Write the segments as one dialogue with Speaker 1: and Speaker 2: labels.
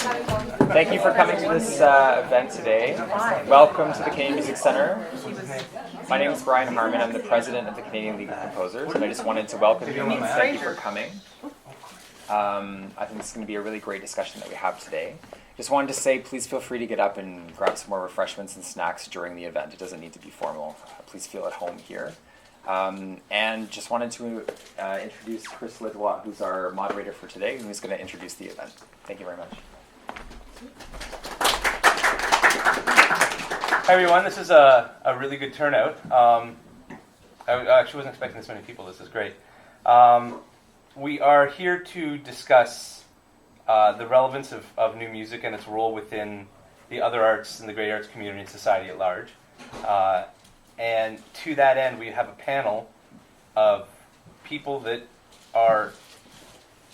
Speaker 1: Thank you for coming to this event today. Welcome to the Canadian Music Centre. My name is Brian Harmon. I'm the president of the Canadian League of Composers, and I just wanted to welcome you and thank you for coming. I think this is going to be a really great discussion that we have today. Just wanted to say, please feel free to get up and grab some more refreshments and snacks during the event. It doesn't need to be formal. Please feel at home here. And just wanted to introduce Chris Ledois, who's our moderator for today, and who's going to introduce the event. Thank you very much.
Speaker 2: Hi everyone, this is a really good turnout. I actually wasn't expecting this many people. This is great. We are here to discuss the relevance of new music and its role within the other arts and the great arts community and society at large. And to that end, we have a panel of people that are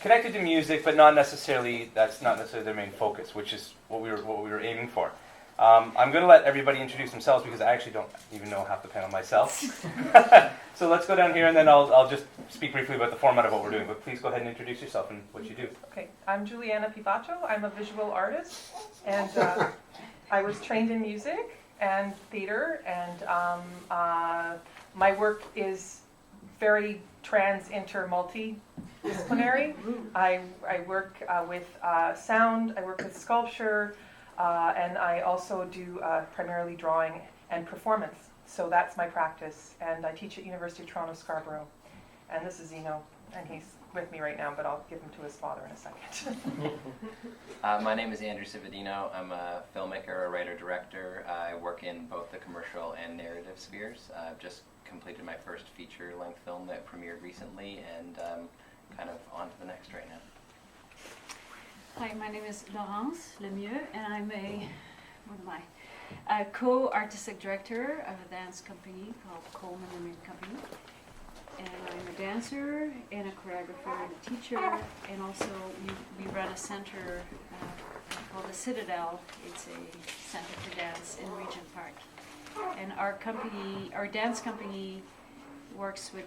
Speaker 2: connected to music, but that's not necessarily their main focus, which is what we were aiming for. I'm going to let everybody introduce themselves because I actually don't even know half the panel myself. So let's go down here, and then I'll just speak briefly about the format of what we're doing. But please go ahead and introduce yourself and what you do.
Speaker 3: Okay, I'm Juliana Pivato. I'm a visual artist, and I was trained in music and theater, and my work is very multidisciplinary. I work with sound, I work with sculpture, and I also do primarily drawing and performance. So that's my practice, and I teach at University of Toronto Scarborough. And this is Zeno, and he's with me right now, but I'll give him to his father in a second.
Speaker 4: My name is Andrew Cividino. I'm a filmmaker, a writer-director. I work in both the commercial and narrative spheres. I've just completed my first feature-length film that premiered recently, and kind of on to the next right now.
Speaker 5: Hi, my name is Laurence Lemieux, and I'm a co-artistic director of a dance company called Coleman and Company. And I'm a dancer and a choreographer and a teacher, and also we run a center called the Citadel. It's a center for dance in Regent Park. And our dance company works with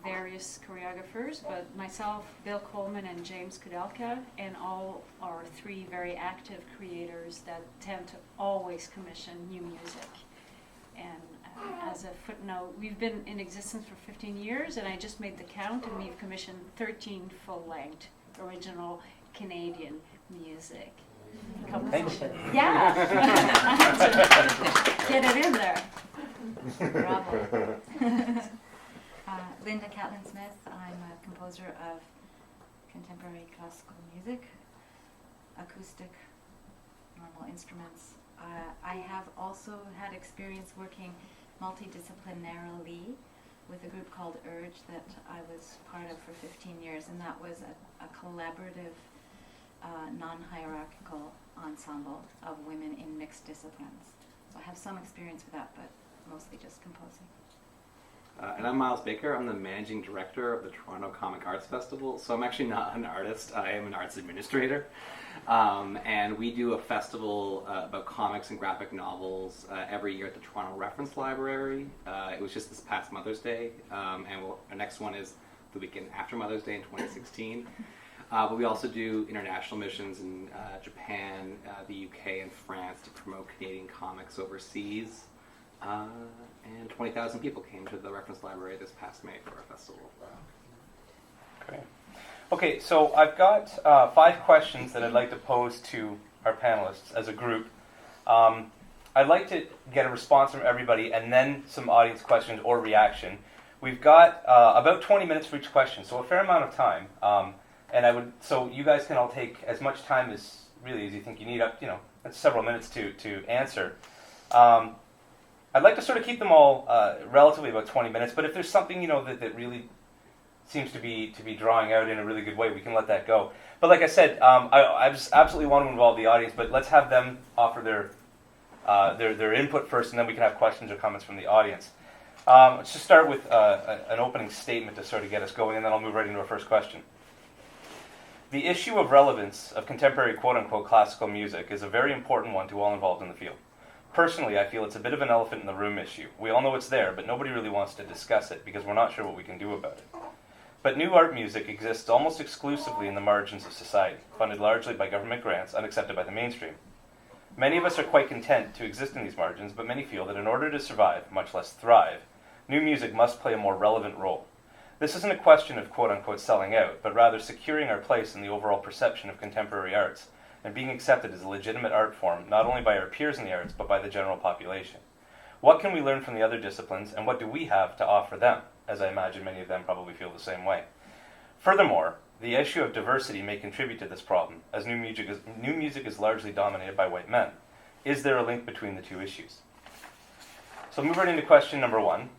Speaker 5: various choreographers, but myself, Bill Coleman, and James Kudelka, and all are three very active creators that tend to always commission new music. And as a footnote, we've been in existence for 15 years, and I just made the count, and we've commissioned 13 full-length original Canadian music. Composition. Yeah! Get it in there.
Speaker 6: Bravo. Linda Catlin Smith. I'm a composer of contemporary classical music, acoustic, normal instruments. I have also had experience working multidisciplinarily with a group called Urge that I was part of for 15 years, and that was a collaborative, non-hierarchical ensemble of women in mixed disciplines. So I have some experience with that, but mostly just composing.
Speaker 7: And I'm Miles Baker. I'm the managing director of the Toronto Comic Arts Festival. So I'm actually not an artist. I am an arts administrator. And we do a festival about comics and graphic novels every year at the Toronto Reference Library. It was just this past Mother's Day. And our next one is the weekend after Mother's Day in 2016. But we also do international missions in Japan, the UK, and France to promote Canadian comics overseas. And 20,000 people came to the Reference Library this past May for our festival.
Speaker 2: Great. Okay, so I've got 5 questions that I'd like to pose to our panelists as a group. I'd like to get a response from everybody and then some audience questions or reaction. We've got about 20 minutes for each question, so a fair amount of time. So you guys can all take as much time as you think you need. That's several minutes to answer. I'd like to sort of keep them all relatively about 20 minutes, but if there's something that really seems to be drawing out in a really good way, we can let that go. But like I said, I just absolutely want to involve the audience, but let's have them offer their input first, and then we can have questions or comments from the audience. Let's just start with an opening statement to sort of get us going, and then I'll move right into our first question. The issue of relevance of contemporary quote-unquote classical music is a very important one to all involved in the field. Personally, I feel it's a bit of an elephant in the room issue. We all know it's there, but nobody really wants to discuss it because we're not sure what we can do about it. But new art music exists almost exclusively in the margins of society, funded largely by government grants, unaccepted by the mainstream. Many of us are quite content to exist in these margins, but many feel that in order to survive, much less thrive, new music must play a more relevant role. This isn't a question of quote-unquote selling out, but rather securing our place in the overall perception of contemporary arts and being accepted as a legitimate art form, not only by our peers in the arts, but by the general population. What can we learn from the other disciplines, and what do we have to offer them? As I imagine many of them probably feel the same way. Furthermore, the issue of diversity may contribute to this problem, as new music is largely dominated by white men. Is there a link between the two issues? So move right into question number 1.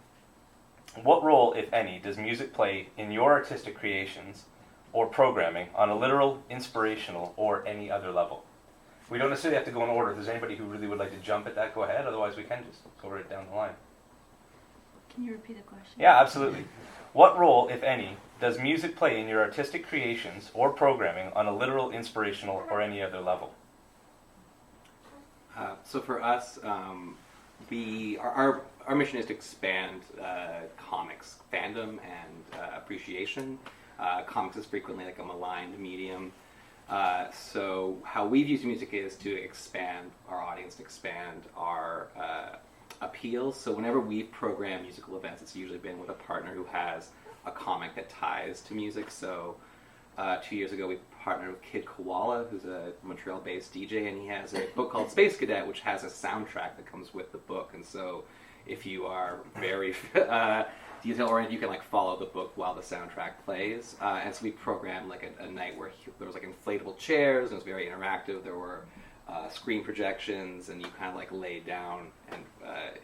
Speaker 2: What role, if any, does music play in your artistic creations or programming on a literal, inspirational, or any other level? We don't necessarily have to go in order. If there's anybody who really would like to jump at that, go ahead. Otherwise, we can just go right down the line.
Speaker 5: Can you repeat the question?
Speaker 2: Yeah, absolutely. What role, if any, does music play in your artistic creations or programming on a literal, inspirational, or any other level?
Speaker 7: So for us, our mission is to expand comics fandom and appreciation. Comics is frequently like a maligned medium. So how we've used music is to expand our audience, to expand our appeal. So whenever we've programmed musical events, it's usually been with a partner who has a comic that ties to music. So 2 years ago, we partnered with Kid Koala, who's a Montreal-based DJ, and he has a book called Space Cadet, which has a soundtrack that comes with the book. And so if you are very detail-oriented, you can like follow the book while the soundtrack plays. And so we programmed like a night where there was like inflatable chairs, and it was very interactive. There were screen projections, and you kind of like laid down and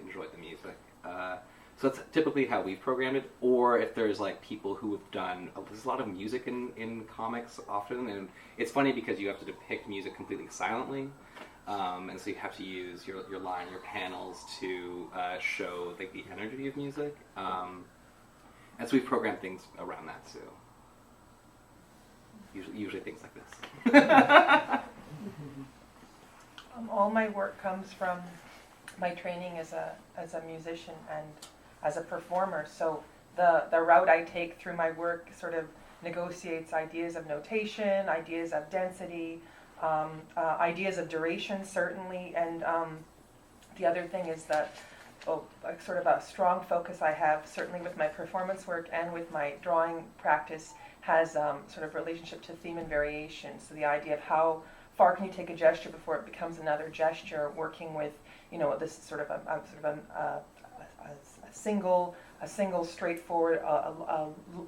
Speaker 7: enjoyed the music. So that's typically how we've programmed it. Or if there's like people who have done, there's a lot of music in comics often, and it's funny because you have to depict music completely silently, and so you have to use your line, your panels to show like the energy of music. And so we've programmed things around that too. Usually things like this.
Speaker 3: All my work comes from my training as a musician and as a performer. So the route I take through my work sort of negotiates ideas of notation, ideas of density, ideas of duration, certainly. And the other thing is that sort of a strong focus I have, certainly with my performance work and with my drawing practice, has sort of relationship to theme and variation. So the idea of how far can you take a gesture before it becomes another gesture, working with, this sort of a single, straightforward,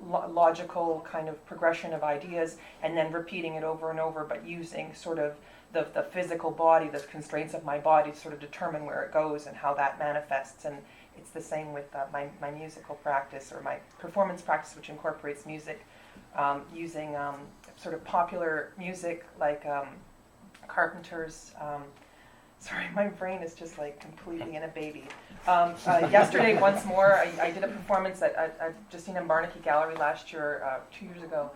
Speaker 3: logical kind of progression of ideas, and then repeating it over and over, but using sort of the physical body, the constraints of my body to sort of determine where it goes and how that manifests. And it's the same with my musical practice or my performance practice, which incorporates music, using sort of popular music like Carpenter's. Sorry, my brain is just like completely in a baby. Yesterday, once more, I did a performance at Justine and Barnacky Gallery last year, 2 years ago,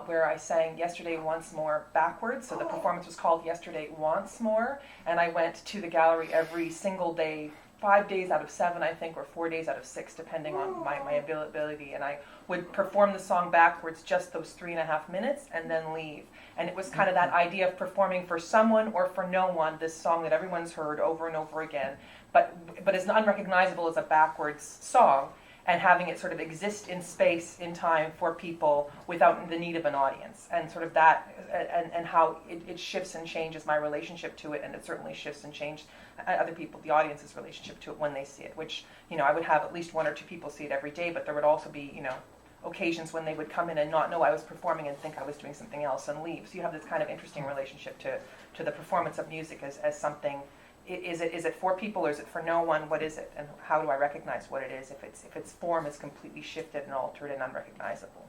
Speaker 3: where I sang Yesterday Once More backwards. So the performance was called Yesterday Once More, and I went to the gallery every single day, 5 days out of 7, I think, or 4 days out of 6, depending on my ability. And I would perform the song backwards just those 3.5 minutes and then leave. And it was kind of that idea of performing for someone or for no one, this song that everyone's heard over and over again, but is unrecognizable as a backwards song, and having it sort of exist in space, in time, for people without the need of an audience. And sort of that, and how it shifts and changes my relationship to it, and it certainly shifts and changes other people, the audience's relationship to it when they see it, which, I would have at least 1 or 2 people see it every day, but there would also be, occasions when they would come in and not know I was performing and think I was doing something else and leave. So you have this kind of interesting relationship to the performance of music as something. Is it for people or is it for no one? What is it, and how do I recognize what it is if its form is completely shifted and altered and unrecognizable?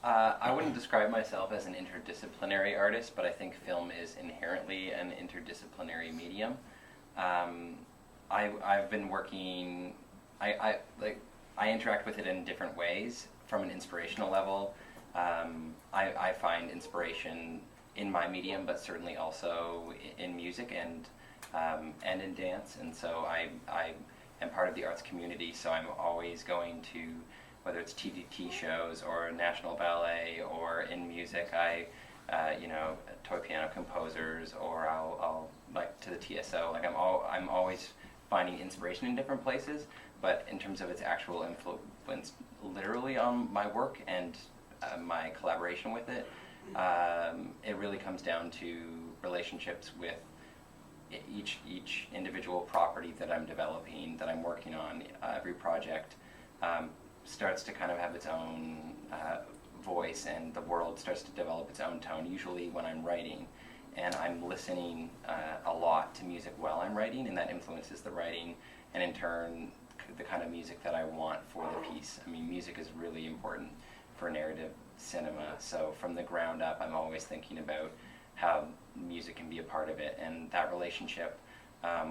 Speaker 4: I wouldn't describe myself as an interdisciplinary artist, but I think film is inherently an interdisciplinary medium. I've been working. I interact with it in different ways. From an inspirational level, I find inspiration in my medium, but certainly also in music and in dance. And so I am part of the arts community, so I'm always going to whether it's TDT shows or national ballet or in music, toy piano composers, or I'll like to the TSO. Like I'm always finding inspiration in different places, but in terms of its actual influence literally on my work and my collaboration with it, it really comes down to relationships with each individual property that I'm developing, that I'm working on. Every project starts to kind of have its own voice, and the world starts to develop its own tone, usually when I'm writing. And I'm listening a lot to music while I'm writing, and that influences the writing, and in turn, the kind of music that I want for the piece. I mean, music is really important for narrative cinema, so from the ground up, I'm always thinking about how music can be a part of it, and that relationship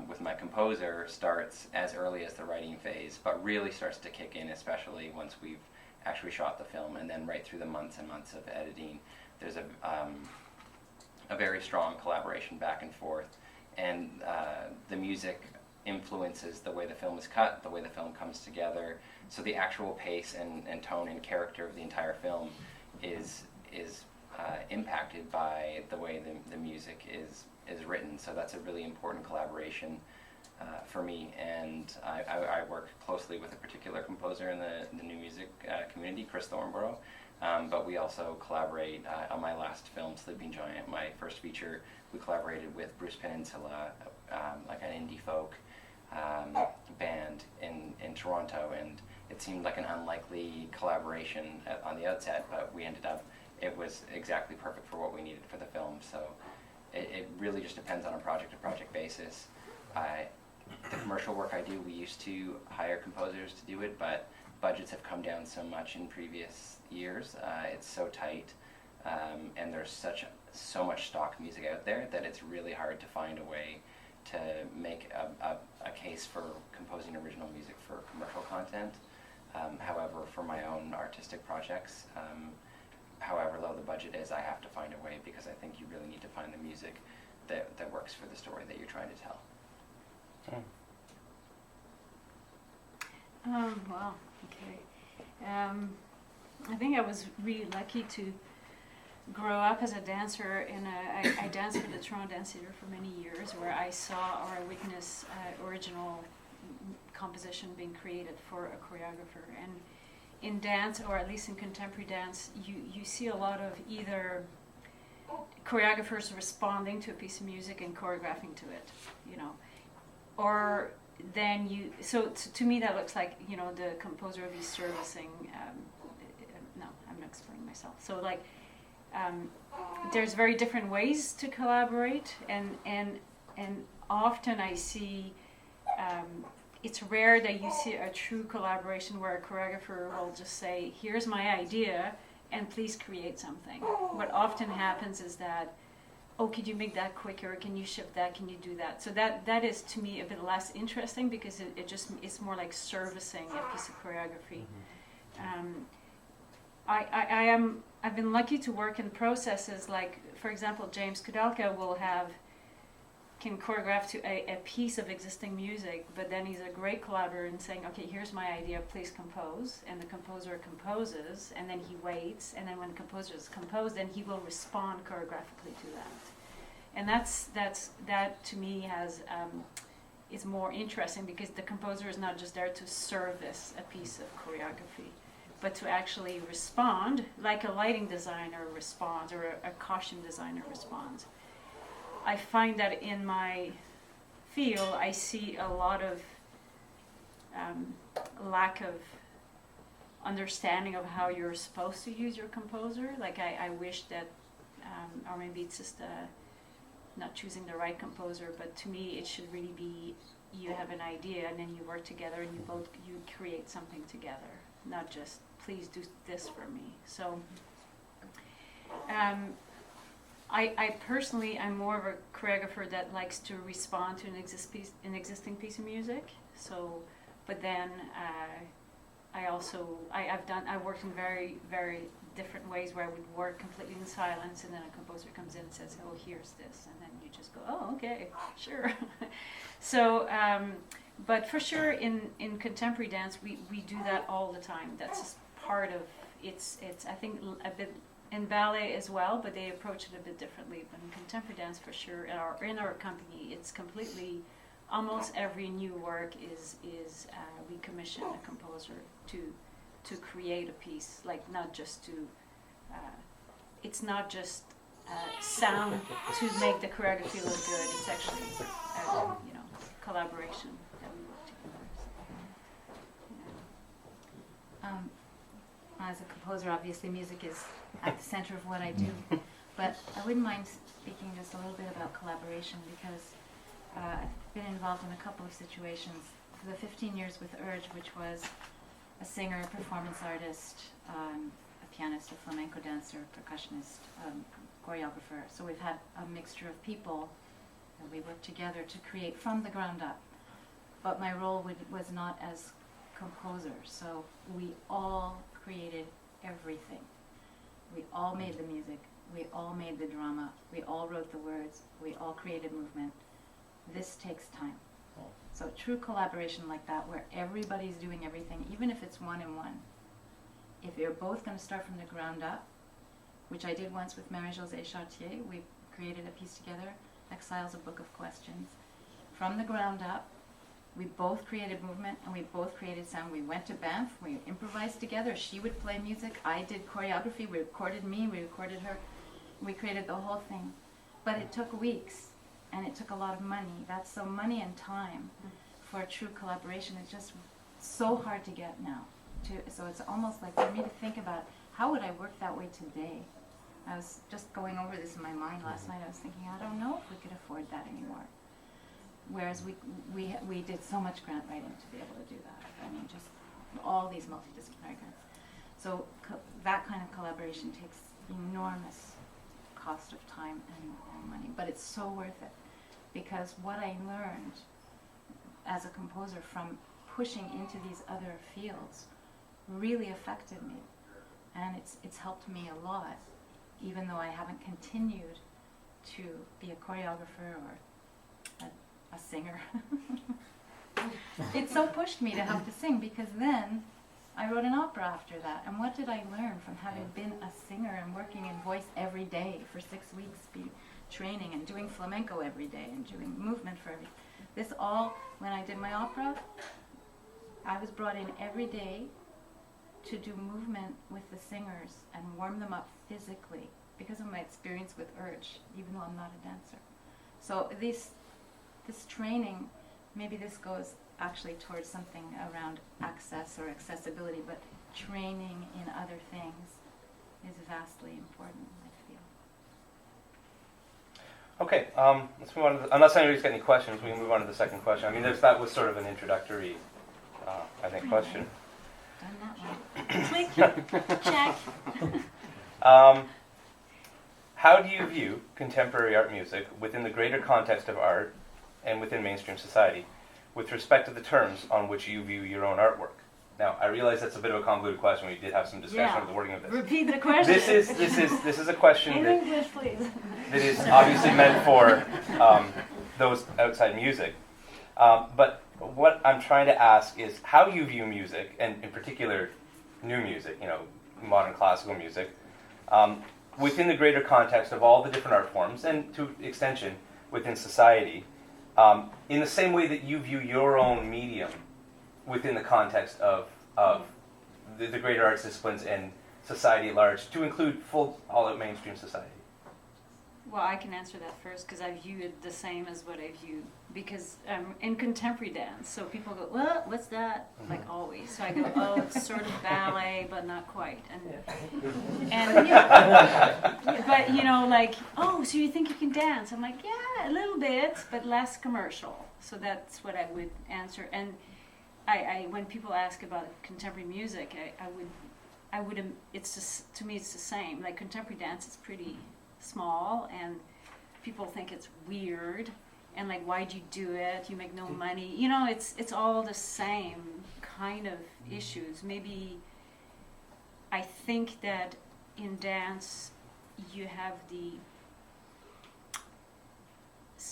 Speaker 4: with my composer starts as early as the writing phase, but really starts to kick in, especially once we've actually shot the film, and then right through the months and months of editing, there's a very strong collaboration back and forth, and the music influences the way the film is cut, the way the film comes together, so the actual pace and tone and character of the entire film is impacted by the way the music is written. So that's a really important collaboration for me, and I work closely with a particular composer in the new music community, Chris Thornborough, but we also collaborate on my last film, Sleeping Giant, my first feature. We collaborated with Bruce Peninsula, like an indie folk band in Toronto, and it seemed like an unlikely collaboration on the outset, but we ended up, it was exactly perfect for what we needed for the film. So it really just depends on a project-to-project basis. The commercial work I do, we used to hire composers to do it, but budgets have come down so much in previous years. It's so tight, and there's so much stock music out there that it's really hard to find a way to make a case for composing original music for commercial content. However, for my own artistic projects, however low the budget is, I have to find a way, because I think you really need to find the music that works for the story that you're trying to tell.
Speaker 5: Wow, okay. I think I was really lucky to grow up as a dancer, and I danced for the Toronto Dance Theatre for many years, where I saw or witnessed original composition being created for a choreographer. And in dance, or at least in contemporary dance, you see a lot of either choreographers responding to a piece of music and choreographing to it, or then to me that looks like, the composer will be servicing, no, I'm not explaining myself. So like, there's very different ways to collaborate, and often I see, it's rare that you see a true collaboration where a choreographer will just say, here's my idea, and please create something. What often happens is that, oh, could you make that quicker? Can you shift that? Can you do that? So that is, to me, a bit less interesting, because it's more like servicing a piece of choreography. I've been lucky to work in processes like, for example, James Kudelka can choreograph to a piece of existing music, but then he's a great collaborator in saying, okay, here's my idea, please compose, and the composer composes, and then he waits, and then when the composer is composed, then he will respond choreographically to that. And that to me is more interesting, because the composer is not just there to service a piece of choreography, but to actually respond, like a lighting designer responds, or a costume designer responds. I find that in my field, I see a lot of lack of understanding of how you're supposed to use your composer. Like I wish that, or maybe it's just not choosing the right composer, but to me it should really be, you have an idea and then you work together and you create something together, not just please do this for me. So I personally, I'm more of a choreographer that likes to respond to an existing piece of music. So, but then I worked in very, very different ways, where I would work completely in silence, and then a composer comes in and says, "Oh, here's this," and then you just go, "Oh, okay, sure." So But for sure, in contemporary dance, we do that all the time. That's just part of it's I think a bit in ballet as well, but they approach it a bit differently. But in contemporary dance, for sure, in our company, it's completely. Almost every new work is we commission a composer to create a piece, like not just to. It's not just sound to make the choreography look good. It's actually collaboration that we work together. So,
Speaker 6: As a composer, obviously music is at the center of what I do, but I wouldn't mind speaking just a little bit about collaboration because I've been involved in a couple of situations. For the 15 years with Urge, which was a singer, performance artist, a pianist, a flamenco dancer, percussionist, choreographer. So we've had a mixture of people that we worked together to create from the ground up. But my role was not as composer, so we all created everything. We all made the music, we all made the drama, we all wrote the words, we all created movement. This takes time. So true collaboration like that, where everybody's doing everything, even if it's one-on-one. If you're both going to start from the ground up, which I did once with Marie-Josée Chartier, we created a piece together, Exiles, a Book of Questions. From the ground up, we both created movement and we both created sound. We went to Banff, we improvised together. She would play music, I did choreography, we recorded me, we recorded her. We created the whole thing. But it took weeks and it took a lot of money. That's so money and time for a true collaboration is just so hard to get now. So it's almost like for me to think about how would I work that way today? I was just going over this in my mind last night. I was thinking, I don't know if we could afford that anymore. Whereas we did so much grant writing to be able to do that. I mean, just all these multidisciplinary grants. So that kind of collaboration takes enormous cost of time and money, but it's so worth it because what I learned as a composer from pushing into these other fields really affected me, and it's helped me a lot, even though I haven't continued to be a choreographer or a singer. It so pushed me to have to sing because then I wrote an opera after that. And what did I learn from having been a singer and working in voice every day for 6 weeks, training and doing flamenco every day and doing movement for every. This all, when I did my opera, I was brought in every day to do movement with the singers and warm them up physically because of my experience with Urge, even though I'm not a dancer. So this training, maybe this goes actually towards something around access or accessibility, but training in other things is vastly important, I feel.
Speaker 2: Okay, let's move on to unless anybody's got any questions, we can move on to the second question. I mean, that was sort of an introductory, I think, question.
Speaker 6: Done that one.
Speaker 5: Click, check.
Speaker 2: How do you view contemporary art music within the greater context of art and within mainstream society, with respect to the terms on which you view your own artwork? Now, I realize that's a bit of a convoluted question. We did have some discussion of the wording of this.
Speaker 5: Repeat the question.
Speaker 2: This is a question
Speaker 5: In
Speaker 2: that,
Speaker 5: English, please.
Speaker 2: that is obviously meant for those outside music. But what I'm trying to ask is how you view music, and in particular, new music, modern classical music, within the greater context of all the different art forms, and to extension within society, in the same way that you view your own medium within the context of the greater arts disciplines and society at large, to include full all-out mainstream society.
Speaker 5: Well, I can answer that first because I view it the same as what I view. Because in contemporary dance, so people go, "Well, what's that?" Like always. So I go, "Oh, it's sort of ballet, but not quite." But like, "Oh, so you think you can dance?" I'm like, "Yeah, a little bit, but less commercial." So that's what I would answer. And I when people ask about contemporary music, I would it's just, to me it's the same. Like contemporary dance is pretty small and people think it's weird and like, why'd you do it? You make no money. It's all the same kind of issues. Maybe I think that in dance you have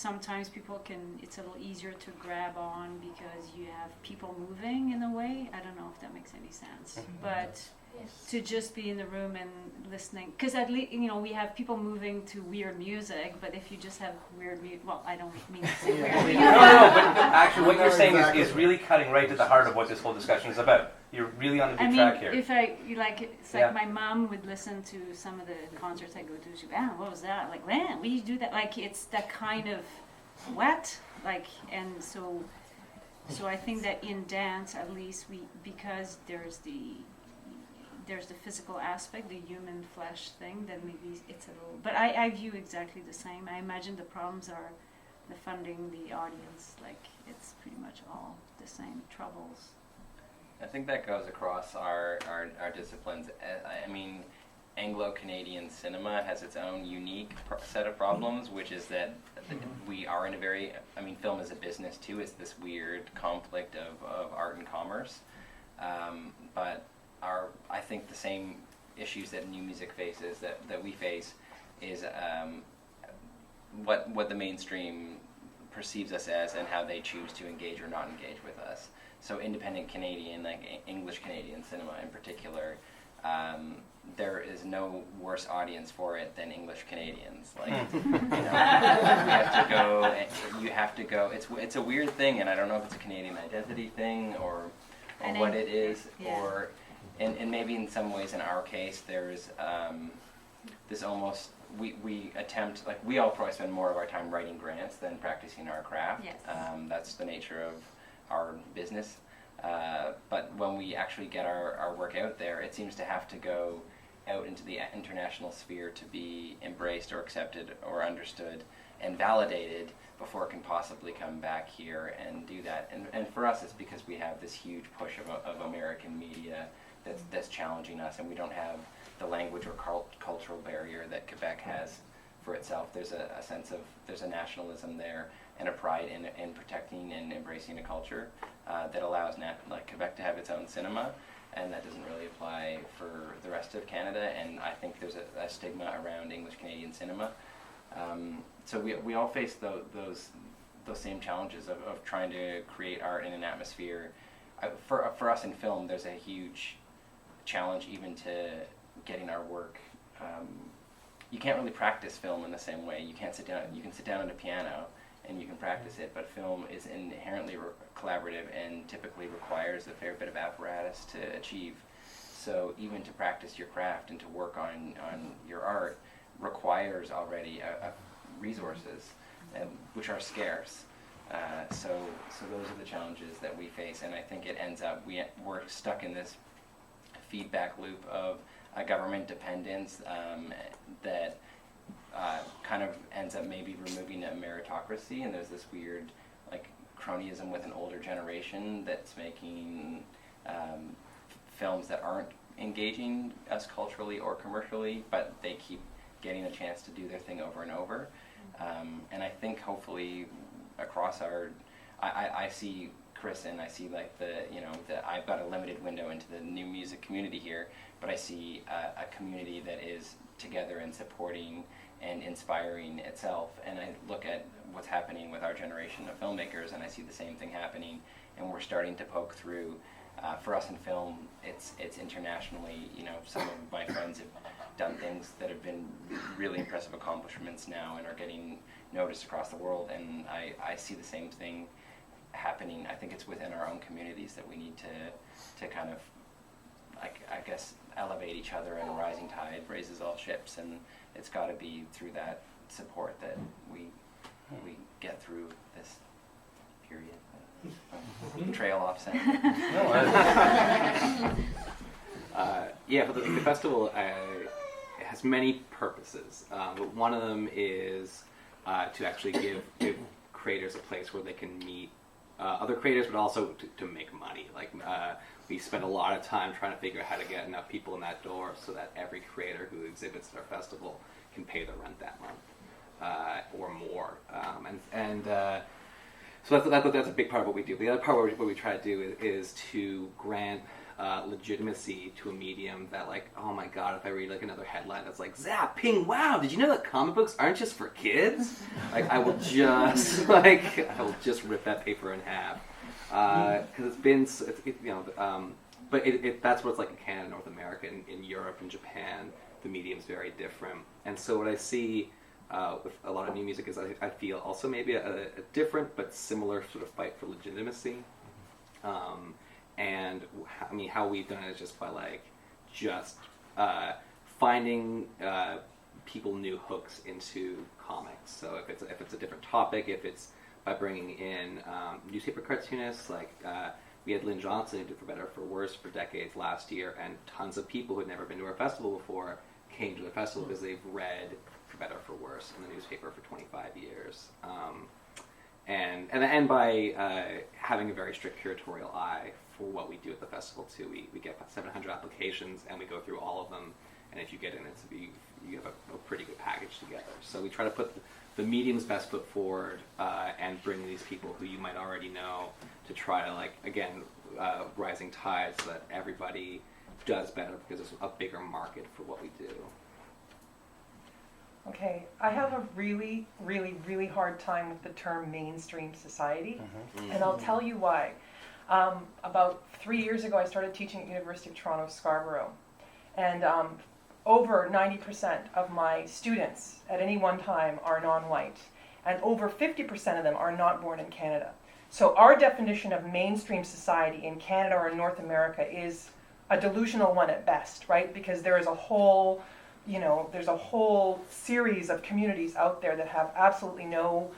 Speaker 5: sometimes people it's a little easier to grab on because you have people moving in a way. I don't know if that makes any sense, but to just be in the room and listening, because at least we have people moving to weird music, but if you just have weird music, well, I don't mean to say weird.
Speaker 2: No, but actually what you're saying is really cutting right to the heart of what this whole discussion is about. You're really on the good track here.
Speaker 5: If it's like my mom would listen to some of the concerts I go to. She'd be, what was that? Like, man, we do that. Like, it's that kind of what? Like, and so I think that in dance, at least because there's the physical aspect, the human flesh thing, that maybe it's a little, but I view exactly the same. I imagine the problems are the funding, the audience, like it's pretty much all the same troubles.
Speaker 4: I think that goes across our disciplines. I mean, Anglo-Canadian cinema has its own unique set of problems, which is that we are in a very, film is a business too. It's this weird conflict of art and commerce. But I think the same issues that new music faces, that we face, is what the mainstream perceives us as and how they choose to engage or not engage with us. So independent Canadian, like English Canadian cinema in particular, there is no worse audience for it than English Canadians. Like, you have to go. It's a weird thing, and I don't know if it's a Canadian identity thing or what it is, or and maybe in some ways, in our case, there's this almost. We attempt, like, we all probably spend more of our time writing grants than practicing our craft.
Speaker 5: Yes.
Speaker 4: That's the nature of our business. But when we actually get our work out there, it seems to have to go out into the international sphere to be embraced or accepted or understood and validated before it can possibly come back here and do that. And for us, it's because we have this huge push of American media that's challenging us, and we don't have the language or cultural barrier that Quebec has for itself. There's a sense of, there's a nationalism there and a pride in protecting and embracing a culture that allows Quebec to have its own cinema, and that doesn't really apply for the rest of Canada. And I think there's a stigma around English Canadian cinema. So we all face those same challenges of trying to create art in an atmosphere. For us in film, there's a huge challenge even to getting our work. You can't really practice film in the same way. You can't sit down. You can sit down at a piano and you can practice it, but film is inherently collaborative and typically requires a fair bit of apparatus to achieve. So even to practice your craft and to work on your art requires already resources, which are scarce. So those are the challenges that we face, and I think it ends up we're stuck in this feedback loop of a government dependence that kind of ends up maybe removing a meritocracy, and there's this weird cronyism with an older generation that's making films that aren't engaging us culturally or commercially, but they keep getting a chance to do their thing over and over. And I think hopefully across I see Chris, and I see I've got a limited window into the new music community here, but I see a community that is together and supporting and inspiring itself. And I look at what's happening with our generation of filmmakers, and I see the same thing happening, and we're starting to poke through. For us in film, it's internationally, some of my friends have done things that have been really impressive accomplishments now and are getting noticed across the world, and I see the same thing happening. I think it's within our own communities that we need to kind of, I guess, elevate each other, and a rising tide raises all ships, and it's got to be through that support that we get through this period. Trail off center.
Speaker 7: Yeah, but the festival has many purposes, but one of them is to actually give creators a place where they can meet other creators, but also to make money. We spend a lot of time trying to figure out how to get enough people in that door so that every creator who exhibits at our festival can pay the rent that month or more. So that's a big part of what we do. The other part what we try to do is to grant legitimacy to a medium that, like, oh my god, if I read like another headline that's like, zap, ping, wow, did you know that comic books aren't just for kids? Like, I will just rip that paper in half. Because it's been, but that's what it's like in Canada, North America, in Europe and Japan, the medium's very different. And so what I see with a lot of new music is I feel also maybe a different but similar sort of fight for legitimacy. And how we've done it is just by finding people new hooks into comics. So if it's a different topic, if it's by bringing in newspaper cartoonists, we had Lynn Johnson who did For Better or For Worse for decades last year, and tons of people who had never been to our festival before came to the festival because they've read For Better or For Worse in the newspaper for 25 years. And by having a very strict curatorial eye for what we do at the festival too, we get 700 applications and we go through all of them, and if you get in, you have a pretty good package together. So we try to put the medium's best foot forward and bring these people who you might already know to try to, rising tides so that everybody does better because there's a bigger market for what we do.
Speaker 3: Okay, I have a really, really, really hard time with the term mainstream society, and I'll tell you why. About 3 years ago, I started teaching at University of Toronto, Scarborough, and over 90% of my students at any one time are non-white, and over 50% of them are not born in Canada. So our definition of mainstream society in Canada or in North America is a delusional one at best, right? Because there is a whole series of communities out there that have absolutely no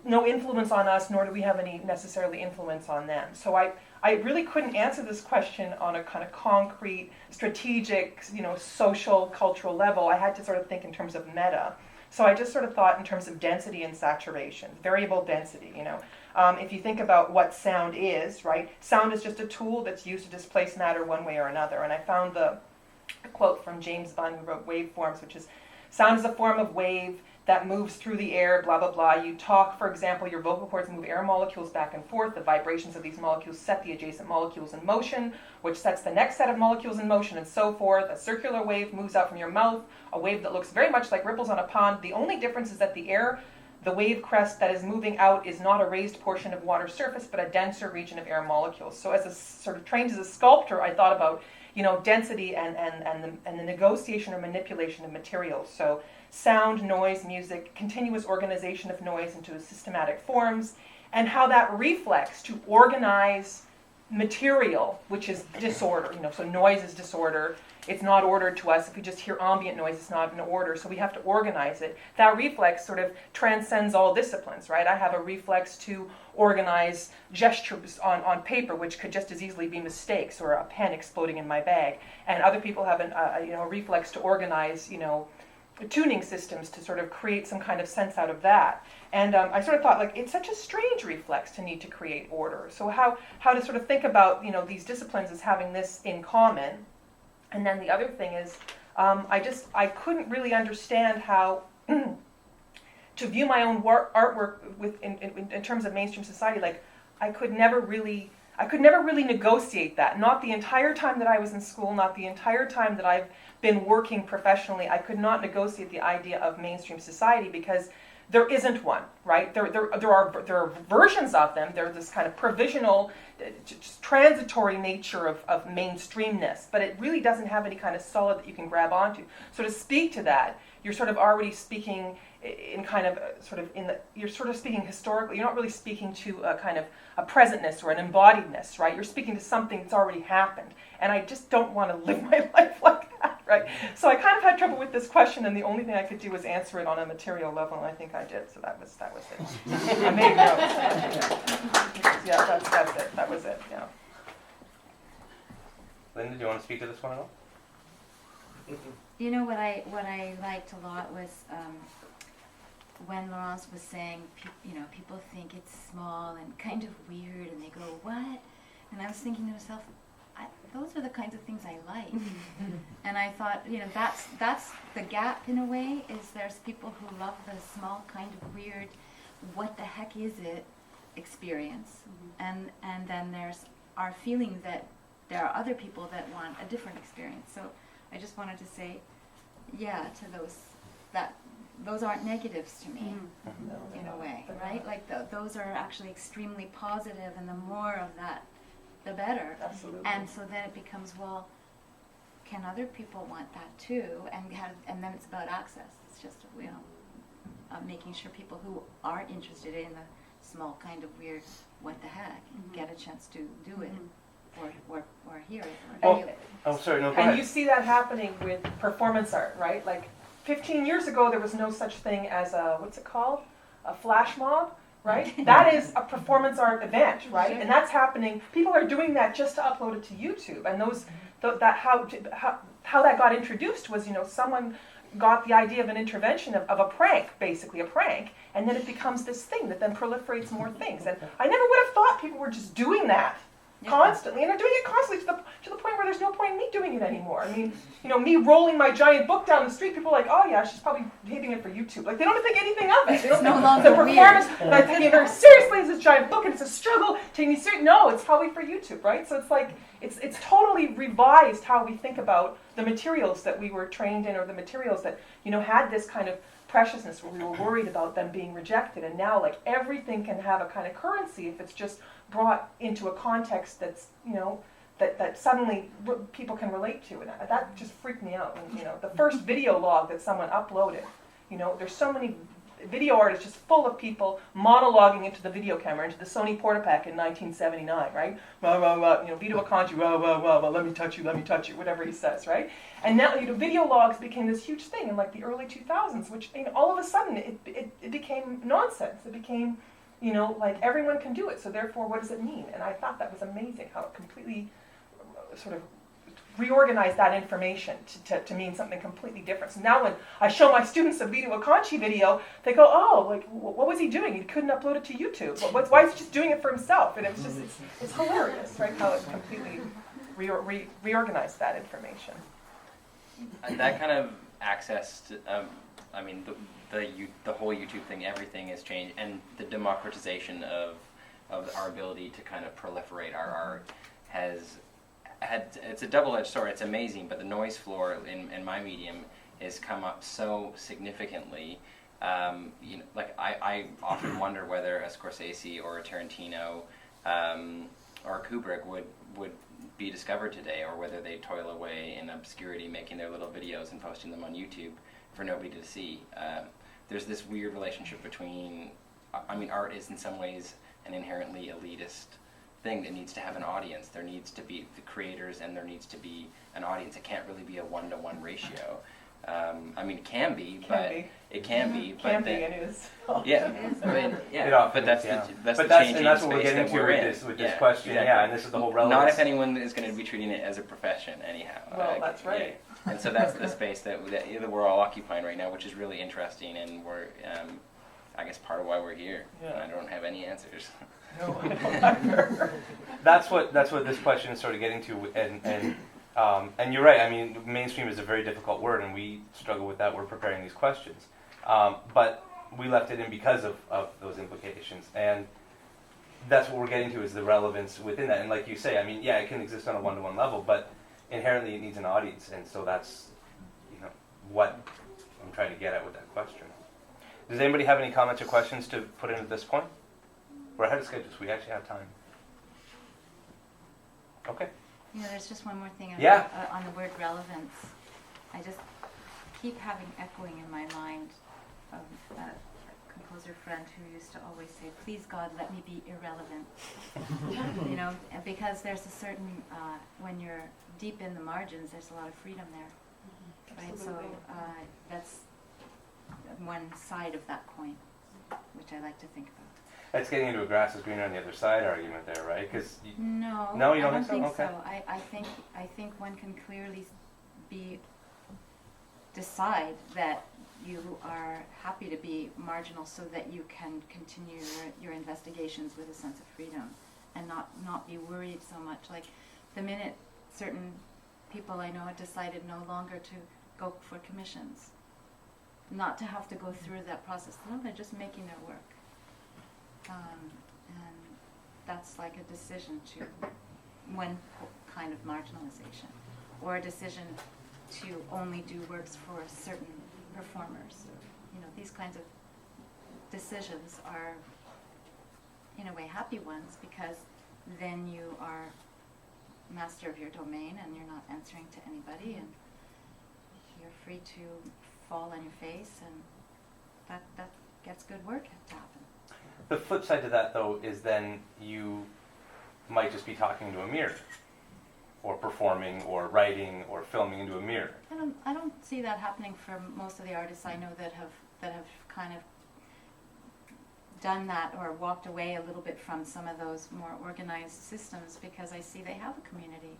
Speaker 3: influence on us, nor do we have any necessarily influence on them. So I really couldn't answer this question on a kind of concrete, strategic, social, cultural level. I had to sort of think in terms of meta. So I just sort of thought in terms of density and saturation, variable density, If you think about what sound is, right? Sound is just a tool that's used to displace matter one way or another. And I found the quote from James Bunn, who wrote Waveforms, which is, sound is a form of wave that moves through the air, blah, blah, blah. You talk, for example, your vocal cords move air molecules back and forth. The vibrations of these molecules set the adjacent molecules in motion, which sets the next set of molecules in motion, and so forth. A circular wave moves out from your mouth, a wave that looks very much like ripples on a pond. The only difference is that the wave crest that is moving out is not a raised portion of water surface, but a denser region of air molecules. So as a sort of trained as a sculptor, I thought about density and the negotiation or manipulation of materials. So sound, noise, music, continuous organization of noise into systematic forms, and how that reflects to organize material, which is disorder. So noise is disorder. It's not ordered to us. If we just hear ambient noise, it's not in order, so we have to organize it. That reflex sort of transcends all disciplines, right? I have a reflex to organize gestures on paper, which could just as easily be mistakes or a pen exploding in my bag. And other people have a reflex to organize, tuning systems to sort of create some kind of sense out of that. And I sort of thought, it's such a strange reflex to need to create order. So how to sort of think about, these disciplines as having this in common. And then the other thing is, I couldn't really understand how to view my own artwork in terms of mainstream society. I could never really negotiate that. Not the entire time that I was in school, not the entire time that I've been working professionally. I could not negotiate the idea of mainstream society because there isn't one, right? There are versions of them. There's this kind of provisional, just transitory nature of mainstreamness, but it really doesn't have any kind of solid that you can grab onto. So to speak to that, you're sort of already speaking you're sort of speaking historically. You're not really speaking to a kind of a presentness or an embodiedness, right? You're speaking to something that's already happened, and I just don't want to live my life like that, right? So I kind of had trouble with this question, and the only thing I could do was answer it on a material level, and I think I did. So that was it. I made notes. Yeah, that's it. That was it. Yeah.
Speaker 2: Linda, do you want to speak to this one at all?
Speaker 6: What I liked a lot was when Laurence was saying, people think it's small and kind of weird, and they go, what? And I was thinking to myself, those are the kinds of things I like. And I thought, that's the gap in a way, is there's people who love the small kind of weird, what the heck is it experience. And then there's are feeling that there are other people that want a different experience. So I just wanted to say, yeah, to those aren't negatives to me in a way, right? Like those are actually extremely positive, and the more of that, the better.
Speaker 3: Absolutely.
Speaker 6: And so then it becomes, well, can other people want that too? And then it's about access. It's just, making sure people who are interested in the small kind of weird, what the heck, get a chance to do it or hear it or feel it.
Speaker 2: Oh, sorry, no, go
Speaker 3: And
Speaker 2: ahead.
Speaker 3: you see that happening with performance art, right? Like 15 years ago, there was no such thing as what's it called? A flash mob, right? That is a performance art event, right? And that's happening. People are doing that just to upload it to YouTube. And how that got introduced was, someone got the idea of an intervention of a prank, basically a prank, and then it becomes this thing that then proliferates more things. And I never would have thought people were just doing that constantly, and they're doing it constantly to the point where there's no point in me doing it anymore. I mean, me rolling my giant book down the street, people are like, oh yeah, she's probably behaving it for YouTube. Like, they don't think anything of it. They don't
Speaker 6: no
Speaker 3: think
Speaker 6: longer
Speaker 3: the performance, and I'm taking it very seriously as this giant book, and it's a struggle taking me seriously. No, it's probably for YouTube, right? So it's like, it's totally revised how we think about the materials that we were trained in, or the materials that, had this kind of preciousness where we were worried about them being rejected. And now, like, everything can have a kind of currency if it's just brought into a context that's, that suddenly people can relate to. And that just freaked me out. And, the first video log that someone uploaded, there's so many video art is just full of people monologuing into the video camera, into the Sony Portapack in 1979, right? Rah, rah, rah, Vito Akanji, rah, rah, rah, rah, let me touch you, whatever he says, right? And now, video logs became this huge thing in like the early 2000s, which, all of a sudden it became nonsense. It became, like everyone can do it, so therefore what does it mean? And I thought that was amazing how it completely sort of reorganize that information to mean something completely different. So now when I show my students a Vito Akanji video, they go, oh, like, what was he doing? He couldn't upload it to YouTube. Why is he just doing it for himself? And it's hilarious, right, how it completely reorganized that information.
Speaker 4: That kind of access to, the whole YouTube thing, everything has changed, and the democratization of our ability to kind of proliferate our art it's a double-edged sword. It's amazing, but the noise floor in my medium has come up so significantly. I often wonder whether a Scorsese or a Tarantino or a Kubrick would be discovered today, or whether they toil away in obscurity making their little videos and posting them on YouTube for nobody to see. There's this weird relationship between, art is in some ways an inherently elitist thing that needs to have an audience. There needs to be the creators, and there needs to be an audience. It can't really be a 1-to-1 ratio. It can be, but it can be. But
Speaker 3: Can be, and it is.
Speaker 4: Yeah, but that's the
Speaker 2: that's
Speaker 4: changing
Speaker 2: what we're
Speaker 4: space
Speaker 2: getting
Speaker 4: that
Speaker 2: to
Speaker 4: we're in.
Speaker 2: with this question.
Speaker 4: Exactly.
Speaker 2: Yeah, and this is the whole relevance.
Speaker 4: Not if anyone is going to be treating it as a profession, anyhow.
Speaker 3: Well, that's right.
Speaker 4: Yeah. And so that's the space that we're all occupying right now, which is really interesting, and we're, I guess, part of why we're here.
Speaker 3: Yeah.
Speaker 4: And I don't have any answers.
Speaker 3: No, I don't either.
Speaker 2: That's what this question is sort of getting to, and you're right. Mainstream is a very difficult word, and we struggle with that. We're preparing these questions, but we left it in because of those implications, and that's what we're getting to, is the relevance within that. And like you say, it can exist on a 1-to-1 level, but inherently it needs an audience, and so that's what I'm trying to get at with that question. Does anybody have any comments or questions to put in at this point? We're ahead of schedule, so we actually have time. Okay.
Speaker 6: There's just one more thing on the word relevance. I just keep having echoing in my mind of that composer friend who used to always say, please God, let me be irrelevant. And because there's a certain, when you're deep in the margins, there's a lot of freedom there. Right? So that's one side of that coin, which I like to think about.
Speaker 2: That's getting into a grass is greener on the other side argument there, right?
Speaker 6: No,
Speaker 2: you don't
Speaker 6: think
Speaker 2: so? Okay.
Speaker 6: So. I think one can clearly decide that you are happy to be marginal so that you can continue your investigations with a sense of freedom and not be worried so much. Like the minute certain people I know have decided no longer to go for commissions, not to have to go through that process. No, they're just making their work. And that's like a decision to one kind of marginalization, or a decision to only do works for certain performers. These kinds of decisions are, in a way, happy ones, because then you are master of your domain and you're not answering to anybody, and you're free to fall on your face, and that gets good work to happen.
Speaker 2: The flip side to that, though, is then you might just be talking into a mirror, or performing, or writing, or filming into a mirror.
Speaker 6: I don't see that happening for most of the artists I know that have kind of done that or walked away a little bit from some of those more organized systems, because I see they have a community.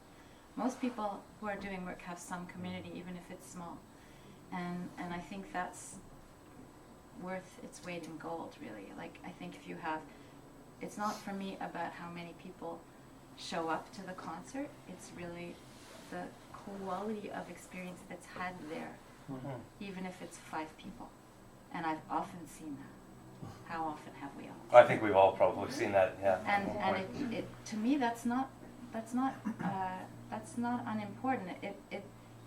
Speaker 6: Most people who are doing work have some community, even if it's small. And I think that's worth its weight in gold, really. Like, I think if you have, it's not for me about how many people show up to the concert, it's really the quality of experience that's had there, even if it's 5 people. And I've often seen that. How often have we all?
Speaker 2: I think we've all probably seen that, yeah.
Speaker 6: And it to me, that's not unimportant.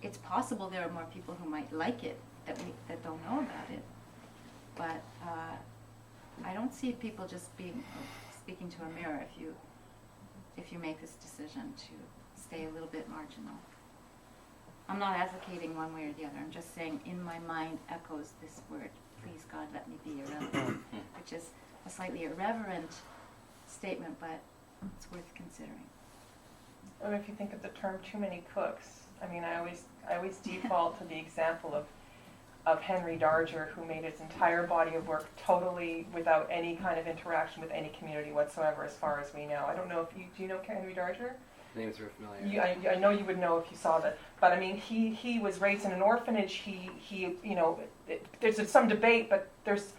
Speaker 6: It's possible there are more people who might like it that don't know about it, but I don't see people just speaking to a mirror if you make this decision to stay a little bit marginal. I'm not advocating one way or the other. I'm just saying, in my mind echoes this word, please God, let me be irrelevant, which is a slightly irreverent statement, but it's worth considering.
Speaker 3: Or if you think of the term "too many cooks," I mean, I always default to the example of Henry Darger, who made his entire body of work totally without any kind of interaction with any community whatsoever, as far as we know. I don't know if do you know Henry Darger?
Speaker 7: Names are familiar.
Speaker 3: I know you would know if you saw that, but I mean, he was raised in an orphanage. He there's some debate, but there's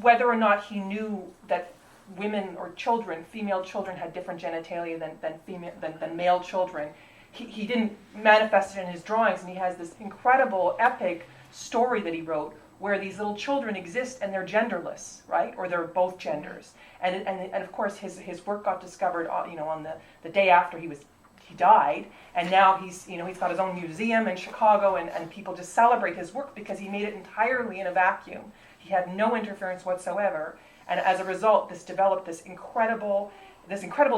Speaker 3: whether or not he knew that women or children, female children, had different genitalia than male children. He didn't manifest it in his drawings, and he has this incredible epic story that he wrote where these little children exist and they're genderless, right? Or they're both genders. And of course his work got discovered on the day after he died, and now he's got his own museum in Chicago, and people just celebrate his work because he made it entirely in a vacuum. He had no interference whatsoever, and as a result this developed this incredible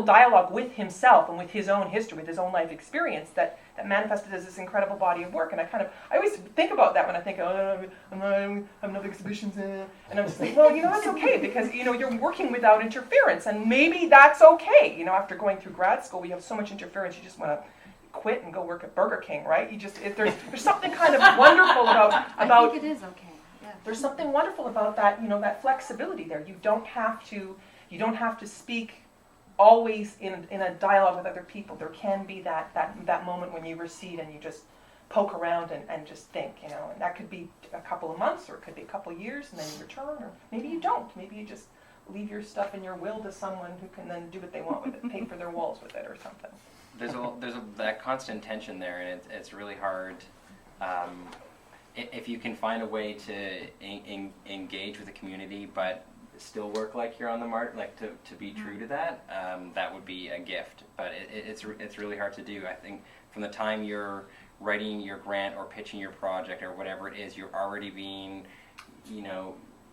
Speaker 3: dialogue with himself and with his own history, with his own life experience that manifested as this incredible body of work. And I always think about that when I think, I'm not exhibitions, and I'm just like, well, that's okay, because you're working without interference, and maybe that's okay. After going through grad school, we have so much interference, you just want to quit and go work at Burger King, right? There's something kind of wonderful about.
Speaker 6: I think it is okay. Yeah.
Speaker 3: There's something wonderful about that, that flexibility there. You don't have to speak always in a dialogue with other people. There can be that moment when you recede and you just poke around and just think, and that could be a couple of months, or it could be a couple of years, and then you return, or maybe you don't. Maybe you just leave your stuff in your will to someone who can then do what they want with it, paint for their walls with it or something.
Speaker 4: There's that constant tension there, and it's really hard. If you can find a way to engage with the community, but still work like you're on the mark, like to be true to that, that would be a gift. But it's really hard to do. I think from the time you're writing your grant or pitching your project or whatever it is, you're already being,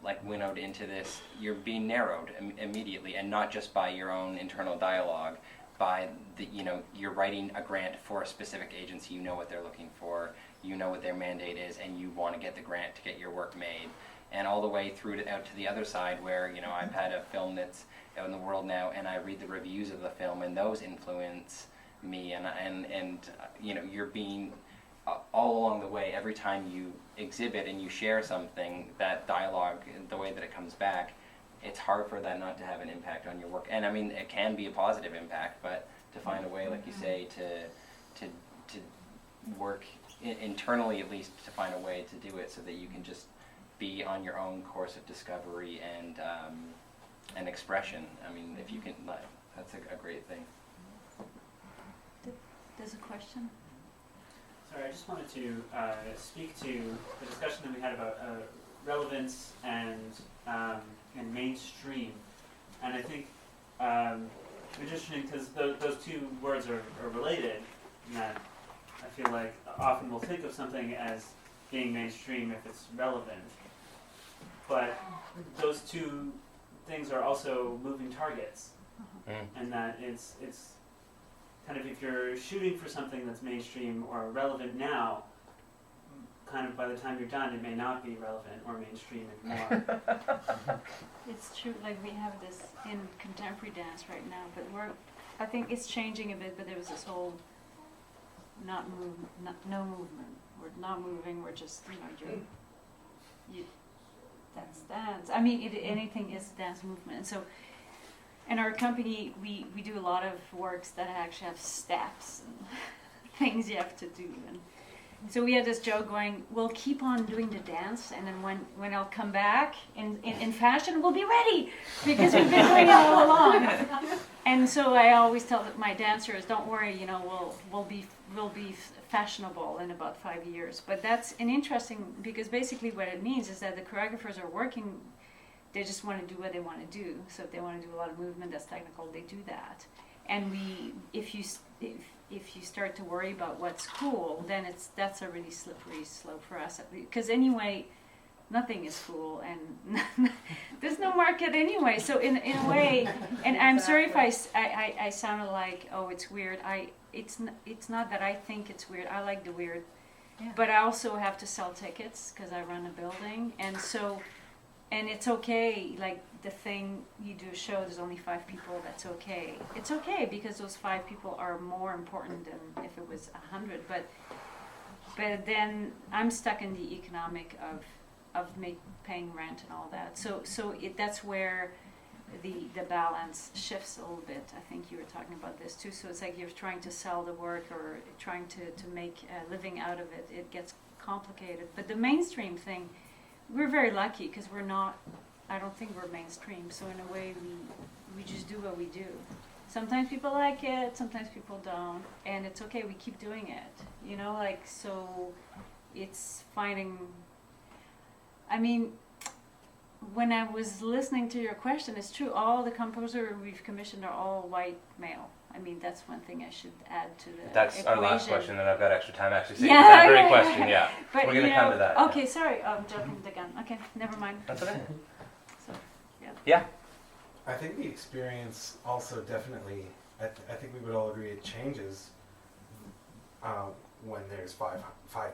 Speaker 4: like winnowed into this. You're being narrowed immediately, and not just by your own internal dialogue. By you're writing a grant for a specific agency. You know what they're looking for. You know what their mandate is, and you want to get the grant to get your work made. And all the way through out to the other side, where I've had a film that's out in the world now, and I read the reviews of the film, and those influence me. And you're being all along the way. Every time you exhibit and you share something, that dialogue, the way that it comes back, it's hard for that not to have an impact on your work. And I mean, it can be a positive impact, but to find a way, like you say, to work internally, at least, to find a way to do it so that you can just be on your own course of discovery and expression. I mean, if you can, that's a great thing.
Speaker 6: There's a question?
Speaker 8: Sorry, I just wanted to speak to the discussion that we had about relevance and mainstream. And I think interesting because those two words are related, in that I feel like often we'll think of something as being mainstream if it's relevant, but those two things are also moving targets, and that it's kind of, if you're shooting for something that's mainstream or relevant now, kind of by the time you're done, it may not be relevant or mainstream anymore.
Speaker 5: It's true, like we have this in contemporary dance right now, but I think it's changing a bit, but there was this whole no movement. We're not moving, we're just, that's dance. I mean, anything is dance movement. And so, in our company, we do a lot of works that actually have steps and things you have to do. And so we had this joke going, we'll keep on doing the dance, and then when I'll come back in fashion, we'll be ready, because we've been doing it all along. And so I always tell my dancers, don't worry, we'll be fashionable in about 5 years. But that's an interesting, because basically what it means is that the choreographers are working, they just want to do what they want to do. So if they want to do a lot of movement that's technical, they do that. And if you start to worry about what's cool, then that's a really slippery slope for us. Because anyway, nothing is cool, and there's no market anyway. So in a way, and I'm sorry if I sounded like, oh, it's weird. It's not that I think it's weird. I like the weird, but I also have to sell tickets because I run a building, and so. And it's okay, like the thing you do a show, there's only 5 people, that's okay. It's okay because those 5 people are more important than if it was 100. But then I'm stuck in the economic of paying rent and all that. So that's where the balance shifts a little bit. I think you were talking about this too. So it's like you're trying to sell the work or trying to make a living out of it. It gets complicated. But the mainstream thing, we're very lucky because I don't think we're mainstream. So in a way, we just do what we do. Sometimes people like it, sometimes people don't. And it's okay, we keep doing it. So it's finding, I mean, when I was listening to your question, it's true, all the composers we've commissioned are all white male. I mean, that's one thing I should add to the
Speaker 2: That's
Speaker 5: equation.
Speaker 2: our last question, and I've got extra time actually saying
Speaker 5: Yeah,
Speaker 2: that very
Speaker 5: yeah,
Speaker 2: question, yeah.
Speaker 5: But,
Speaker 2: We're going to come to that.
Speaker 5: Okay, sorry, I'm jumping the gun. Okay, never mind.
Speaker 2: That's okay.
Speaker 5: So,
Speaker 2: Yeah.
Speaker 9: I think the experience also definitely, I think we would all agree it changes when there's five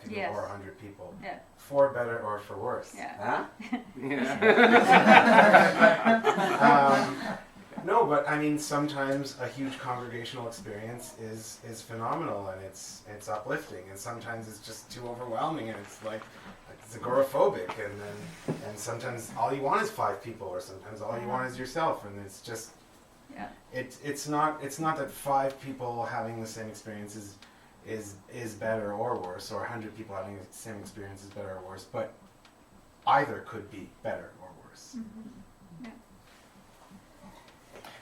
Speaker 9: people
Speaker 5: Yes.
Speaker 9: or 100 people.
Speaker 5: Yeah.
Speaker 9: For better or for worse.
Speaker 5: Yeah.
Speaker 7: Huh? Yeah.
Speaker 9: No, but I mean, sometimes a huge congregational experience is phenomenal and it's uplifting, and sometimes it's just too overwhelming and it's like it's agoraphobic, and sometimes all you want is 5 people, or sometimes all you want is yourself, and it's just it's not that 5 people having the same experience is better or worse, or 100 people having the same experience is better or worse, but either could be better or worse.
Speaker 5: Mm-hmm.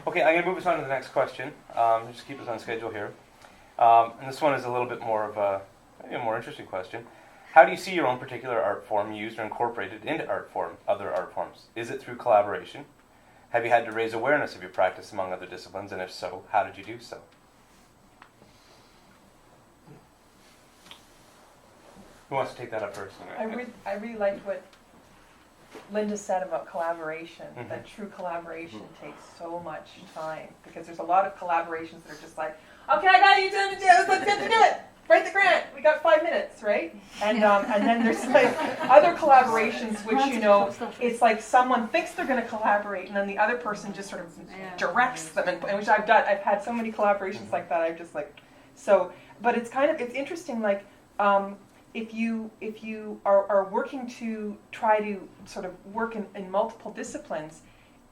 Speaker 2: Okay, I'm going to move us on to the next question. Just keep us on schedule here. And this one is a little bit more of maybe a more interesting question. How do you see your own particular art form used or incorporated into other art forms? Is it through collaboration? Have you had to raise awareness of your practice among other disciplines, and if so, how did you do so? Who wants to take that up first?
Speaker 3: I really liked what Linda said about collaboration.
Speaker 2: Mm-hmm.
Speaker 3: That true collaboration takes so much time, because there's a lot of collaborations that are just like, okay, I got you, let's get to do it. Write the grant. We got 5 minutes, right? And then there's like other collaborations, which it's like someone thinks they're going to collaborate, and then the other person just sort of directs them, and which I've done. I've had so many collaborations like that. I've just like so. But it's interesting, like. If you are working to try to sort of work in multiple disciplines,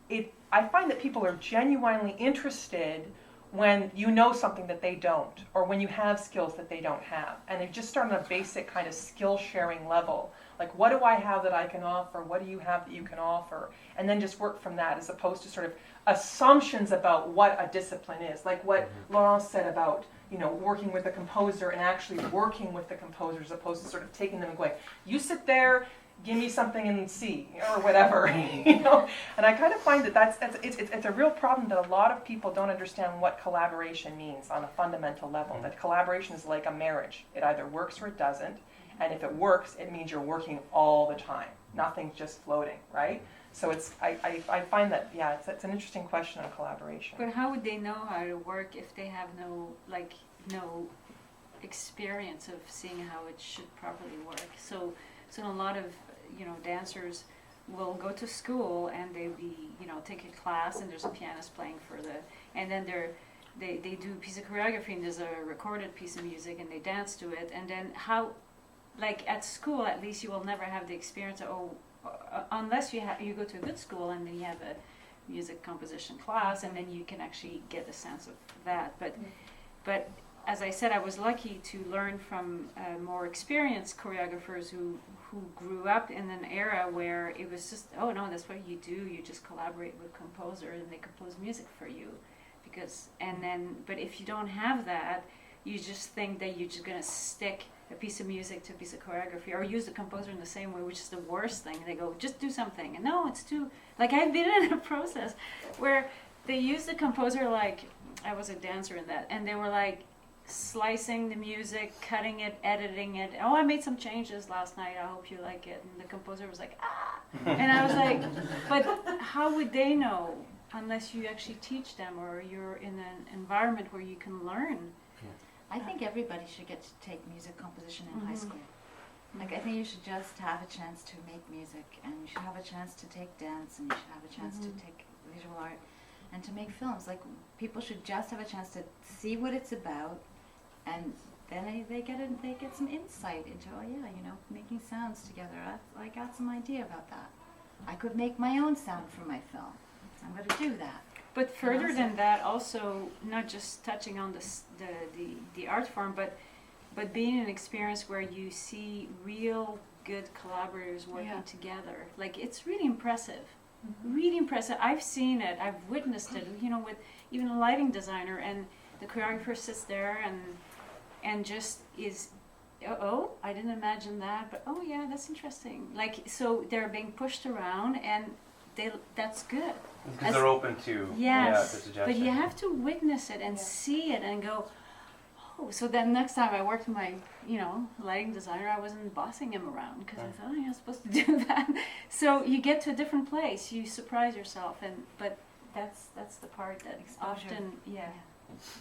Speaker 3: I find that people are genuinely interested when you know something that they don't, or when you have skills that they don't have, and they just start on a basic kind of skill sharing level. Like, what do I have that I can offer? What do you have that you can offer? And then just work from that, as opposed to sort of assumptions about what a discipline is. Like what Laurent said about, working with a composer and actually working with the composer, as opposed to sort of taking them and going, you sit there, give me something in C or whatever, you know. And I kind of find that it's a real problem that a lot of people don't understand what collaboration means on a fundamental level. That collaboration is like a marriage. It either works or it doesn't. And if it works, it means you're working all the time. Nothing's just floating, right? So I find that, yeah, it's an interesting question on collaboration.
Speaker 5: But how would they know how to work if they have no experience of seeing how it should properly work? So a lot of, dancers will go to school and take a class, and there's a pianist playing and then they do a piece of choreography, and there's a recorded piece of music, and they dance to it. And then at school, at least you will never have the experience of, unless you go to a good school and then you have a music composition class, and then you can actually get a sense of that. But as I said, I was lucky to learn from more experienced choreographers who grew up in an era where it was just, oh no, that's what you do. You just collaborate with composers and they compose music for you. But if you don't have that, you just think that you're just going to stick a piece of music to a piece of choreography, or use the composer in the same way, which is the worst thing. They go, just do something. And no, it's too... I've been in a process where they use the composer I was a dancer in that, and they were slicing the music, cutting it, editing it. Oh, I made some changes last night. I hope you like it. And the composer was like, ah! And I was but how would they know unless you actually teach them, or you're in an environment where you can learn?
Speaker 6: I think everybody should get to take music composition in high school. I think you should just have a chance to make music, and you should have a chance to take dance, and you should have a chance to take visual art, and to make films. People should just have a chance to see what it's about, and then they get some insight into, making sounds together. I got some idea about that. I could make my own sound for my film. I'm going to do that.
Speaker 5: But further than that, also not just touching on the art form, but being an experience where you see real good collaborators working together. It's really impressive. Really impressive. I've seen it. I've witnessed it. With even a lighting designer, and the choreographer sits there and just is, oh, I didn't imagine that, but oh yeah, that's interesting. So they're being pushed around, and that's good.
Speaker 2: Because they're open to
Speaker 5: to
Speaker 2: suggestions.
Speaker 5: But you have to witness it and see it and go, oh. So then next time I worked with my, lighting designer, I wasn't bossing him around because I thought, you're not supposed to do that. So you get to a different place, you surprise yourself, but that's the part that often,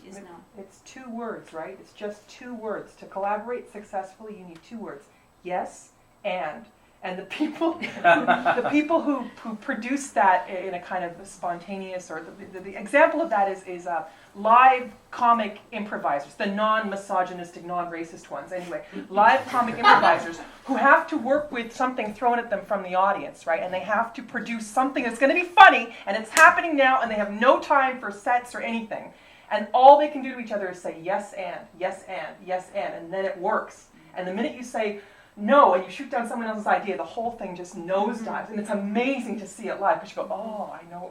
Speaker 5: is not.
Speaker 3: It's 2 words, right? It's just 2 words. To collaborate successfully, you need 2 words. Yes, and. And the people who produce that in a kind of spontaneous, or the example of that is live comic improvisers, the non-misogynistic, non-racist ones. Anyway, live comic improvisers who have to work with something thrown at them from the audience, right? And they have to produce something that's going to be funny, and it's happening now, and they have no time for sets or anything. And all they can do to each other is say yes and, yes and, yes and then it works. And the minute you say no, and you shoot down someone else's idea, the whole thing just nosedives, and it's amazing to see it live, because you go, oh, I know,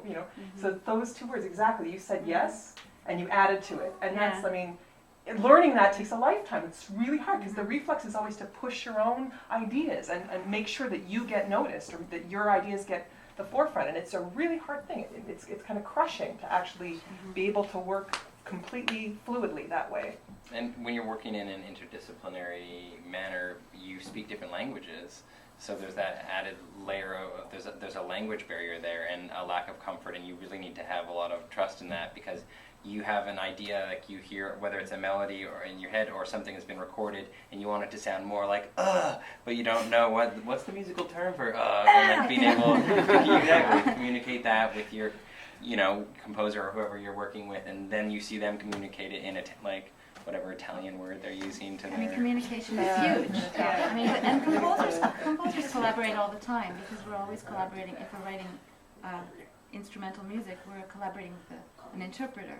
Speaker 3: So those 2 words, exactly, you said yes, and you added to it, and that's, learning that takes a lifetime. It's really hard, because the reflex is always to push your own ideas, and make sure that you get noticed, or that your ideas get the forefront, and it's a really hard thing. It's kind of crushing to actually be able to work completely fluidly that way.
Speaker 4: And when you're working in an interdisciplinary manner, you speak different languages, so there's that added layer of, there's a language barrier there and a lack of comfort, and you really need to have a lot of trust in that, because you have an idea, you hear, whether it's a melody or in your head or something has been recorded, and you want it to sound more like but you don't know what's the musical term for and being able to communicate that with your composer or whoever you're working with, and then you see them communicate it in whatever Italian word they're using to
Speaker 6: communication is huge. And composers collaborate all the time, because we're always collaborating. If we're writing instrumental music, we're collaborating with an interpreter.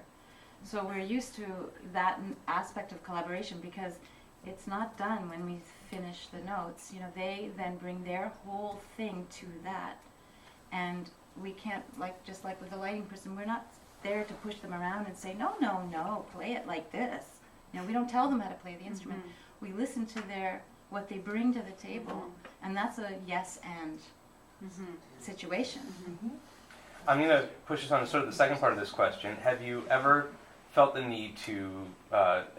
Speaker 6: So we're used to that aspect of collaboration, because it's not done when we finish the notes. They then bring their whole thing to that, and we can't, just like with the lighting person, we're not there to push them around and say, no, play it like this. We don't tell them how to play the instrument. We listen to what they bring to the table, and that's a yes and situation.
Speaker 2: I'm going to push us on to sort of the second part of this question. Have you ever felt the need to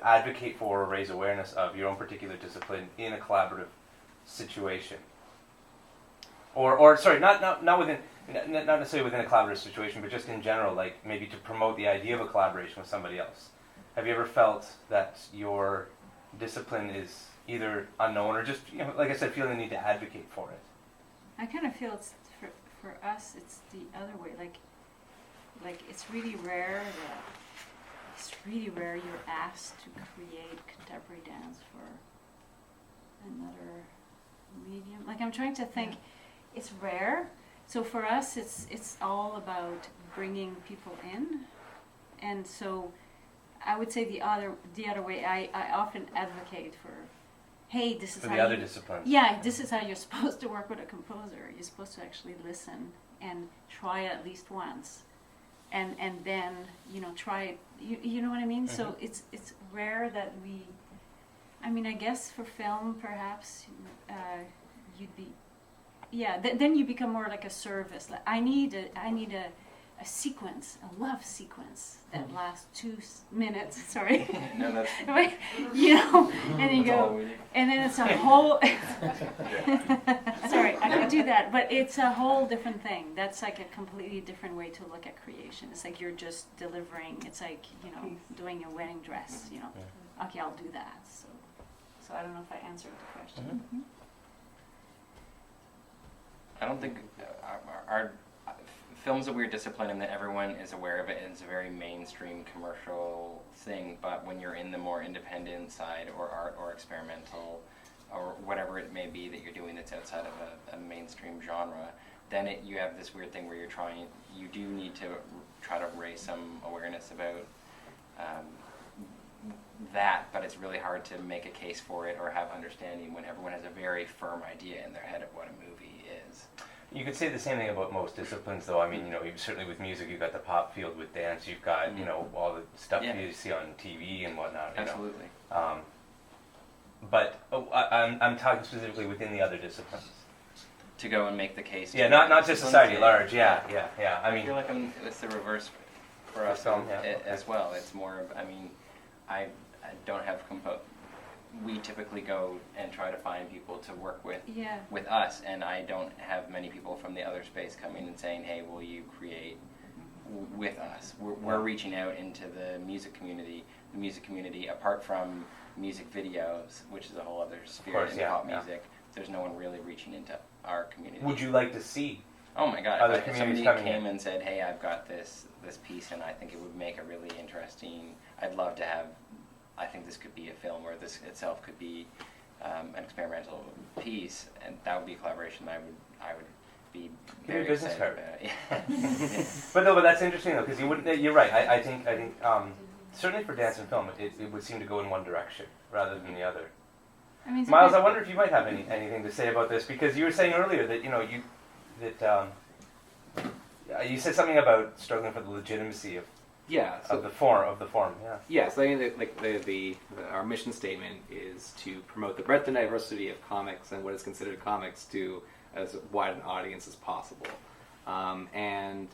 Speaker 2: advocate for or raise awareness of your own particular discipline in a collaborative situation? Or sorry, not within, not necessarily within a collaborative situation, but just in general, like maybe to promote the idea of a collaboration with somebody else. Have you ever felt that your discipline is either unknown or just, like I said, feeling the need to advocate for it?
Speaker 5: I kind of feel it's for us, it's the other way. Like it's really rare you're asked to create contemporary dance for another medium. Like I'm trying to think, it's rare. So for us, it's all about bringing people in, and so I would say the other way. I often advocate for, hey, this is
Speaker 2: For
Speaker 5: how
Speaker 2: the other
Speaker 5: you,
Speaker 2: disciplines.
Speaker 5: yeah, this is how you're supposed to work with a composer. You're supposed to actually listen and try it at least once, and then try it. You know what I mean? So it's rare that we. I mean, I guess for film, perhaps you'd be. Yeah, then you become more like a service. Like I need a sequence, a love sequence that lasts 2 minutes. Sorry.
Speaker 4: No, that's
Speaker 5: and then you go, and then it's a whole. Sorry, I could do that, but it's a whole different thing. That's like a completely different way to look at creation. It's like you're just delivering. It's like doing a wedding dress. Okay, I'll do that. So I don't know if I answered the question.
Speaker 4: I don't think our film's a weird discipline in that everyone is aware of it and it's a very mainstream commercial thing, but when you're in the more independent side or art or experimental or whatever it may be that you're doing that's outside of a mainstream genre, then you have this weird thing where you do need to try to raise some awareness about that, but it's really hard to make a case for it or have understanding when everyone has a very firm idea in their head of what a movie is.
Speaker 2: You could say the same thing about most disciplines, though. I mean, certainly with music, you've got the pop field. With dance, you've got, all the stuff you see on TV and whatnot.
Speaker 4: Absolutely.
Speaker 2: But I'm talking specifically within the other disciplines.
Speaker 4: To go and make the case.
Speaker 2: Yeah, not just society at large. Yeah. I mean,
Speaker 4: feel like it's the reverse for us
Speaker 2: film,
Speaker 4: as well. It's more of, I don't have we typically go and try to find people to work with us, and I don't have many people from the other space coming and saying, hey, will you create with us? We're reaching out into the music community, apart from music videos, which is a whole other sphere in pop music. There's no one really reaching into our community.
Speaker 2: Would you like to see?
Speaker 4: Oh my God!
Speaker 2: Other
Speaker 4: If somebody came
Speaker 2: in
Speaker 4: and said, "Hey, I've got this piece, and I think it would make a really interesting. I'd love to have. I think this could be a film, or this itself could be an experimental piece, and that would be a collaboration that I would be very
Speaker 2: business
Speaker 4: excited
Speaker 2: card.
Speaker 4: about.
Speaker 2: But that's interesting though, because you wouldn't. You're right. I think certainly for dance and film, it would seem to go in one direction rather than the other.
Speaker 5: I mean,
Speaker 2: Miles, I wonder if you might have anything to say about this, because you were saying earlier that you said something about struggling for the legitimacy of the form.
Speaker 7: Yes, I think our mission statement is to promote the breadth and diversity of comics and what is considered comics to as wide an audience as possible. And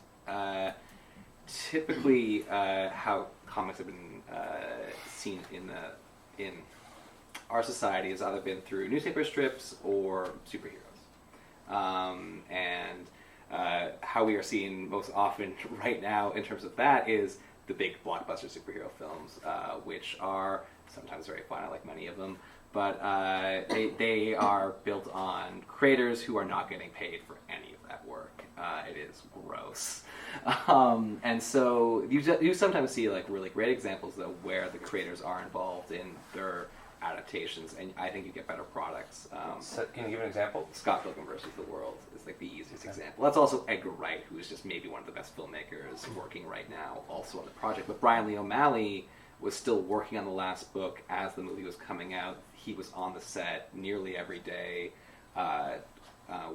Speaker 7: typically, how comics have been seen in our society has either been through newspaper strips or superheroes. And how we are seen most often right now in terms of that is the big blockbuster superhero films, which are sometimes very fun. I like many of them, but they are built on creators who are not getting paid for any of that work. It is gross. And so you sometimes see like really great examples though where the creators are involved in their adaptations, and I think you get better products.
Speaker 2: So can you give an example?
Speaker 7: Scott Pilgrim versus the World is like the easiest example. That's also Edgar Wright, who is just maybe one of the best filmmakers working right now, also on the project. But Brian Lee O'Malley was still working on the last book as the movie was coming out. He was on the set nearly every day,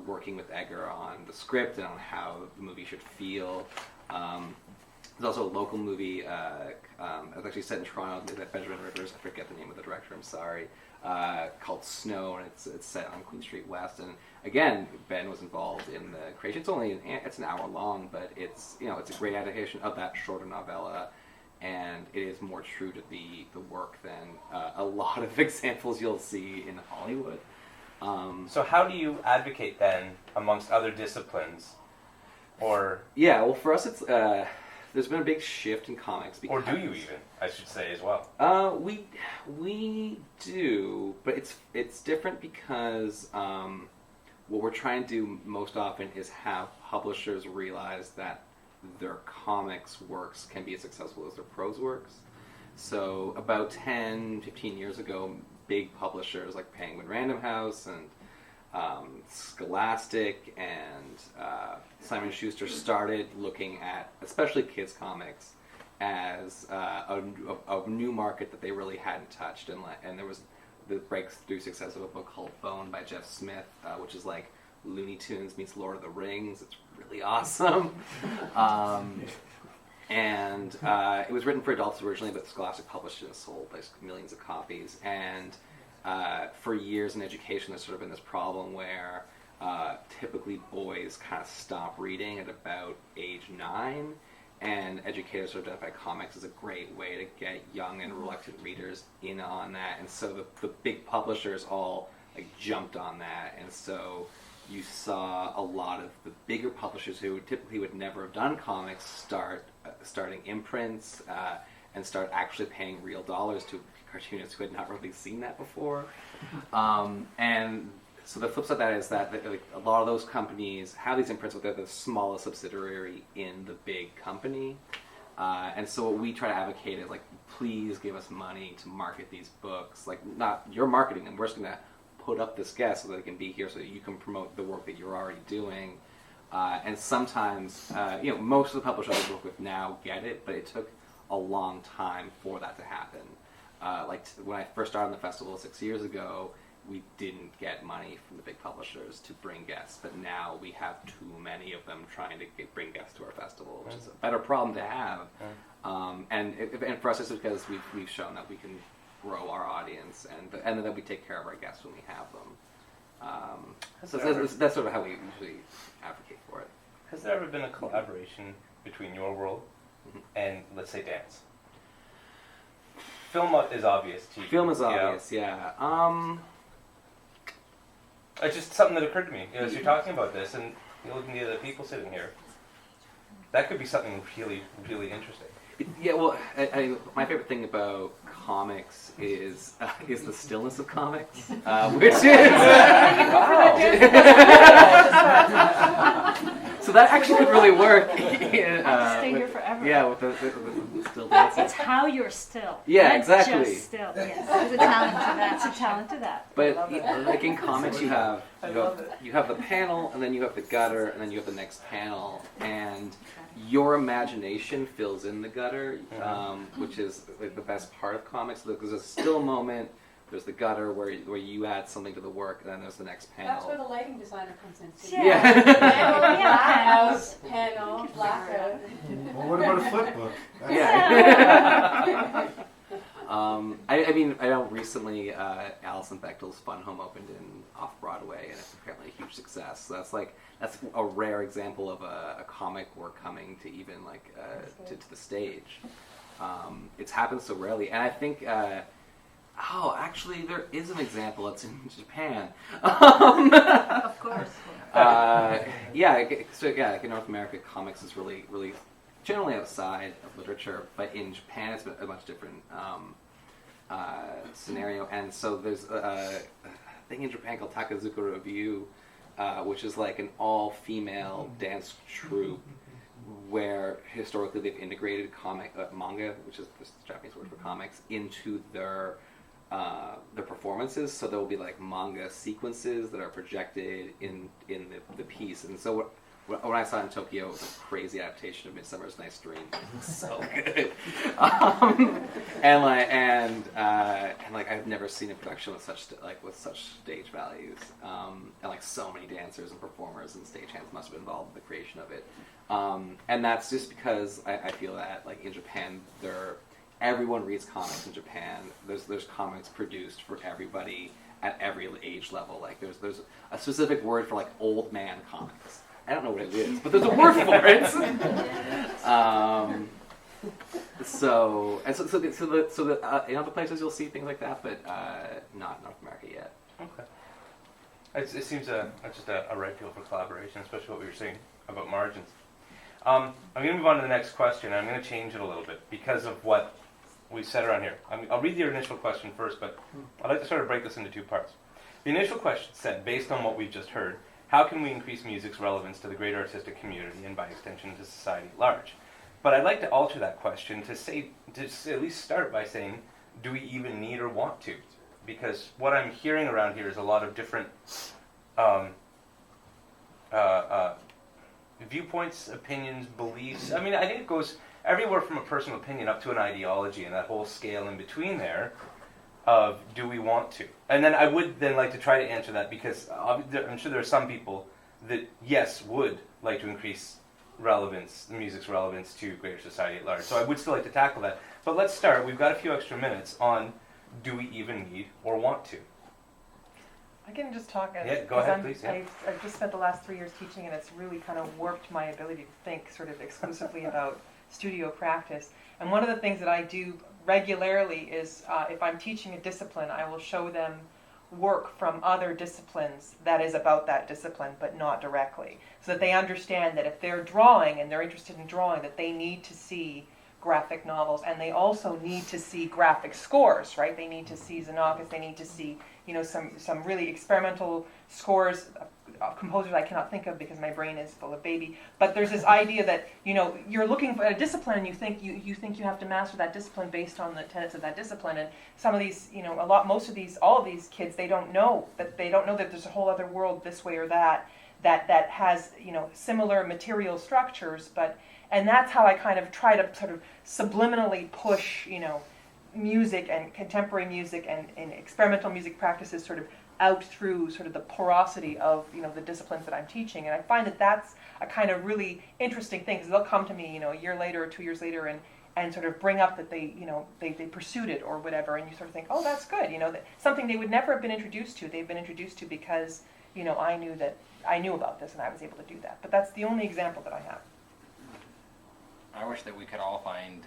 Speaker 7: working with Edgar on the script and on how the movie should feel. There's also a local movie. It's actually set in Toronto. That Benjamin Rivers. I forget the name of the director. I'm sorry. Called Snow, and it's set on Queen Street West. And again, Ben was involved in the creation. It's an hour long, but it's a great adaptation of that shorter novella, and it is more true to the work than a lot of examples you'll see in Hollywood.
Speaker 2: So how do you advocate then amongst other disciplines, or
Speaker 7: well, for us it's there's been a big shift in comics.
Speaker 2: Or do you even, I should say as well?
Speaker 7: We do, but it's different because what we're trying to do most often is have publishers realize that their comics works can be as successful as their prose works. So about 10, 15 years ago, big publishers like Penguin Random House and Scholastic and Simon & Schuster started looking at, especially kids comics, as a new market that they really hadn't touched, and there was the breakthrough success of a book called Bone by Jeff Smith, which is like Looney Tunes meets Lord of the Rings. It's really awesome. And it was written for adults originally, but Scholastic published it and sold like millions of copies. And for years in education, there's sort of been this problem where typically boys kind of stop reading at about age 9, and educators have identified comics as a great way to get young and reluctant readers in on that. And so the big publishers all like jumped on that, and so you saw a lot of the bigger publishers who typically would never have done comics starting imprints and start actually paying real dollars to cartoonists who had not really seen that before. And so the flip side of that is that like, a lot of those companies have these imprints, but they're the smallest subsidiary in the big company. And so what we try to advocate is like, please give us money to market these books. Like, not you're marketing them, we're just going to put up this guest so that they can be here so that you can promote the work that you're already doing. And sometimes, most of the publishers I work with now get it, but it took a long time for that to happen. When I first started on the festival 6 years ago, we didn't get money from the big publishers to bring guests, but now we have too many of them trying to bring guests to our festival, which is a better problem to have. And for us, it's because we've shown that we can grow our audience, and that we take care of our guests when we have them. So that's sort of how we usually advocate for it.
Speaker 2: Has there ever been a collaboration between your world and, let's say, dance? Film is obvious to you.
Speaker 7: Film is obvious, yeah.
Speaker 2: It's just something that occurred to me as you're talking about this, and you're looking at the people sitting here. That could be something really, really interesting.
Speaker 7: Yeah, well, my favorite thing about comics is the stillness of comics, which is so that actually could really work.
Speaker 5: Stay here forever.
Speaker 7: Yeah, with the still dancing.
Speaker 5: It's how you're still.
Speaker 7: Yeah,
Speaker 5: not
Speaker 7: exactly.
Speaker 5: Just still. Yes.
Speaker 6: There's a talent to that.
Speaker 5: That's a talent to that.
Speaker 7: But like in comics, you have
Speaker 3: love it.
Speaker 7: you have the panel, and then you have the gutter, and then you have the next panel, and your imagination fills in the gutter, which is like the best part of comics. There's a still moment. There's the gutter where you add something to the work, and then there's the next panel.
Speaker 10: That's where the lighting designer comes in.
Speaker 5: Yeah.
Speaker 7: Yeah.
Speaker 10: Panel, blackout.
Speaker 9: Well, what about a flip book?
Speaker 7: Yeah. I know recently Alison Bechdel's Fun Home opened in Off-Broadway, and it's apparently a huge success. So that's a rare example of a comic work coming to even to the stage. It's happened so rarely, and I think actually there is an example. It's in Japan.
Speaker 6: Of course.
Speaker 7: In North America, comics is really, really generally outside of literature, but in Japan it's a much different scenario. And so there's a thing in Japan called Takazuka Review, which is like an all-female dance troupe where historically they've integrated manga, which is the Japanese word for comics, into their performances. So there will be like manga sequences that are projected in the piece. And so when I saw it in Tokyo, it was a crazy adaptation of Midsummer's Night's Dream. It was so good. I've never seen a production with such stage values, and like so many dancers and performers and stagehands must have been involved in the creation of it. And that's just because I feel that like in Japan, everyone reads comics in Japan. There's comics produced for everybody at every age level. Like there's a specific word for like old man comics. I don't know what it is, but there's a word for it. So in other places you'll see things like that, but not North America yet.
Speaker 2: Okay. It seems just a right field for collaboration, especially what we were saying about margins. I'm going to move on to the next question. I'm going to change it a little bit because of what we said around here. I'll read your initial question first, but I'd like to sort of break this into two parts. The initial question said, based on what we've just heard, how can we increase music's relevance to the greater artistic community and by extension to society at large? But I'd like to alter that question to at least start by saying, do we even need or want to? Because what I'm hearing around here is a lot of different viewpoints, opinions, beliefs. I mean, I think it goes everywhere from a personal opinion up to an ideology and that whole scale in between there of do we want to? And then I would then like to try to answer that because I'm sure there are some people that, yes, would like to increase relevance, music's relevance to greater society at large. So I would still like to tackle that. But let's start. We've got a few extra minutes on do we even need or want to?
Speaker 3: I can just talk.
Speaker 2: Yeah, go ahead, please. Yeah.
Speaker 3: I've just spent the last 3 years teaching, and it's really kind of warped my ability to think sort of exclusively about studio practice. And one of the things that I do regularly is if I'm teaching a discipline, I will show them work from other disciplines that is about that discipline, but not directly. So that they understand that if they're drawing and they're interested in drawing, that they need to see graphic novels, and they also need to see graphic scores, right? They need to see Xenakis, they need to see, some really experimental scores of composers I cannot think of because my brain is full of baby. But there's this idea that, you're looking for a discipline and you think you have to master that discipline based on the tenets of that discipline. And some of these, all of these kids, they don't know that there's a whole other world this way or that has, similar material structures, and that's how I kind of try to sort of subliminally push, music and contemporary music and experimental music practices sort of out through sort of the porosity of, the disciplines that I'm teaching. And I find that that's a kind of really interesting thing, because they'll come to me, a year later or 2 years later and sort of bring up that they pursued it or whatever, and you sort of think, oh, that's good, that something they would never have been introduced to. They've been introduced to because, I knew about this and I was able to do that. But that's the only example that I have.
Speaker 4: I wish that we could all find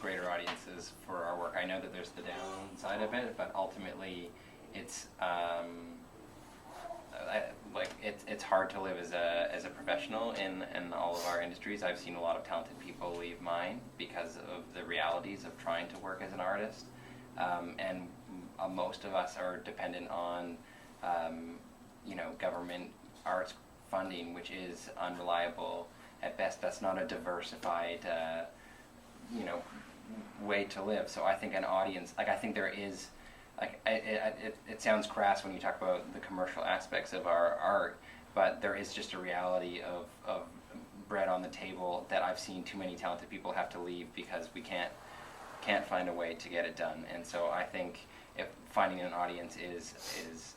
Speaker 4: greater audiences for our work. I know that there's the downside of it, but ultimately, it's it's hard to live as a professional in all of our industries. I've seen a lot of talented people leave mine because of the realities of trying to work as an artist, and most of us are dependent on government arts funding, which is unreliable. At best, that's not a diversified, way to live. So I think an audience, I think there is, it sounds crass when you talk about the commercial aspects of our art, but there is just a reality of bread on the table that I've seen too many talented people have to leave because we can't find a way to get it done. And so I think if finding an audience is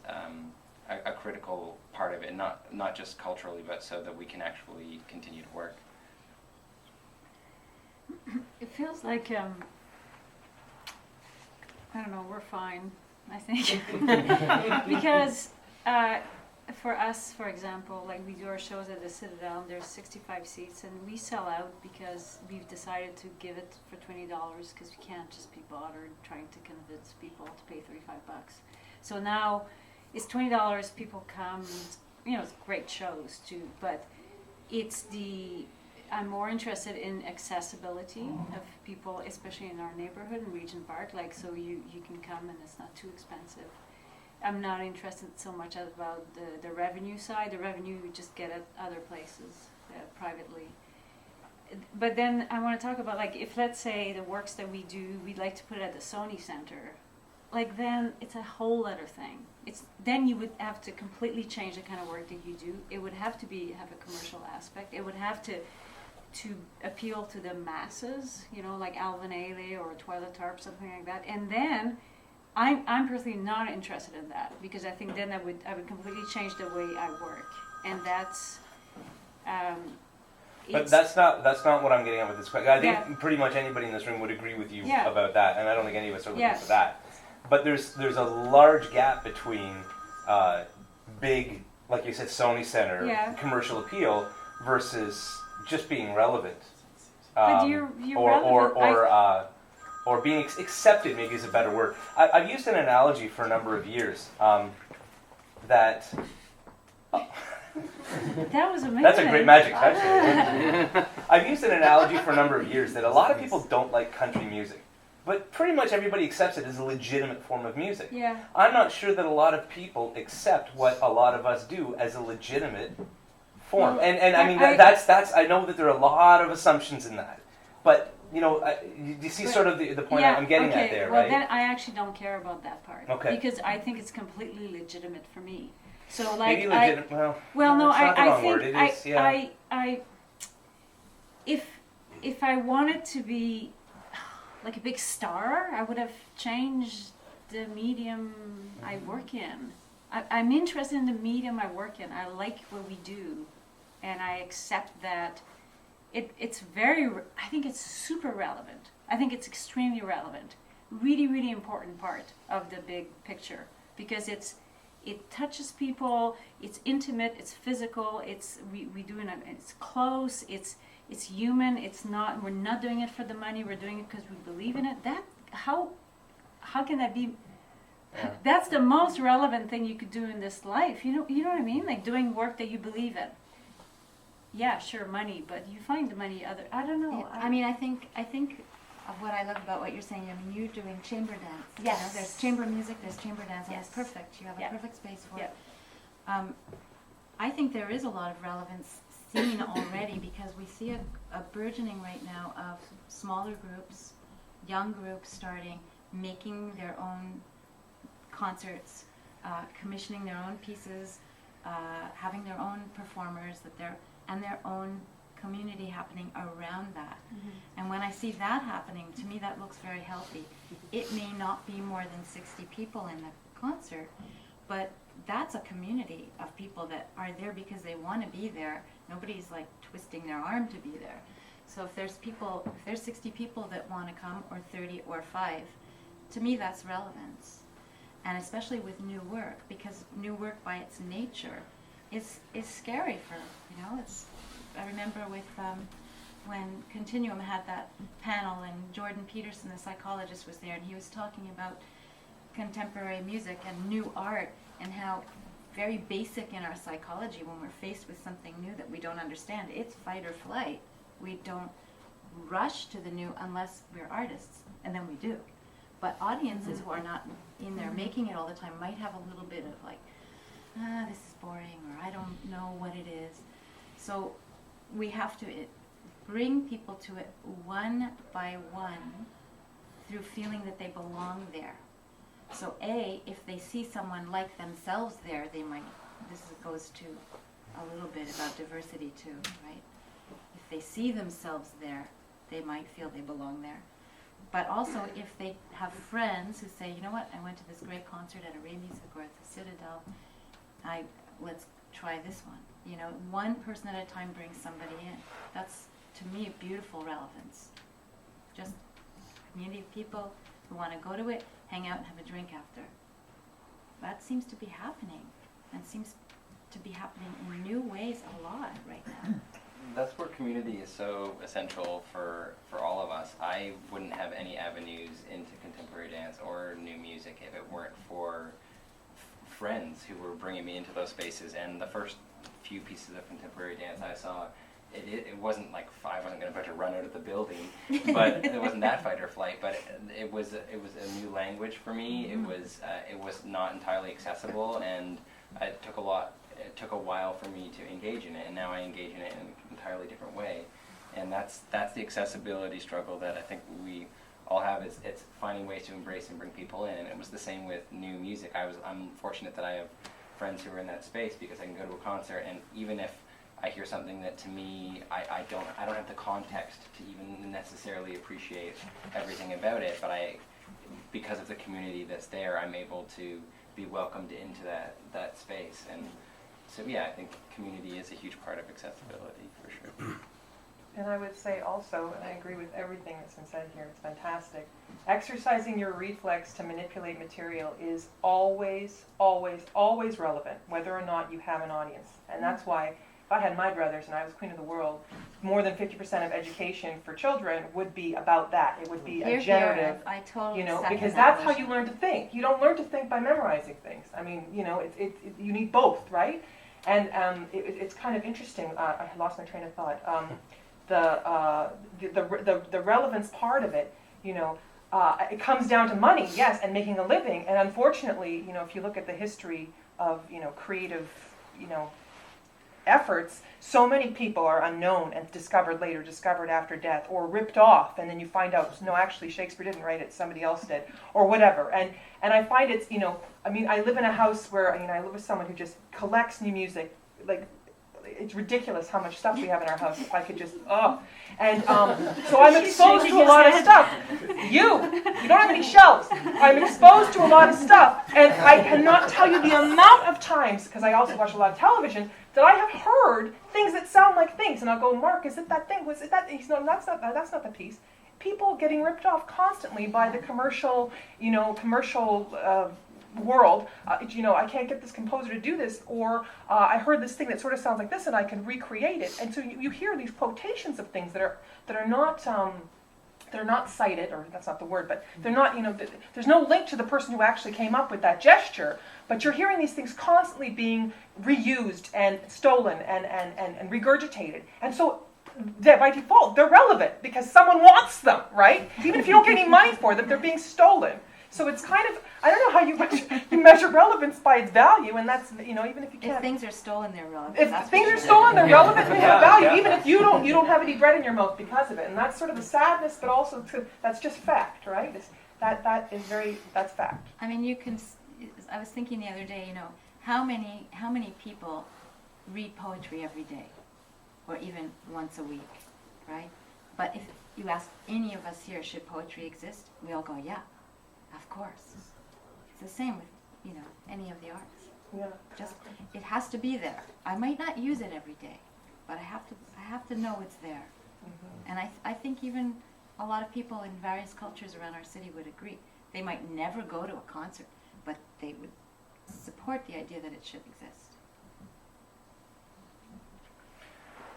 Speaker 4: a critical part of it, not just culturally, but so that we can actually continue to work.
Speaker 5: It feels like, I don't know, we're fine, I think. Because for us, for example, like we do our shows at the Citadel, and there's 65 seats, and we sell out because we've decided to give it for $20 because we can't just be bothered trying to convince people to pay $35. So now it's $20, people come, it's great shows too, but I'm more interested in accessibility of people, especially in our neighborhood in Regent Park, so you can come and it's not too expensive. I'm not interested so much about the revenue side. The revenue we just get at other places, privately. But then I want to talk about, if let's say the works that we do, we'd like to put it at the Sony Center, then it's a whole other thing. Then you would have to completely change the kind of work that you do. It would have to have a commercial aspect. It would have to appeal to the masses, like Alvin Ailey or Twyla Tarp, something like that. And then I'm personally not interested in that, because I think then I would completely change the way I work. And that's
Speaker 2: But
Speaker 5: it's
Speaker 2: that's not what I'm getting at with this question. I think
Speaker 5: Yeah.
Speaker 2: pretty much anybody in this room would agree with you
Speaker 5: Yeah.
Speaker 2: about that, and I don't think any of us are looking
Speaker 5: Yeah.
Speaker 2: for that. But there's a large gap between big, like you said, Sony Center
Speaker 5: Yeah.
Speaker 2: commercial appeal versus just being relevant.
Speaker 5: But you're
Speaker 2: Or being accepted, maybe is a better word. I've used an analogy for a number of years that.
Speaker 5: that was amazing.
Speaker 2: That's a great magic touch. I've used an analogy for a number of years that a lot of people don't like country music, but pretty much everybody accepts it as a legitimate form of music.
Speaker 5: Yeah.
Speaker 2: I'm not sure that a lot of people accept what a lot of us do as a legitimate form.
Speaker 5: Well,
Speaker 2: And I mean, that's I know that there are a lot of assumptions in that, but you see sort of the point I'm getting
Speaker 5: okay.
Speaker 2: at there,
Speaker 5: well,
Speaker 2: right?
Speaker 5: then I actually don't care about that part.
Speaker 2: Okay.
Speaker 5: Because I think it's completely legitimate for me. So like
Speaker 2: Maybe legitimate.
Speaker 5: well, no,
Speaker 2: it's not the
Speaker 5: I
Speaker 2: wrong
Speaker 5: think
Speaker 2: word. It is, yeah.
Speaker 5: if I wanted to be like a big star, I would have changed the medium I work in. I'm interested in the medium I work in. I like what we do, and I accept that it's very. I think it's super relevant. I think it's extremely relevant. Really, really important part of the big picture because it touches people. It's intimate. It's physical. We do it. It's close. It's human. It's not. We're not doing it for the money. We're doing it because we believe in it. How can that be?
Speaker 2: Yeah.
Speaker 5: That's the most relevant thing you could do in this life. You know what I mean? Like doing work that you believe in. Yeah, sure, money, but you find the money other. I don't know.
Speaker 6: I mean, I think of what I love about what you're saying. I mean, you're doing chamber dance.
Speaker 5: Yes.
Speaker 6: You know, there's chamber music, there's chamber dance, and
Speaker 5: Yes.
Speaker 6: it's perfect. You have
Speaker 5: Yeah.
Speaker 6: a perfect space for
Speaker 5: Yeah.
Speaker 6: it. I think there is a lot of relevance seen already because we see a burgeoning right now of smaller groups, young groups starting, making their own concerts, commissioning their own pieces, having their own performers and their own community happening around that.
Speaker 5: Mm-hmm.
Speaker 6: And when I see that happening, to me that looks very healthy. It may not be more than 60 people in the concert, but that's a community of people that are there because they want to be there. Nobody's like twisting their arm to be there. So if there's 60 people that want to come, or 30 or 5, to me that's relevance. And especially with new work, because new work by its nature is scary for, I remember with when Continuum had that panel and Jordan Peterson, the psychologist, was there, and he was talking about contemporary music and new art and how very basic in our psychology when we're faced with something new that we don't understand, it's fight or flight. We don't rush to the new unless we're artists, and then we do. But audiences who are not in there making it all the time might have a little bit of like, this is boring, or I don't know what it is. So we have to bring people to it one by one through feeling that they belong there. So if they see someone like themselves there, they might, goes to a little bit about diversity too, right? If they see themselves there, they might feel they belong there. But also if they have friends who say, you know what, I went to this great concert at Array Music or at the Citadel, let's try this one. One person at a time brings somebody in. That's, to me, beautiful relevance. Just a community of people who want to go to it, hang out and have a drink after. That seems to be happening, and seems to be happening in new ways a lot right now.
Speaker 4: That's where community is so essential for all of us. I wouldn't have any avenues into contemporary dance or new music if it weren't for friends who were bringing me into those spaces. And the first few pieces of contemporary dance I saw, it wasn't like I wasn't going to run out of the building, but it wasn't that fight or flight. But it was a new language for me. It was not entirely accessible, and it took a while for me to engage in it, and now I engage in it in an entirely different way. And that's the accessibility struggle that I think we all have. It's finding ways to embrace and bring people in. And it was the same with new music. I'm fortunate that I have friends who are in that space because I can go to a concert, and even if I hear something that to me I don't have the context to even necessarily appreciate everything about it, but because of the community that's there, I'm able to be welcomed into that space. And so yeah, I think community is a huge part of accessibility for sure.
Speaker 3: And I would say also, and I agree with everything that's been said here, it's fantastic, exercising your reflex to manipulate material is always, always, always relevant, whether or not you have an audience. And that's why, if I had my druthers and I was queen of the world, more than 50% of education for children would be about that. It would be
Speaker 6: Here,
Speaker 3: a generative,
Speaker 6: here, I totally
Speaker 3: you know,
Speaker 6: second
Speaker 3: because
Speaker 6: that
Speaker 3: that's how you learn to think. You don't learn to think by memorizing things. I mean, you know, you need both, right? And it's kind of interesting. I lost my train of thought. The relevance part of it, you know, it comes down to money, yes, and making a living. And unfortunately, you know, if you look at the history of, you know, creative, you know, efforts, so many people are unknown and discovered later, discovered after death, or ripped off, and then you find out, no, actually Shakespeare didn't write it, somebody else did, or whatever. And I find it's, you know, I mean, I live in a house where, you know, I live with someone who just collects new music, like, it's ridiculous how much stuff we have in our house. If I could just, And so I'm exposed to a lot of stuff. You don't have any shelves. I'm exposed to a lot of stuff, and I cannot tell you the amount of times, because I also watch a lot of television, that I have heard things that sound like things, and I'll go, Mark, is it that thing? Was it that? He's no, that's not the piece. People getting ripped off constantly by the commercial, you know, world. You know, I can't get this composer to do this, or I heard this thing that sort of sounds like this, and I can recreate it. And so you hear these quotations of things that are not. They're not cited, or that's not the word, but they're not, you know, there's no link to the person who actually came up with that gesture, but you're hearing these things constantly being reused and stolen and regurgitated. And so by default, they're relevant because someone wants them, right? Even if you don't get any money for them, they're being stolen. So it's kind of, I don't know how you measure relevance by its value, and that's, you know, even if you can't.
Speaker 6: If things are stolen, they're relevant.
Speaker 3: If things are stolen, they're relevant and they have value, even if you don't have any bread in your mouth because of it. And that's sort of the sadness, but also that's just fact, right? That's fact.
Speaker 6: I mean, you can. I was thinking the other day, you know, how many people read poetry every day, or even once a week, right? But if you ask any of us here, should poetry exist? We all go, yeah. Of course. It's the same with, you know, any of the arts.
Speaker 3: Yeah.
Speaker 6: Just, it has to be there. I might not use it every day, but I have to know it's there. Mm-hmm. And I think even a lot of people in various cultures around our city would agree. They might never go to a concert, but they would support the idea that it should exist.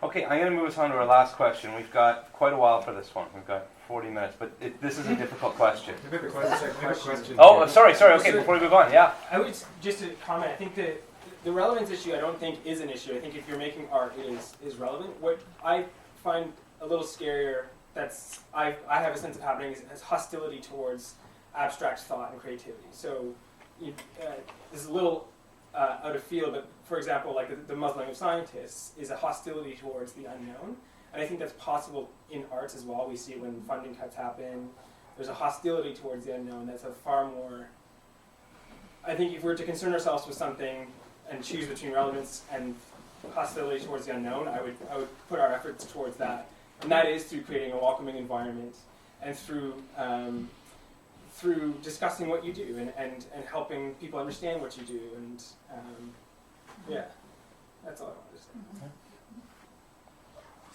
Speaker 2: Okay, I'm going to move us on to our last question. We've got quite a while for this one. We've got 40 minutes, but this is a difficult question.
Speaker 9: I have a question.
Speaker 2: Oh, sorry. Okay, before we move on, yeah.
Speaker 11: I would just to comment. I think the relevance issue, I don't think is an issue. I think if you're making art, it is relevant. What I find a little scarier, that's I have a sense of happening, is hostility towards abstract thought and creativity. So this is a little out of field, but for example, like the muzzling of scientists is a hostility towards the unknown. And I think that's possible in arts as well. We see it when funding cuts happen. There's a hostility towards the unknown that's a far more... I think if we were to concern ourselves with something and choose between relevance and hostility towards the unknown, I would put our efforts towards that. And that is through creating a welcoming environment and through discussing what you do and helping people understand what you do. And yeah, that's all I wanted to say.
Speaker 2: Mm-hmm.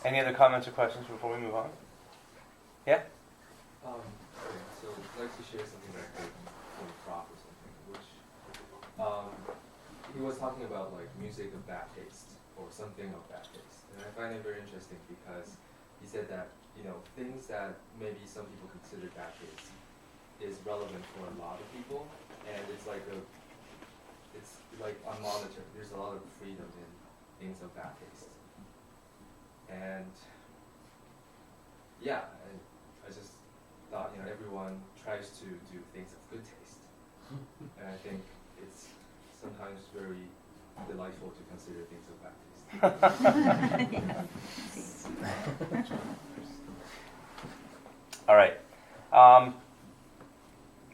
Speaker 2: Any other comments or questions before we move on? Yeah?
Speaker 12: Okay, so I'd like to share something that I heard from Prof or something, which he was talking about like music of bad taste or something of bad taste. And I find it very interesting because he said that, you know, things that maybe some people consider bad taste is relevant for a lot of people, and it's like unmonitored. There's a lot of freedom in things of bad taste. And yeah, I just thought, you know, everyone tries to do things of good taste. And I think it's sometimes very delightful to consider things of bad taste.
Speaker 2: All right.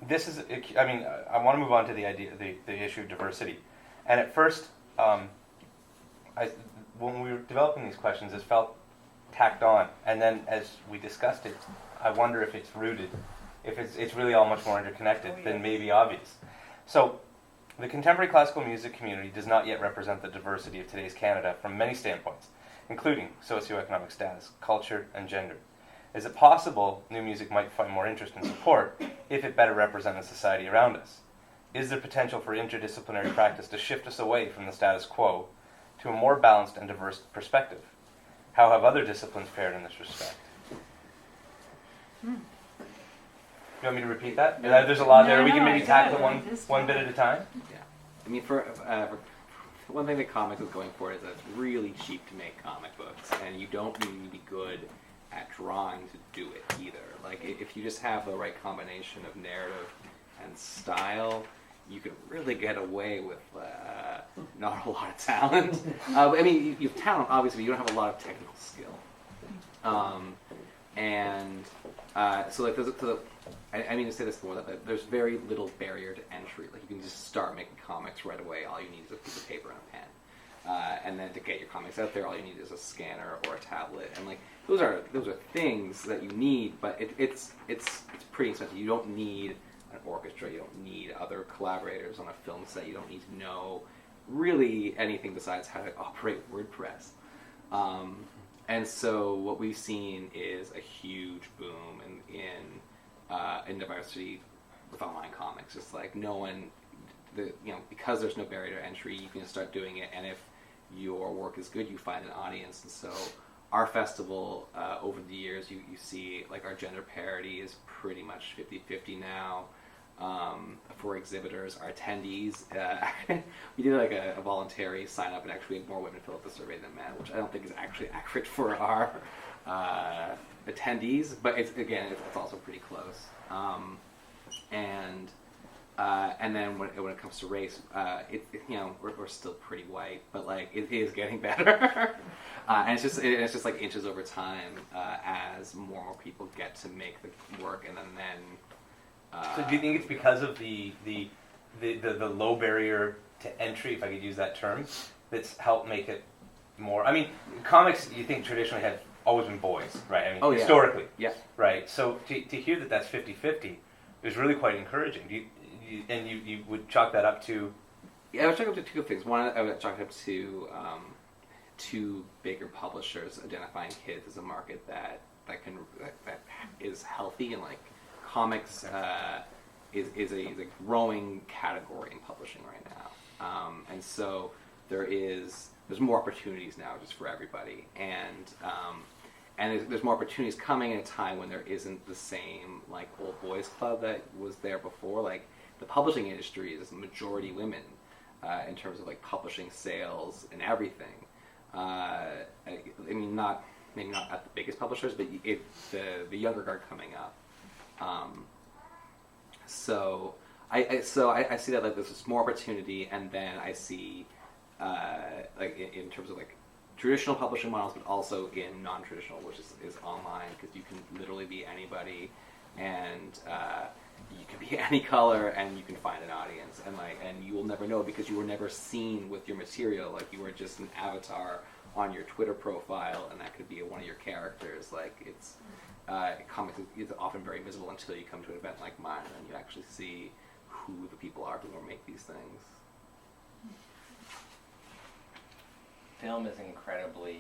Speaker 2: This is, I mean, I want to move on to the issue of diversity. And at first, when we were developing these questions, it felt tacked on. And then as we discussed it, I wonder if it's rooted, if it's really all much more interconnected than maybe obvious. So the contemporary classical music community does not yet represent the diversity of today's Canada from many standpoints. including socioeconomic status, culture, and gender. Is it possible new music might find more interest and support if it better represents the society around us? Is there potential for interdisciplinary practice to shift us away from the status quo to a more balanced and diverse perspective? How have other disciplines fared in this respect? You want me to repeat that? There's a lot there. We can maybe tackle one bit at a time.
Speaker 7: Yeah. I mean, for one thing that comics is going for is that it's really cheap to make comic books, and you don't need to be good at drawing to do it either. Like, if you just have the right combination of narrative and style, you can really get away with not a lot of talent. I mean, you have talent, obviously, but you don't have a lot of technical skill. So like, I mean to say this more, that there's very little barrier to entry. Like, you can just start making comics right away. All you need is a piece of paper and a pen. And then to get your comics out there, all you need is a scanner or a tablet. And like, those are things that you need, but it's pretty expensive. You don't need an orchestra. You don't need other collaborators on a film set. You don't need to know really anything besides how to operate WordPress. And so what we've seen is a huge boom in diversity with online comics. It's like because there's no barrier to entry, you can just start doing it, and if your work is good, you find an audience. And so our festival, over the years, you see like our gender parity is pretty much 50-50 now. For exhibitors, our attendees, we did like a voluntary sign up, and actually we had more women fill out the survey than men, which I don't think is actually accurate for our attendees, but it's also pretty close. And then when it comes to race, we're still pretty white, but like it is getting better. And it's just like inches over time as more people get to make the work, and then.
Speaker 2: So do you think it's because of the low barrier to entry, if I could use that term, that's helped make it more? I mean, comics, you think traditionally have always been boys, right? I mean, historically.
Speaker 7: Yeah.
Speaker 2: Right. So to hear that that's 50-50 is really quite encouraging. You would chalk that up to?
Speaker 7: Yeah, I would chalk it up to two things. One, I would chalk it up to two bigger publishers identifying kids as a market that is healthy, and like comics is a growing category in publishing right now, and so there's more opportunities now just for everybody, and there's more opportunities coming at a time when there isn't the same like old boys club that was there before. Like, the publishing industry is majority women in terms of like publishing sales and everything. I mean, maybe not at the biggest publishers, but the younger guard coming up. So I see that like there's just more opportunity, and then I see like in terms of like traditional publishing models, but also in non-traditional, which is online, because you can literally be anybody, and you can be any color, and you can find an audience, and you will never know because you were never seen with your material. Like, you were just an avatar on your Twitter profile, and that could be one of your characters. Like, it's comics is often very invisible until you come to an event like mine, and then you actually see who the people are who make these things.
Speaker 4: Film is incredibly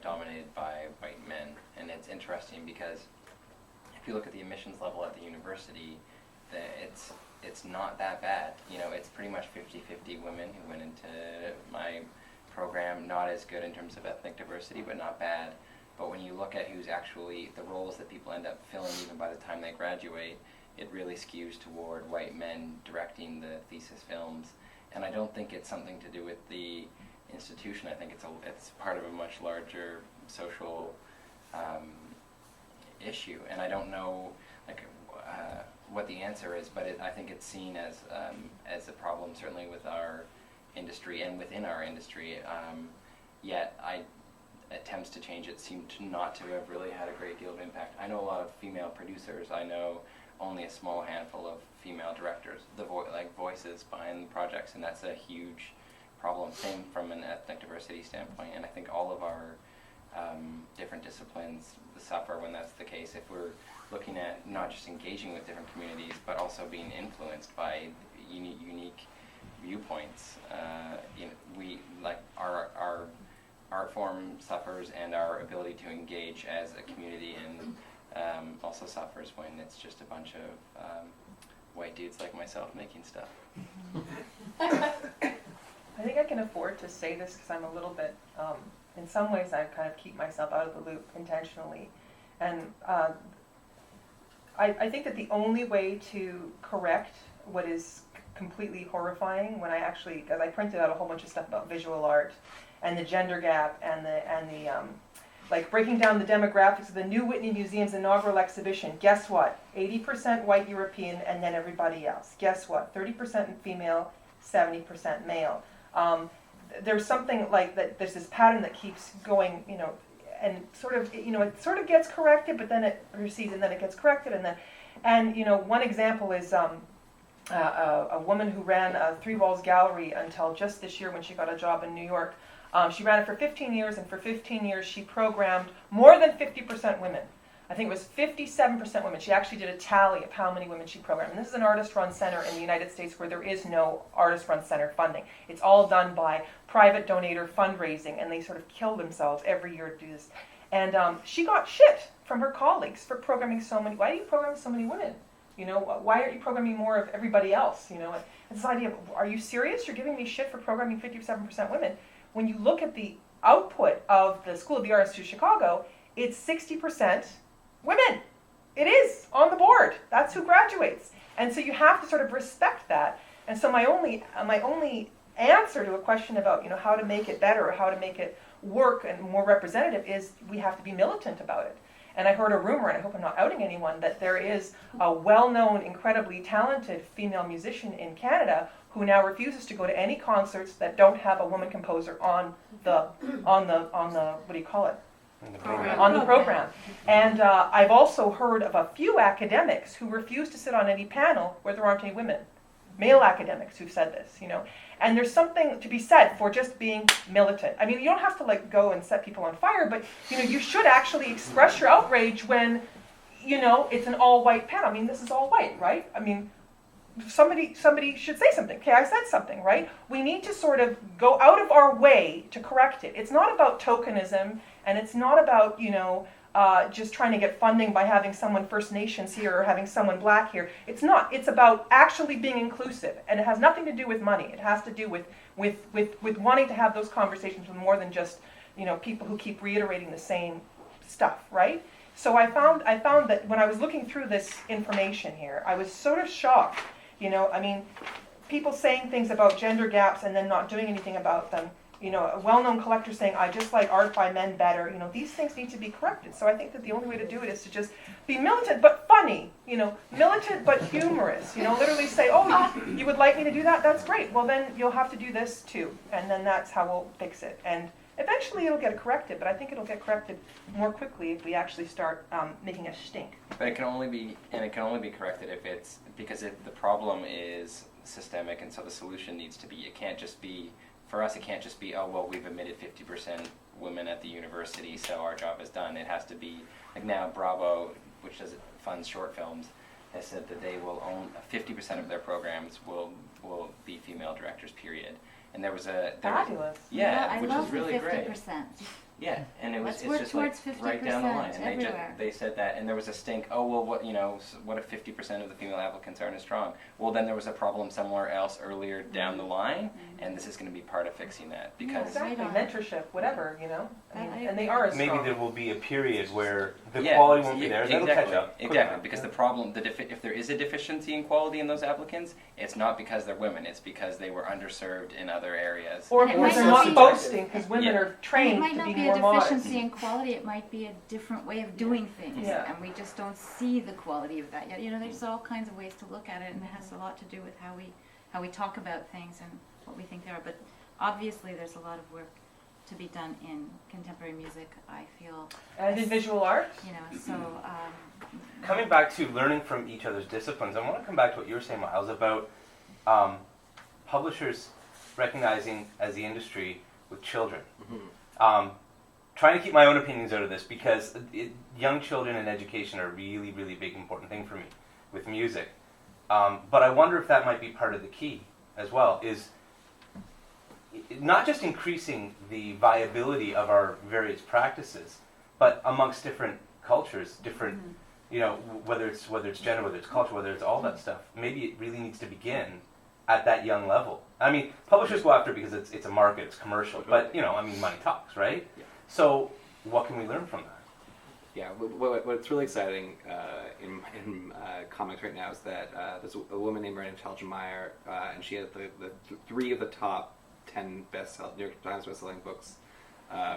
Speaker 4: dominated by white men, and it's interesting because if you look at the admissions level at the university, it's not that bad. You know, it's pretty much 50-50 women who went into my program. Not as good in terms of ethnic diversity, but not bad. But when you look at who's actually the roles that people end up filling even by the time they graduate, it really skews toward white men directing the thesis films. And I don't think it's something to do with the institution. I think it's part of a much larger social issue. And I don't know what the answer is, but I think it's seen as a problem, certainly with our industry and within our industry. Yet attempts to change it seem not to have really had a great deal of impact. I know a lot of female producers. I know only a small handful of female directors, voices behind the projects, and that's a huge problem. Same from an ethnic diversity standpoint, and I think all of our different disciplines suffer when that's the case. If we're looking at not just engaging with different communities, but also being influenced by unique viewpoints, we like our art form suffers and our ability to engage as a community and also suffers when it's just a bunch of white dudes like myself making stuff.
Speaker 3: I think I can afford to say this because I'm a little bit, in some ways I kind of keep myself out of the loop intentionally. And I think that the only way to correct what is completely horrifying when because I printed out a whole bunch of stuff about visual art and the gender gap and the like breaking down the demographics of the New Whitney Museum's inaugural exhibition. Guess what? 80% white European and then everybody else. Guess what? 30% female, 70% male. There's something like that. There's this pattern that keeps going, and sort of, it sort of gets corrected, but then it recedes, and then it gets corrected, and one example is a woman who ran a Three Walls Gallery until just this year when she got a job in New York. She ran it for 15 years, and for 15 years she programmed more than 50% women. I think it was 57% women. She actually did a tally of how many women she programmed. And this is an artist-run center in the United States where there is no artist-run center funding. It's all done by private donor fundraising, and they sort of kill themselves every year to do this. And she got shit from her colleagues for programming so many. Why do you program so many women? Why aren't you programming more of everybody else? And this idea of, are you serious? You're giving me shit for programming 57% women. When you look at the output of the School of the Arts of Chicago, it's 60% women. It is on the board. That's who graduates. And so you have to sort of respect that. And so my only answer to a question about how to make it better or how to make it work and more representative is we have to be militant about it. And I heard a rumor, and I hope I'm not outing anyone, that there is a well-known, incredibly talented female musician in Canada who now refuses to go to any concerts that don't have a woman composer on the what do you call it? On the program. And I've also heard of a few academics who refuse to sit on any panel where there aren't any women. Male academics who've said this, And there's something to be said for just being militant. I mean, you don't have to go and set people on fire, but you should actually express your outrage when, it's an all-white panel. I mean, this is all white, right? I mean, somebody should say something. Okay, I said something, right? We need to sort of go out of our way to correct it. It's not about tokenism, and it's not about, just trying to get funding by having someone First Nations here or having someone black here. It's not. It's about actually being inclusive, and it has nothing to do with money. It has to do with wanting to have those conversations with more than just, people who keep reiterating the same stuff, right? So I found that when I was looking through this information here, I was sort of shocked. People saying things about gender gaps and then not doing anything about them. A well-known collector saying, I just like art by men better. These things need to be corrected. So I think that the only way to do it is to just be militant but funny. Militant but humorous. Literally say, oh, you would like me to do that? That's great. Well, then you'll have to do this too. And then that's how we'll fix it. And eventually it'll get corrected, but I think it'll get corrected more quickly if we actually start making it stink.
Speaker 4: But it can only be corrected because the problem is systemic, and so the solution needs to be. It can't just be. For us, it can't just be, oh, well, we've admitted 50% women at the university, so our job is done. It has to be, like now Bravo, which funds short films, has said that they will own 50% of their programs will be female directors, period. And there was
Speaker 3: fabulous.
Speaker 4: Yeah, which
Speaker 6: love
Speaker 4: is really
Speaker 6: the 50%.
Speaker 4: great. Yeah, and it's just like
Speaker 6: 50%
Speaker 4: right down the line. And
Speaker 6: everywhere.
Speaker 4: they said that, and there was a stink. Oh well, what if 50% of the female applicants aren't as strong? Well, then there was a problem somewhere else earlier down the line, and this is going to be part of fixing that because
Speaker 3: exactly mentorship, whatever, and they are as strong.
Speaker 2: Maybe there will be a period where the quality won't be there, and
Speaker 4: exactly,
Speaker 2: it'll catch up.
Speaker 4: Exactly, because the problem, if there is a deficiency in quality in those applicants, it's not because they're women. It's because they were underserved in other areas.
Speaker 3: Or because they're not boasting, because women are trained to be more modest.
Speaker 6: It might not be a deficiency in quality, it might be a different way of doing things, and we just don't see the quality of that yet. There's all kinds of ways to look at it, and it has a lot to do with how we talk about things and what we think they are. But obviously there's a lot of work to be done in contemporary music, I feel.
Speaker 3: And in visual art?
Speaker 2: Coming back to learning from each other's disciplines, I want to come back to what you were saying, Miles, about publishers recognizing as the industry with children. Mm-hmm. Trying to keep my own opinions out of this because young children and education are a really, really big, important thing for me with music. But I wonder if that might be part of the key as well, is not just increasing the viability of our various practices, but amongst different cultures, different, you know, whether it's gender, whether it's culture, whether it's all that stuff. Maybe it really needs to begin at that young level. I mean, publishers go after it because it's a market, it's commercial, but you know, I mean, money talks, right?
Speaker 7: Yeah.
Speaker 2: So what can we learn from that?
Speaker 7: Yeah, what's really exciting in comics right now is that there's a woman named Miranda Telgemeier, and she had the 3 of the top 10 New York Times bestselling books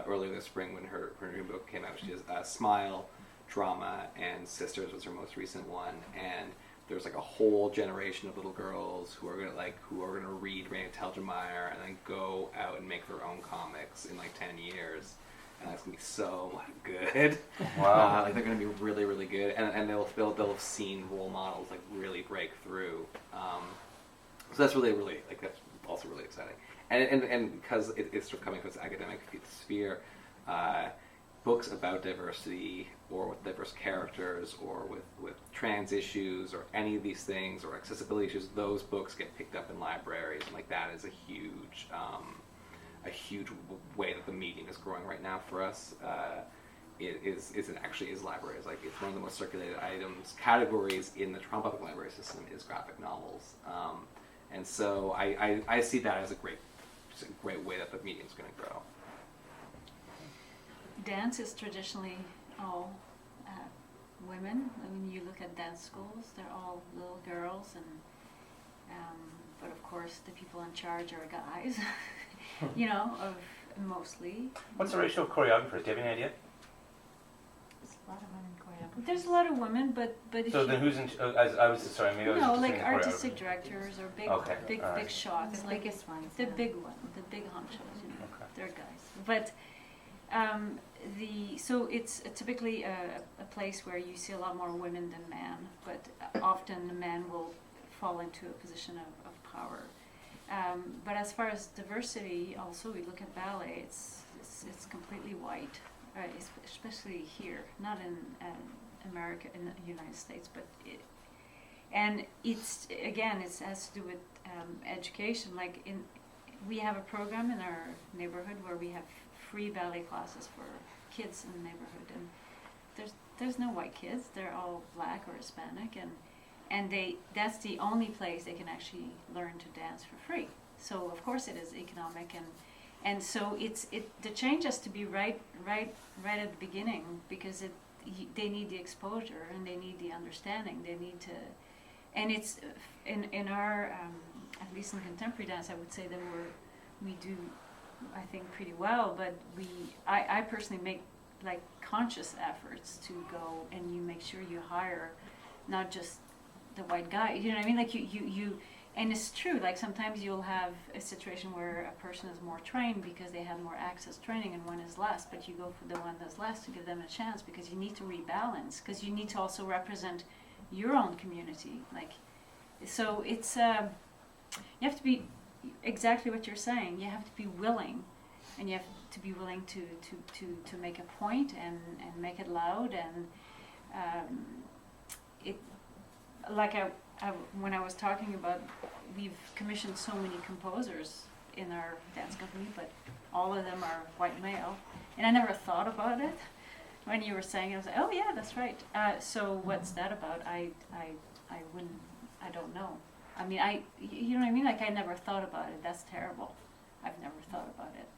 Speaker 7: earlier this spring when her new book came out. She has Smile, Drama, and Sisters was her most recent one, and there's like a whole generation of little girls who are gonna read Miranda Telgemeier and then go out and make their own comics in like 10 years. And that's gonna be so good.
Speaker 2: Wow.
Speaker 7: Like they're gonna be really, really good, and they'll have seen role models like really break through. So that's really like that's also really exciting. And because it's sort of coming from this academic sphere, books about diversity or with diverse characters or with trans issues or any of these things or accessibility issues, those books get picked up in libraries, and like that is a huge way that the medium is growing right now for us. It actually is libraries. Like it's one of the most circulated categories in the Toronto Public Library system is graphic novels, and so I see that as a great way that the medium is going to grow.
Speaker 5: Dance is traditionally all women. I mean, you look at dance schools; they're all little girls, and but of course, the people in charge are guys. You know, of mostly.
Speaker 2: What's the ratio of choreographers? Do you have any idea?
Speaker 6: There's a lot of women choreographers.
Speaker 5: There's a lot of women, but if
Speaker 2: So
Speaker 5: you,
Speaker 2: then who's in? I was sorry, maybe I was
Speaker 5: no,
Speaker 2: just
Speaker 5: like
Speaker 2: thinking
Speaker 5: artistic
Speaker 2: choreographers.
Speaker 5: directors or big,
Speaker 2: Okay,
Speaker 5: big,
Speaker 2: all right.
Speaker 5: big shots,
Speaker 6: The
Speaker 5: like
Speaker 6: biggest ones.
Speaker 5: the
Speaker 6: yeah.
Speaker 5: big one, the big honchos. You know,
Speaker 2: Okay.
Speaker 5: they're guys. But so it's typically a place where you see a lot more women than men, but often the man will fall into a position of power. But as far as diversity, also we look at ballet. It's completely white, right? Especially here, not in America, in the United States, but and it's again, it has to do with education. Like we have a program in our neighborhood where we have free ballet classes for kids in the neighborhood, and there's no white kids. They're all black or Hispanic, and that's the only place they can actually learn to dance for free. So of course it is economic, and so the change has to be right at the beginning, because they need the exposure and they need the understanding. They need to, and it's in our at least in contemporary dance, I would say that we do, I think, pretty well. But I personally make like conscious efforts to go, and you make sure you hire not just the white guy, you know what I mean? Like you, and it's true. Like sometimes you'll have a situation where a person is more trained because they have more access training, and one is less. But you go for the one that's less to give them a chance, because you need to rebalance. Because you need to also represent your own community. Like, so it's you have to be exactly what you're saying. You have to be willing, and you have to be willing to make a point and make it loud, and it. Like when I was talking about, we've commissioned so many composers in our dance company, but all of them are white male, and I never thought about it. When you were saying it, I was like, oh yeah, that's right. So what's that about? I don't know. I mean, you know what I mean? Like I never thought about it. That's terrible. I've never thought about it.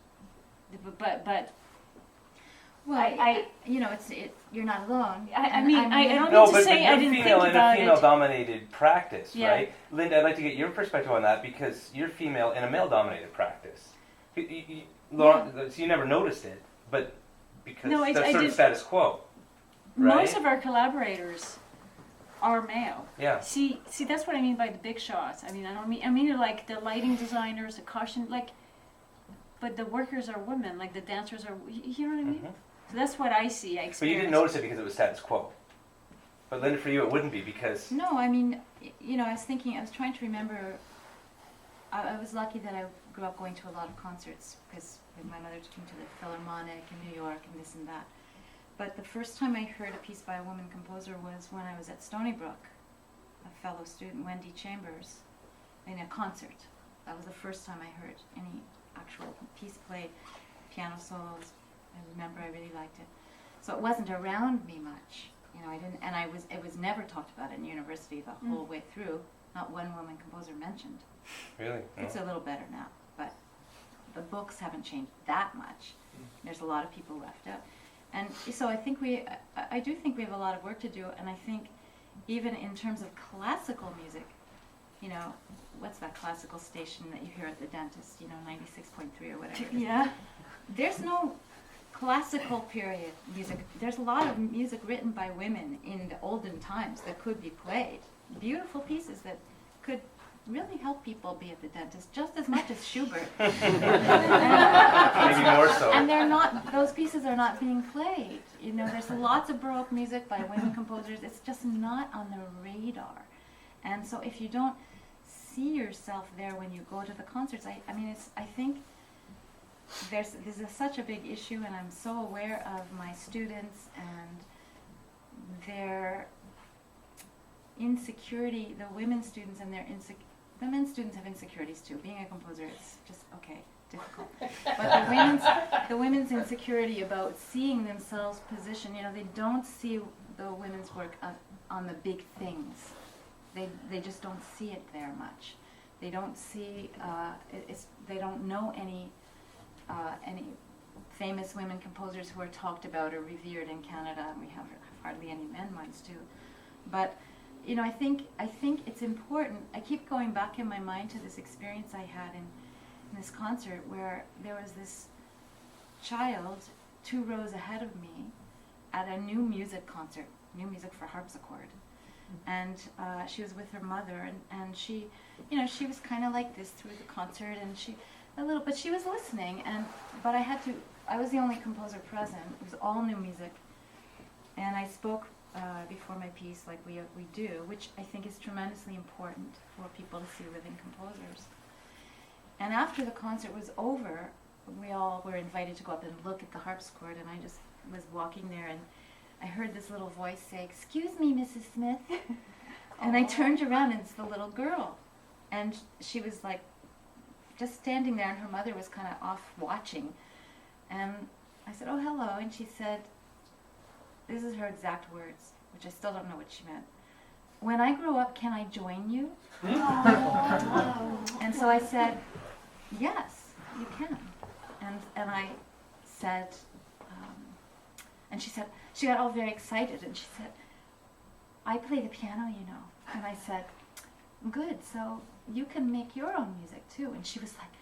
Speaker 5: But
Speaker 6: Well, you know, you're not alone.
Speaker 5: I mean, I don't
Speaker 2: No,
Speaker 5: mean to
Speaker 2: but
Speaker 5: say
Speaker 2: you're
Speaker 5: I didn't
Speaker 2: female
Speaker 5: think
Speaker 2: in
Speaker 5: about
Speaker 2: a
Speaker 5: it.
Speaker 2: female-dominated practice,
Speaker 5: Yeah.
Speaker 2: right? Linda, I'd like to get your perspective on that, because you're female in a male-dominated practice. Lauren, so you never noticed it, but because
Speaker 5: No, I
Speaker 2: that's sort of
Speaker 5: did-
Speaker 2: status quo, right?
Speaker 5: Most of our collaborators are male.
Speaker 2: Yeah.
Speaker 5: See, that's what I mean by the big shots. I mean like the lighting designers, the costume, like, but the workers are women, like the dancers are, you know what I mean?
Speaker 2: Mhm.
Speaker 5: So that's what I see, I experience.
Speaker 2: But you didn't notice it because it was status quo. But Linda, for you, it wouldn't be, because
Speaker 6: No, I mean, you know, I was trying to remember. I was lucky that I grew up going to a lot of concerts, because my mother took me to the Philharmonic in New York and this and that. But the first time I heard a piece by a woman composer was when I was at Stony Brook, a fellow student, Wendy Chambers, in a concert. That was the first time I heard actual piece played, piano solos. I remember I really liked it. So it wasn't around me much, you know. I didn't, and it was never talked about in university the whole way through. Not one woman composer mentioned.
Speaker 2: Really? No.
Speaker 6: It's a little better now, but the books haven't changed that much. There's a lot of people left out. And so I think I do think we have a lot of work to do, and I think even in terms of classical music, you know, what's that classical station that you hear at the dentist, you know, 96.3 or whatever it is.
Speaker 5: Yeah.
Speaker 6: There's no classical period music. There's a lot of music written by women in the olden times that could be played. Beautiful pieces that could really help people be at the dentist just as much as Schubert.
Speaker 2: Maybe more so.
Speaker 6: And they're not; those pieces are not being played. You know, there's lots of Baroque music by women composers. It's just not on the radar. And so, if you don't see yourself there when you go to the concerts, I think this is such a big issue, and I'm so aware of my students and their insecurity, the women students and their the men students have insecurities too. Being a composer, it's just difficult. But the women's insecurity about seeing themselves positioned, you know, they don't see the women's work on the big things. They just don't see it there much. They don't see they don't know any famous women composers who are talked about or revered in Canada, and we have hardly any men ones too. But you know, I think it's important. I keep going back in my mind to this experience I had in this concert where there was this child 2 rows ahead of me at a new music concert, new music for harpsichord. And she was with her mother, and she, you know, she was kind of like this through the concert, and but she was listening, but I was the only composer present. It was all new music, and I spoke before my piece like we do, which I think is tremendously important for people to see living composers. And after the concert was over, we all were invited to go up and look at the harpsichord, and I just was walking there, and I heard this little voice say, "Excuse me, Mrs. Smith." And I turned around, and it's the little girl. And she was like just standing there, and her mother was kind of off watching. And I said, "Oh, hello." And she said, this is her exact words, which I still don't know what she meant. "When I grow up, can I join you?" And so I said, "Yes, you can." And I said, and she said, she got all very excited, and she said, "I play the piano, you know." And I said, "Good, so you can make your own music too." And she was like,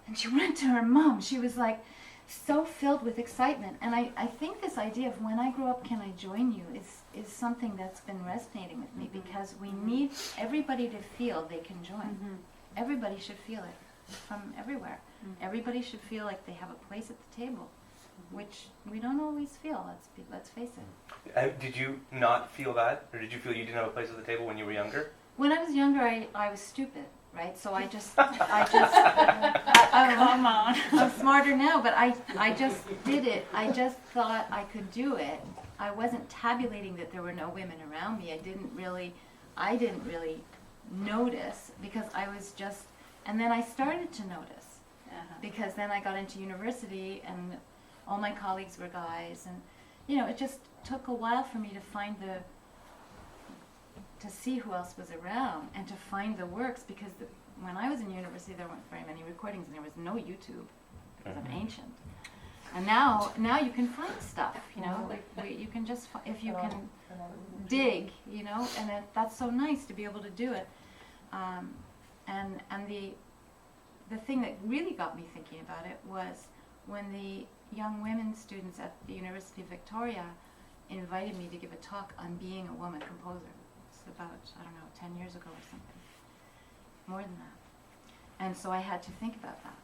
Speaker 6: and she went to her mom. She was like so filled with excitement. And I think this idea of "when I grow up, can I join you" is something that's been resonating with me, because we need everybody to feel they can join. Everybody should feel it from everywhere. Everybody should feel like they have a place at the table, which we don't always feel. Let's face it.
Speaker 2: Did you not feel that, or did you feel you didn't have a place at the table when you were younger?
Speaker 6: When I was younger, I was stupid, right? So I just
Speaker 5: Come on.
Speaker 6: I'm smarter now, but I just did it. I just thought I could do it. I wasn't tabulating that there were no women around me. I didn't really notice, because I was just, and then I started to notice, because then I got into university and all my colleagues were guys, and you know, it just took a while for me to see who else was around and to find the works, because when I was in university there weren't very many recordings and there was no YouTube because I'm ancient. And now you can find stuff, you know, you can just, if you can dig, you know, and that's so nice to be able to do it. And the thing that really got me thinking about it was when the young women students at the University of Victoria invited me to give a talk on being a woman composer. It's about, 10 years ago or something. More than that. And so I had to think about that.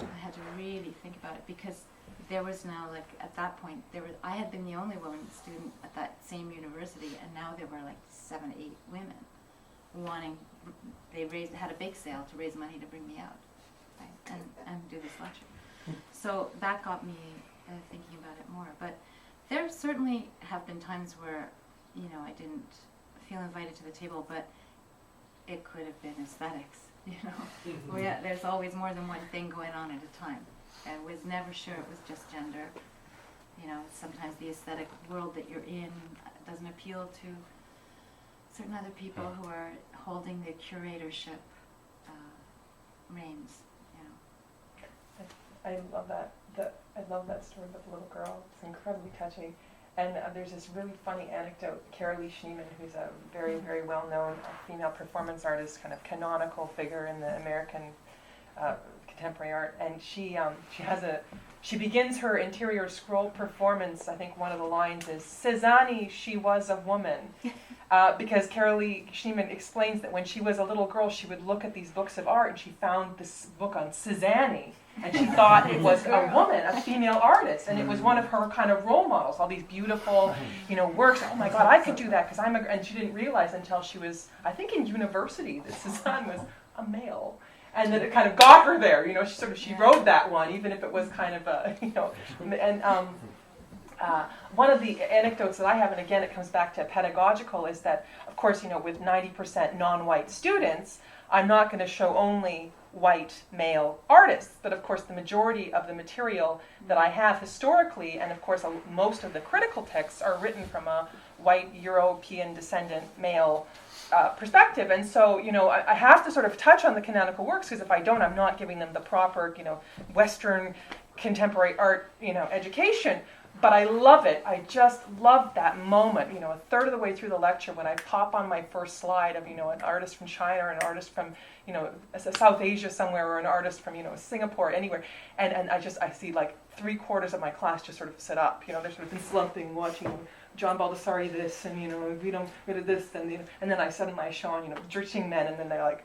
Speaker 6: I had to really think about it, because there was now, like, at that point, I had been the only woman student at that same university, and now there were like 7, 8 women had a bake sale to raise money to bring me out, right, and do this lecture. So that got me thinking about it more. But there certainly have been times where, you know, I didn't feel invited to the table, but it could have been aesthetics. you know. There's always more than one thing going on at a time. I was never sure it was just gender. You know, sometimes the aesthetic world that you're in doesn't appeal to certain other people who are holding the curatorship reins. You know.
Speaker 3: I love that. I love that story about the little girl. It's incredibly touching. And there's this really funny anecdote. Carolee Schneemann, who's a very, very well-known female performance artist, kind of canonical figure in the American contemporary art, and she begins her interior scroll performance. I think one of the lines is "Cézanne, she was a woman," because Carolee Schneemann explains that when she was a little girl, she would look at these books of art, and she found this book on Cézanne, and she thought it was a woman, a female artist, and it was one of her kind of role models. All these beautiful, works. Oh my God, I could do that because and she didn't realize until she was, I think, in university that Cézanne was a male. And then it kind of got her there, she rode that one, even if it was kind of and one of the anecdotes that I have, and again it comes back to pedagogical, is that, of course, with 90% non-white students, I'm not going to show only white male artists, but of course the majority of the material that I have historically, and of course most of the critical texts are written from a white European descendant male perspective, and so I have to sort of touch on the canonical works, because if I don't, I'm not giving them the proper Western contemporary art education. But I love it. I just love that moment. A third of the way through the lecture, when I pop on my first slide of an artist from China, or an artist from South Asia somewhere, or an artist from Singapore, anywhere, and I see like 3/4 of my class just sort of sit up. They've sort of been slumping, watching John Baldessari this, and Guido this, and then I suddenly show on Drishing Men, and then they're like,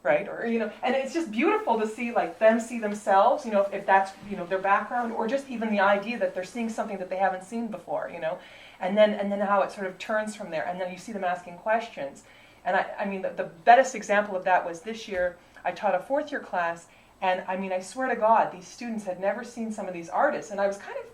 Speaker 3: right, or and it's just beautiful to see like them see themselves, if that's their background, or just even the idea that they're seeing something that they haven't seen before, and then how it sort of turns from there, and then you see them asking questions, and I mean the best example of that was this year. I taught a 4th year class, and I mean I swear to God, these students had never seen some of these artists, and I was kind of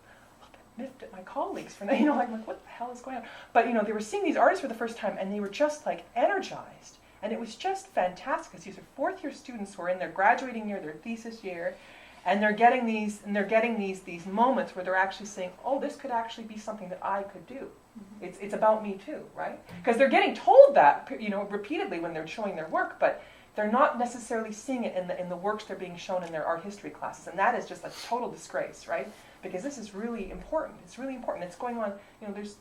Speaker 3: miffed at my colleagues for like what the hell is going on? But they were seeing these artists for the first time, and they were just like energized. And it was just fantastic, because these are 4th year students who are in their graduating year, their thesis year, and they're getting these moments where they're actually saying, oh, this could actually be something that I could do. Mm-hmm. It's about me too, right? Because they're getting told that repeatedly when they're showing their work, but they're not necessarily seeing it in the works they're being shown in their art history classes, and that is just a total disgrace, right? Because this is really important. It's really important. It's going on.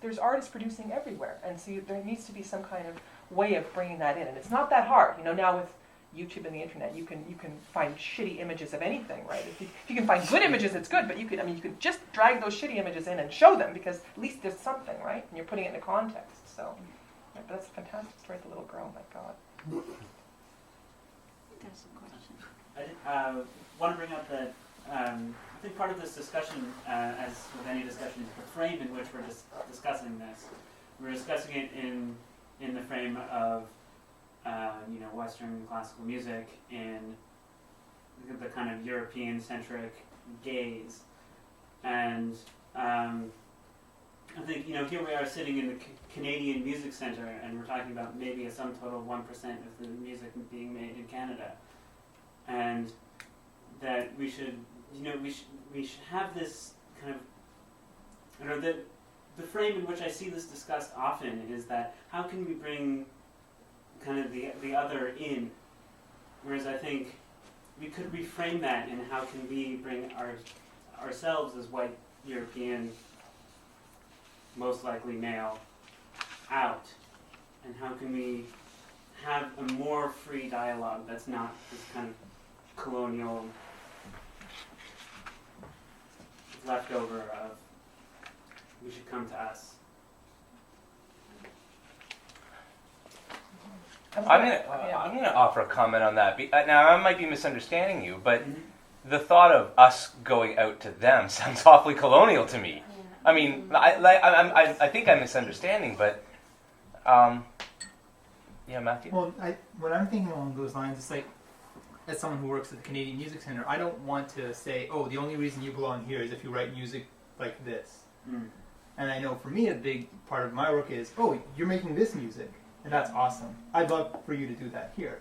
Speaker 3: There's artists producing everywhere, and so there needs to be some kind of way of bringing that in, and it's not that hard. Now with YouTube and the internet, you can find shitty images of anything, right? If you can find good images, it's good, but you could just drag those shitty images in and show them, because at least there's something, right? And you're putting it into context. So, right, but that's a fantastic story. The little girl, my God.
Speaker 5: There's a question.
Speaker 8: I want to bring up that I think part of this discussion, as with any discussion, is the frame in which we're discussing this. We're discussing it in the frame of Western classical music in the kind of European-centric gaze, and I think here we are sitting in the Canadian Music Centre, and we're talking about maybe a sum total of 1% of the music being made in Canada, and that we should have this kind of the frame in which I see this discussed often is that how can we bring kind of the other in, whereas I think we could reframe that in how can we bring ourselves as white European, most likely male, out, and how can we have a more free dialogue that's not this kind of colonial leftover of you should come to us.
Speaker 2: I'm gonna offer a comment on that. Now I might be misunderstanding you, but the thought of us going out to them sounds awfully colonial to me. I mean, I think I'm misunderstanding, but yeah, Matthew.
Speaker 13: Well, what I'm thinking along those lines is like, as someone who works at the Canadian Music Centre, I don't want to say, oh, the only reason you belong here is if you write music like this. Mm. And I know for me, a big part of my work is, oh, you're making this music, and that's awesome. I'd love for you to do that here.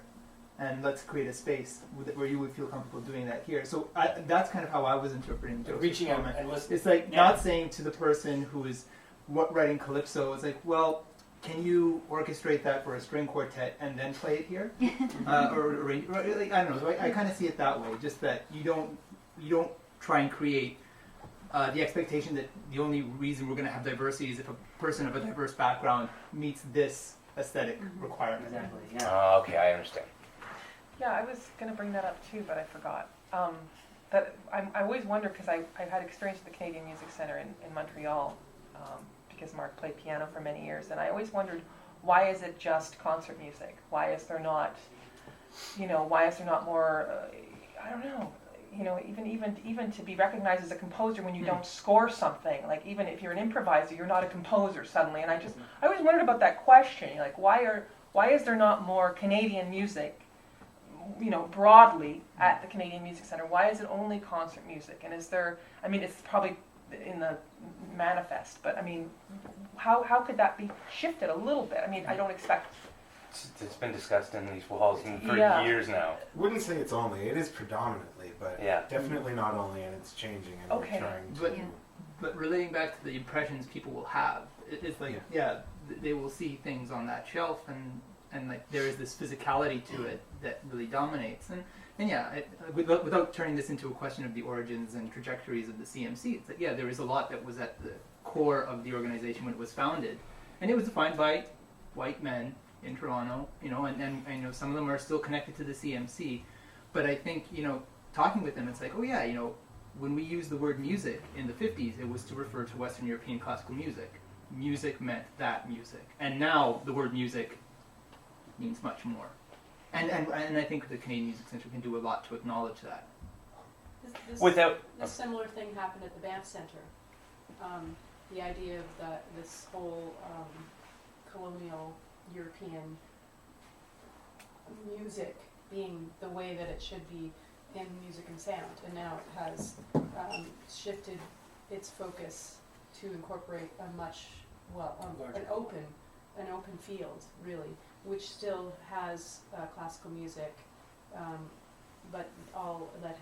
Speaker 13: and let's create a space where you would feel comfortable doing that here. So that's kind of how I was interpreting Joseph's
Speaker 11: Reaching out
Speaker 13: comment.
Speaker 11: and listening.
Speaker 13: It's like
Speaker 11: Yeah.
Speaker 13: not saying to the person who is writing calypso, it's like, well, can you orchestrate that for a string quartet and then play it here? or like, I don't know. So I kind of see it that way. Just that you don't try and create the expectation that the only reason we're going to have diversity is if a person of a diverse background meets this aesthetic requirement.
Speaker 8: Exactly. Yeah.
Speaker 2: Okay, I understand.
Speaker 3: Yeah, I was going to bring that up too, but I forgot. That I always wonder, because I've had experience at the Canadian Music Centre in Montreal, because Mark played piano for many years, and I always wondered, why is it just concert music? Why is there not, why is there not more, I don't know, even to be recognized as a composer when you don't score something, like even if you're an improviser, you're not a composer suddenly, and I always wondered about that question, like why is there not more Canadian music, broadly at the Canadian Music Centre? Why is it only concert music? And is there, it's probably in the manifest, but how could that be shifted a little bit? I don't expect.
Speaker 2: It's been discussed in these walls for years now.
Speaker 9: Wouldn't say it's only. It is predominantly, but definitely not only, and it's changing, and we're trying to.
Speaker 13: But relating back to the impressions people will have, it's like they will see things on that shelf, and like there is this physicality to it that really dominates. And without turning this into a question of the origins and trajectories of the CMC, it's like, there is a lot that was at the core of the organization when it was founded, and it was defined by white men in Toronto, and some of them are still connected to the CMC, but I think, talking with them, it's like, when we used the word music in the 50s, it was to refer to Western European classical music. Music meant that music, and now the word music means much more. And I think the Canadian Music Centre can do a lot to acknowledge that.
Speaker 10: This similar thing happened at the Banff Centre. The idea of this whole colonial European music being the way that it should be in music and sound, and now it has shifted its focus to incorporate a much an open field, really, which still has classical music, but all that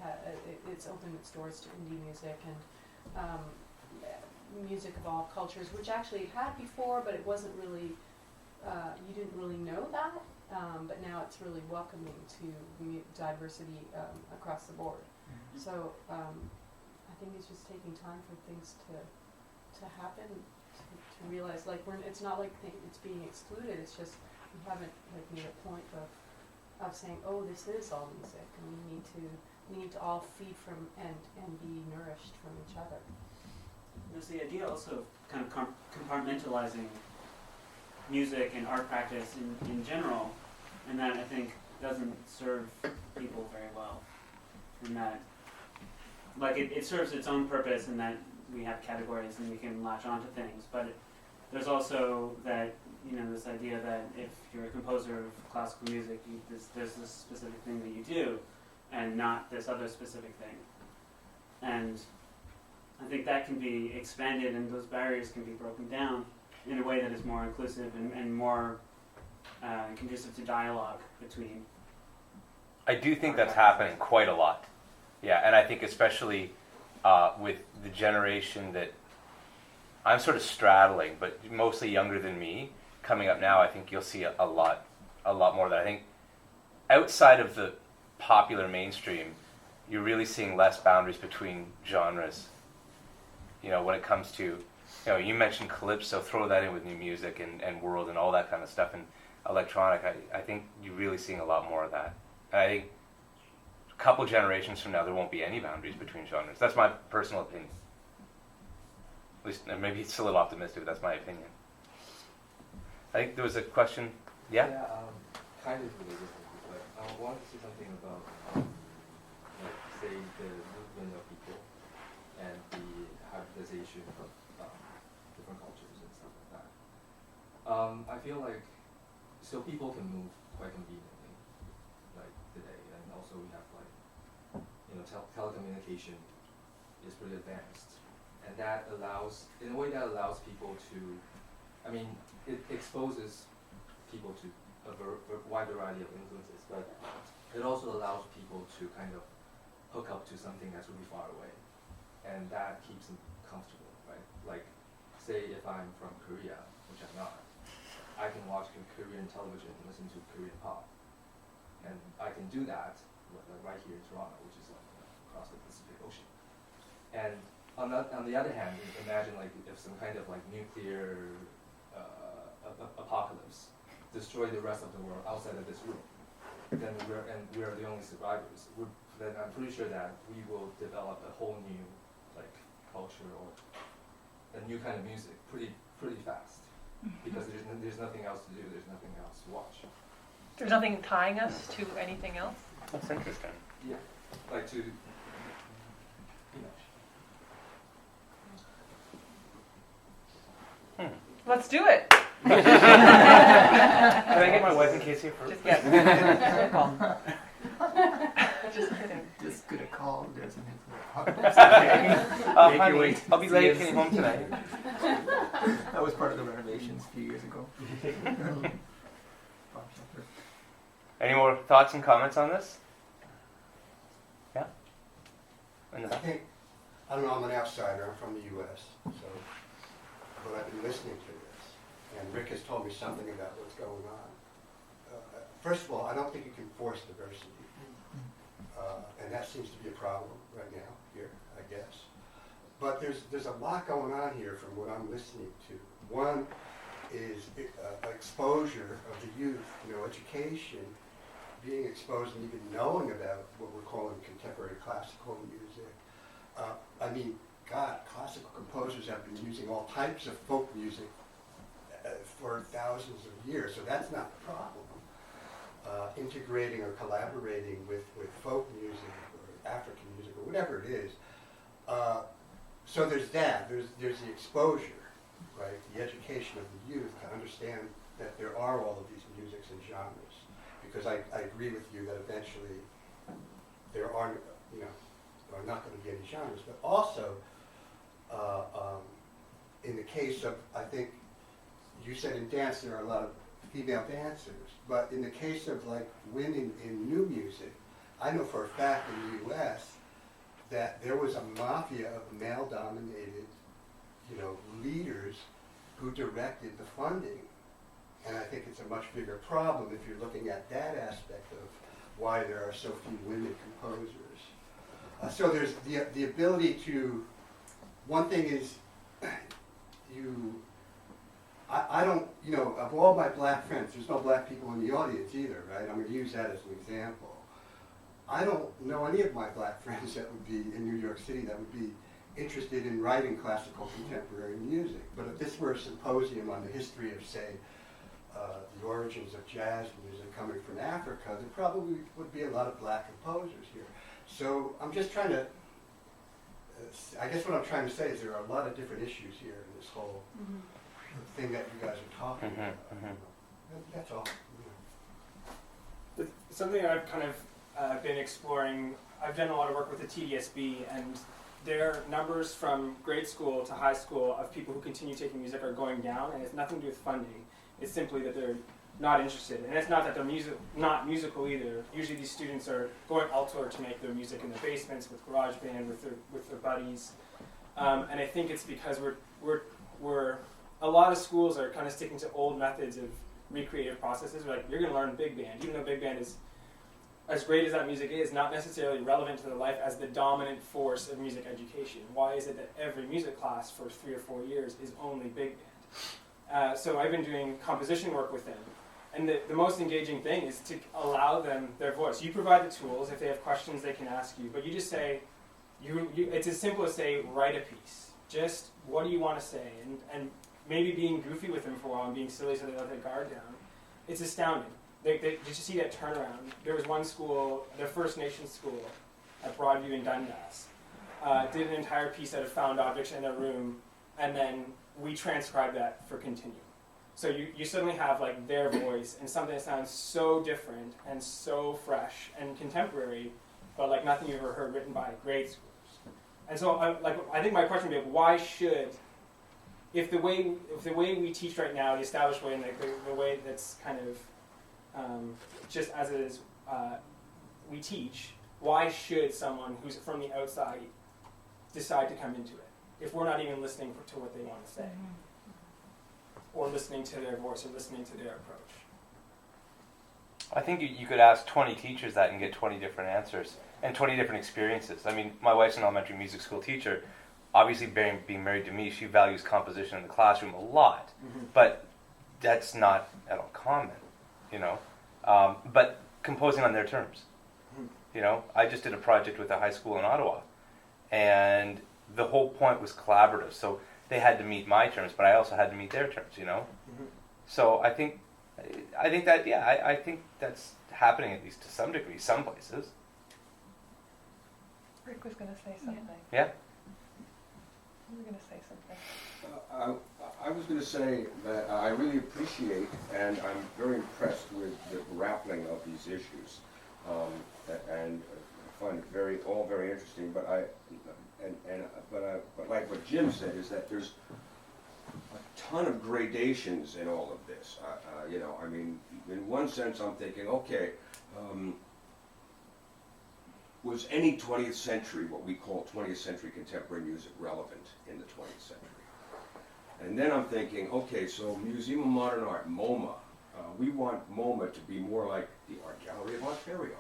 Speaker 10: it's opened its doors to indie music and music of all cultures, which actually it had before, but it wasn't really. You didn't really know that, but now it's really welcoming to diversity across the board. Mm-hmm. So I think it's just taking time for things to happen, to realize it's not like it's being excluded. It's just we haven't made a point of saying, oh, this is all music, and we need to all feed from and be nourished from each other.
Speaker 8: There's the idea also of kind of compartmentalizing music and art practice in general, and that I think doesn't serve people very well. In that, it serves its own purpose in that we have categories and we can latch onto things, but there's also that, this idea that if you're a composer of classical music, there's this specific thing that you do, and not this other specific thing. And I think that can be expanded, and those barriers can be broken down in a way that is more inclusive and more conducive to dialogue between.
Speaker 2: I do think that's happening quite a lot. Yeah, and I think especially with the generation that I'm sort of straddling, but mostly younger than me, coming up now, I think you'll see a lot more of that. I think outside of the popular mainstream, you're really seeing less boundaries between genres. When it comes to, you mentioned calypso, throw that in with new music and world and all that kind of stuff, and electronic. I think you're really seeing a lot more of that. And I think a couple generations from now, there won't be any boundaries between genres. That's my personal opinion. At least, maybe it's a little optimistic, but that's my opinion. I think there was a question. Yeah?
Speaker 12: Yeah, kind of related, but I wanted to say something about, say, the movement of people and the hybridization of different cultures and stuff like that. I feel like, so people can move quite conveniently, today, and also we have telecommunication is pretty advanced, and that allows, in a way, that allows people to, it exposes people to wide variety of influences, but it also allows people to kind of hook up to something that's really far away, and that keeps them comfortable, right? Like, say if I'm from Korea, which I'm not, I can watch Korean television and listen to Korean pop, and I can do that right here in Toronto, which is like across the Pacific Ocean. And on the other hand, imagine like if some kind of like nuclear apocalypse destroyed the rest of the world outside of this room, then we are the only survivors. Then I'm pretty sure that we will develop a whole new like culture or a new kind of music pretty fast, because there's nothing else to do. There's nothing else to watch.
Speaker 3: There's nothing tying us to anything else.
Speaker 2: That's interesting.
Speaker 12: Yeah, like to
Speaker 3: Let's do it.
Speaker 2: Can I get my wife in case here first?
Speaker 3: Just, yes. Just kidding.
Speaker 13: Just gonna call. There's an
Speaker 2: honey, I'll be late getting home tonight.
Speaker 13: That was part of the renovations a few years ago.
Speaker 2: Any more thoughts and comments on this? Yeah? In the back?
Speaker 14: I don't know, I'm an outsider, I'm from the U.S., so, but I've been listening to this, and Rick has told me something about what's going on. First of all, I don't think you can force diversity, and that seems to be a problem right now here, I guess. But there's a lot going on here from what I'm listening to. One is exposure of the youth, education, being exposed and even knowing about what we're calling contemporary classical music. I mean, God, classical composers have been using all types of folk music for thousands of years, so that's not the problem. Integrating or collaborating with folk music or African music or whatever it is. So there's that. There's the exposure, right? The education of the youth to understand that there are all of these musics and genres. Because I agree with you that eventually there are not going to be any genres. But also, in the case of, I think you said in dance there are a lot of female dancers, but in the case of like women in new music, I know for a fact in the U.S. that there was a mafia of male-dominated, leaders who directed the funding. And I think it's a much bigger problem if you're looking at that aspect of why there are so few women composers. So there's the ability to, one thing is, I don't, of all my black friends, there's no black people in the audience either, right? I'm going to use that as an example. I don't know any of my black friends that would be in New York City that would be interested in writing classical contemporary music. But if this were a symposium on the history of, say, the origins of jazz music coming from Africa, there probably would be a lot of black composers here. So I'm just trying to, I guess what I'm trying to say is there are a lot of different issues here in this whole thing that you guys are talking about. That's all.
Speaker 11: Something I've kind of been exploring, I've done a lot of work with the TDSB, and their numbers from grade school to high school of people who continue taking music are going down, and it's nothing to do with funding. It's simply that they're not interested. And it's not that they're not musical either. Usually these students are going elsewhere to make their music in their basements with GarageBand, with their buddies. And I think it's because we're a lot of schools are kind of sticking to old methods of recreative processes. Like, you're going to learn big band, even though big band is, as great as that music is, not necessarily relevant to their life as the dominant force of music education. Why is it that every music class for 3 or 4 years is only big band? So I've been doing composition work with them. And the most engaging thing is to allow them their voice. You provide the tools. If they have questions, they can ask you. But you just say, it's as simple as say, write a piece. Just, what do you want to say? And maybe being goofy with them for a while and being silly so they let their guard down. It's astounding. They just see that turnaround. There was one school, their First Nations school at Broadview in Dundas, did an entire piece out of found objects in their room, and then we transcribed that for Continuum. So you suddenly have like their voice and something that sounds so different and so fresh and contemporary, but like nothing you've ever heard written by grade schoolers. And so I think my question would be, why should, if the way we teach right now, the established way and the way that's kind of just as it is, we teach, why should someone who's from the outside decide to come into it if we're not even listening to what they want to say, or listening to their voice, or listening to their approach?
Speaker 2: I think you could ask 20 teachers that and get 20 different answers and 20 different experiences. I mean, my wife's an elementary music school teacher. Obviously, being married to me, she values composition in the classroom a lot, but that's not at all common, you know. But composing on their terms, you know. I just did a project with a high school in Ottawa, and the whole point was collaborative. So they had to meet my terms, but I also had to meet their terms, you know. So I think that, yeah, I think that's happening at least to some degree, some places.
Speaker 3: Rick was going to say something.
Speaker 2: Yeah.
Speaker 3: You were going to say something.
Speaker 15: I was going to say that I really appreciate and I'm very impressed with the grappling of these issues, and I find it all very interesting. But like what Jim said is that there's a ton of gradations in all of this. You know, I mean, in one sense, I'm thinking, okay. Was any 20th century, what we call 20th century contemporary music, relevant in the 20th century? And then I'm thinking, okay, so Museum of Modern Art, MoMA, we want MoMA to be more like the Art Gallery of Ontario,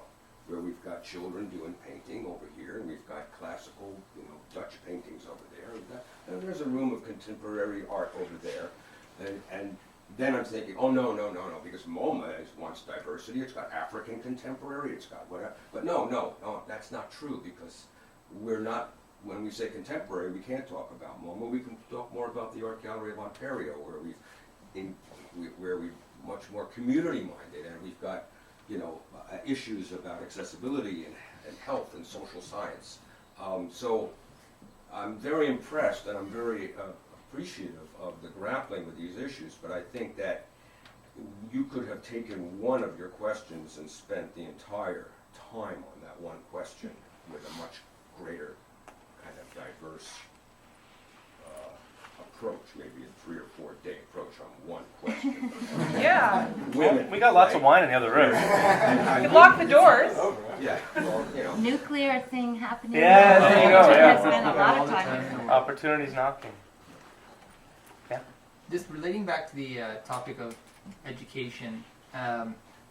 Speaker 15: where we've got children doing painting over here, and we've got classical, you know, Dutch paintings over there, and there's a room of contemporary art over there, and then I'm thinking, oh no, because MoMA wants diversity. It's got African contemporary. It's got whatever. But no, that's not true, because we're not. When we say contemporary, we can't talk about MoMA. We can talk more about the Art Gallery of Ontario, where we're much more community-minded, and we've got, you know, issues about accessibility and health and social science. So I'm very impressed, and I'm very appreciative of the grappling with these issues, but I think that you could have taken one of your questions and spent the entire time on that one question with a much greater kind of diverse approach, maybe a 3 or 4 day approach on one question.
Speaker 3: Yeah.
Speaker 2: Women, we got lots of wine in the other room.
Speaker 3: You can lock the doors.
Speaker 15: Yeah, well, you know.
Speaker 6: Nuclear thing happening.
Speaker 2: Yeah, there you go.
Speaker 6: I spent a lot of time.
Speaker 2: Opportunities knocking.
Speaker 13: Just relating back to the topic of education,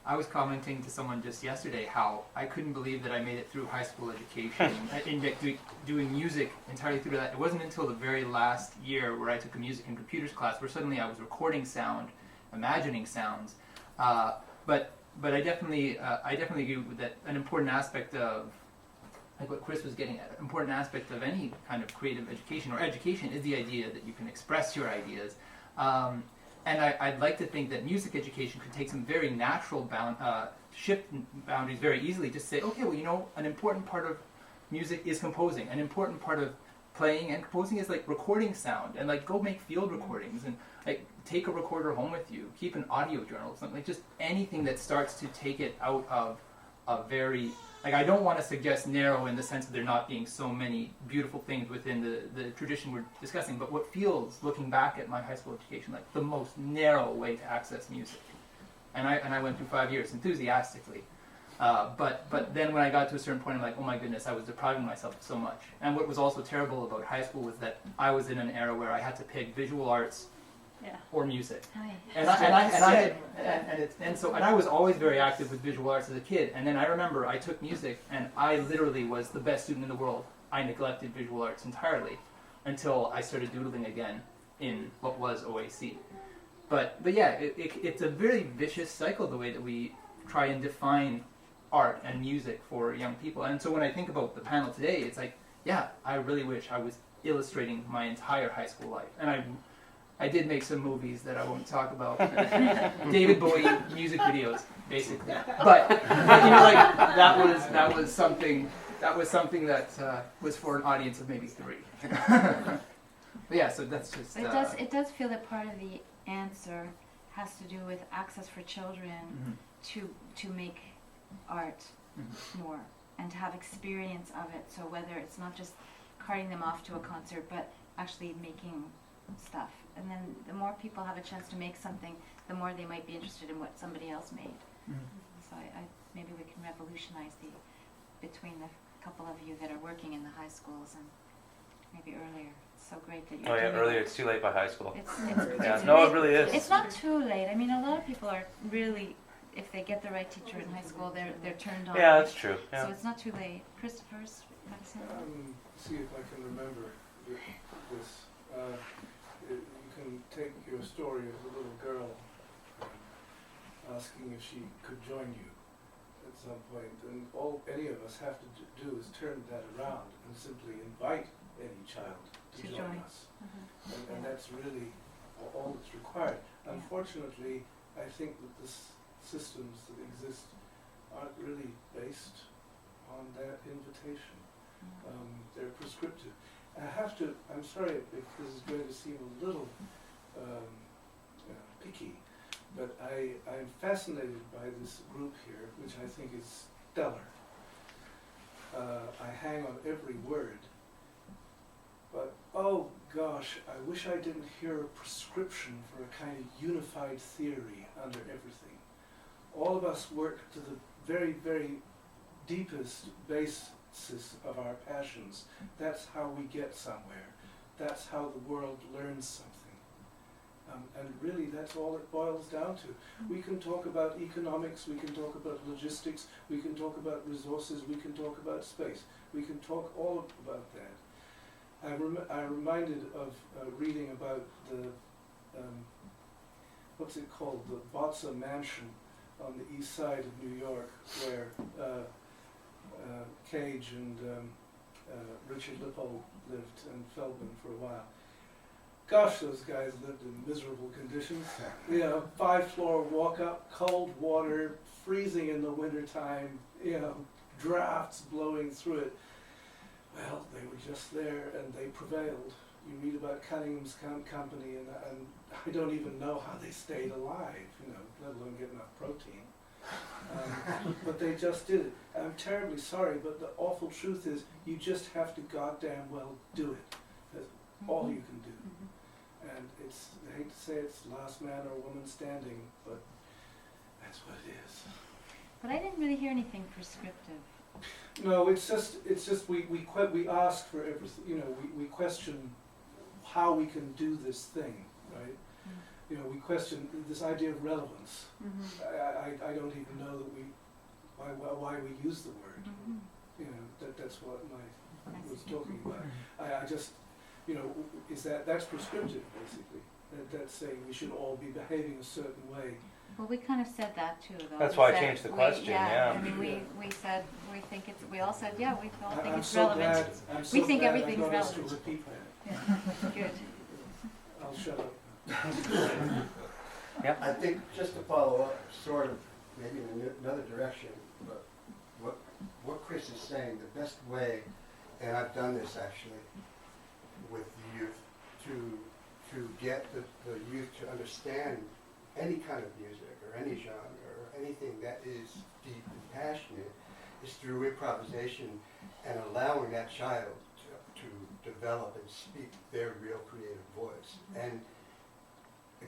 Speaker 13: I was commenting to someone just yesterday how I couldn't believe that I made it through high school education, doing music entirely through that. It wasn't until the very last year where I took a music and computers class where suddenly I was recording sound, imagining sounds. But I definitely agree with that. An important aspect of, like what Chris was getting at, an important aspect of any kind of creative education or education is the idea that you can express your ideas. And I'd like to think that music education could take some very natural shift boundaries very easily. Just say, okay, well, you know, an important part of music is composing. An important part of playing and composing is like recording sound, and like go make field recordings and like take a recorder home with you. Keep an audio journal, something like just anything that starts to take it out of a very, like, I don't want to suggest narrow in the sense of there not being so many beautiful things within the tradition we're discussing, but what feels, looking back at my high school education, like the most narrow way to access music. And I went through 5 years enthusiastically. But then when I got to a certain point, I'm like, oh my goodness, I was depriving myself of so much. And what was also terrible about high school was that I was in an era where I had to pick visual arts or music. And I was always very active with visual arts as a kid. And then I remember I took music, and I literally was the best student in the world. I neglected visual arts entirely until I started doodling again in what was OAC. But yeah, it's a very vicious cycle, the way that we try and define art and music for young people. And so when I think about the panel today, it's like, yeah, I really wish I was illustrating my entire high school life. And I did make some movies that I won't talk about. David Bowie music videos, basically. But you know, like that was something that was for an audience of maybe 3. But yeah, so that's just.
Speaker 6: It does feel that part of the answer has to do with access for children to make art more and to have experience of it. So whether it's not just carting them off to a concert, but actually making stuff. And then the more people have a chance to make something, the more they might be interested in what somebody else made. So I maybe we can revolutionize between the couple of you that are working in the high schools and maybe earlier. It's so great that you're
Speaker 2: Oh yeah,
Speaker 6: doing
Speaker 2: earlier
Speaker 6: it.
Speaker 2: it's too late by high school.
Speaker 6: It's
Speaker 2: No, it really is.
Speaker 6: It's not too late. I mean, a lot of people are really, if they get the right teacher in high school, they're turned on.
Speaker 2: Yeah, that's true. Yeah.
Speaker 6: So it's not too late. Christopher's got to say.
Speaker 16: See if I can remember this. You can take your story of the little girl asking if she could join you at some point, and all any of us have to do is turn that around and simply invite any child to join us. And that's really all that's required. Unfortunately, I think that the systems that exist aren't really based on that invitation. They're prescriptive. I'm sorry if this is going to seem a little picky, but I'm fascinated by this group here, which I think is stellar. I hang on every word. But, oh gosh, I wish I didn't hear a prescription for a kind of unified theory under everything. All of us work to the very, very deepest basis of our passions. That's how we get somewhere. That's how the world learns something. And really, that's all it boils down to. We can talk about economics, we can talk about logistics, we can talk about resources, we can talk about space. We can talk all about that. I'm reminded of reading about the, what's it called, the Botza Mansion on the east side of New York, where Cage and Richard Lippo lived, and Feldman for a while. Gosh, those guys lived in miserable conditions. 5-floor walk-up, cold water, freezing in the wintertime, drafts blowing through it. Well, they were just there, and they prevailed. You read about Cunningham's company, and I don't even know how they stayed alive, let alone get enough protein. But they just did it. I'm terribly sorry, but the awful truth is you just have to goddamn well do it. That's all you can do. And I hate to say it's last man or woman standing, but that's what it is.
Speaker 6: But I didn't really hear anything prescriptive.
Speaker 16: No, it's just we ask for everything. We question how we can do this thing, right? We question this idea of relevance. I don't even know that why we use the word. That's what I was talking about. I just that's prescriptive basically. That's saying we should all be behaving a certain way.
Speaker 6: Well, we kind of said that too, though.
Speaker 2: That's why I changed the question. Yeah.
Speaker 6: I mean, we said we think it's. We all said we all think it's
Speaker 16: so
Speaker 6: relevant.
Speaker 16: I'm so
Speaker 6: we think
Speaker 16: glad
Speaker 6: everything's
Speaker 16: I got us to
Speaker 6: relevant.
Speaker 16: repeat that.
Speaker 6: Yeah. Good.
Speaker 16: I'll shut up.
Speaker 14: I think just to follow up, sort of maybe in another direction, but what Chris is saying, the best way, and I've done this actually with the youth, to get the youth to understand any kind of music or any genre or anything that is deep and passionate, is through improvisation and allowing that child to develop and speak their real creative voice and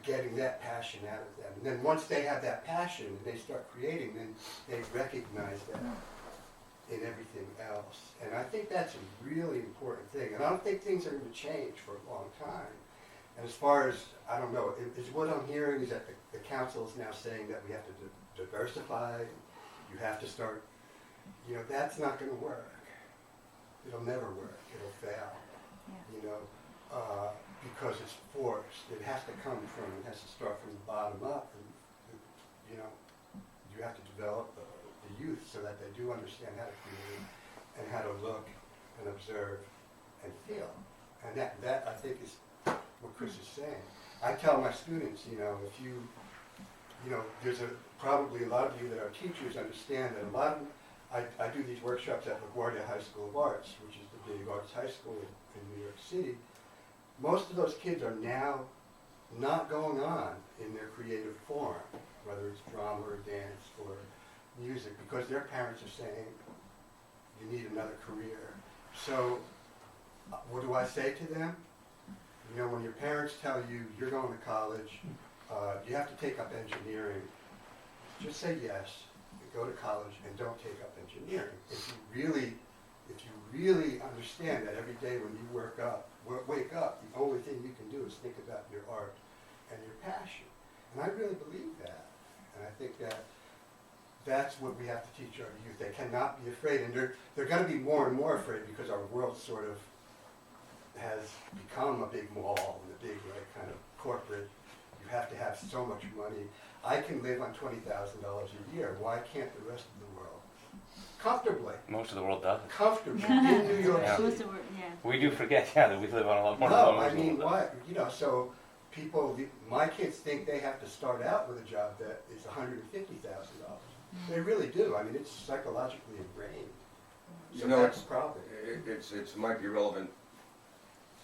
Speaker 14: getting that passion out of them. And then once they have that passion and they start creating, then they recognize that in everything else. And I think that's a really important thing. And I don't think things are going to change for a long time. And as far as, I don't know, is what I'm hearing is that the council is now saying that we have to diversify, you have to start, that's not going to work. It'll never work. It'll fail. Because it's forced. It has to start from the bottom up. And, you have to develop the youth so that they do understand how to create and how to look and observe and feel. And that I think is what Chris is saying. I tell my students, if there's probably a lot of you that are teachers understand that a lot of, I do these workshops at LaGuardia High School of Arts, which is the big arts high school in New York City. Most of those kids are now not going on in their creative form, whether it's drama or dance or music, because their parents are saying, you need another career. So what do I say to them? You know, when your parents tell you you're going to college, you have to take up engineering, just say yes, and go to college, and don't take up engineering. If you really understand that every day when you wake up, the only thing you can do is think about your art and your passion. And I really believe that. And I think that's what we have to teach our youth. They cannot be afraid, and they're going to be more and more afraid because our world sort of has become a big mall and a big kind of corporate. You have to have so much money. I can live on $20,000 a year. Why can't the rest of the world? Comfortably.
Speaker 2: Most of the world does.
Speaker 14: Comfortably in New York
Speaker 2: Yeah.
Speaker 14: City.
Speaker 2: We do forget, that we live on a lot more.
Speaker 14: No,
Speaker 2: than
Speaker 14: I
Speaker 2: most
Speaker 14: mean,
Speaker 2: of the world
Speaker 14: why? So people, my kids think they have to start out with a job that is $150,000. They really do. I mean, it's psychologically ingrained. So that's the problem.
Speaker 15: It might be relevant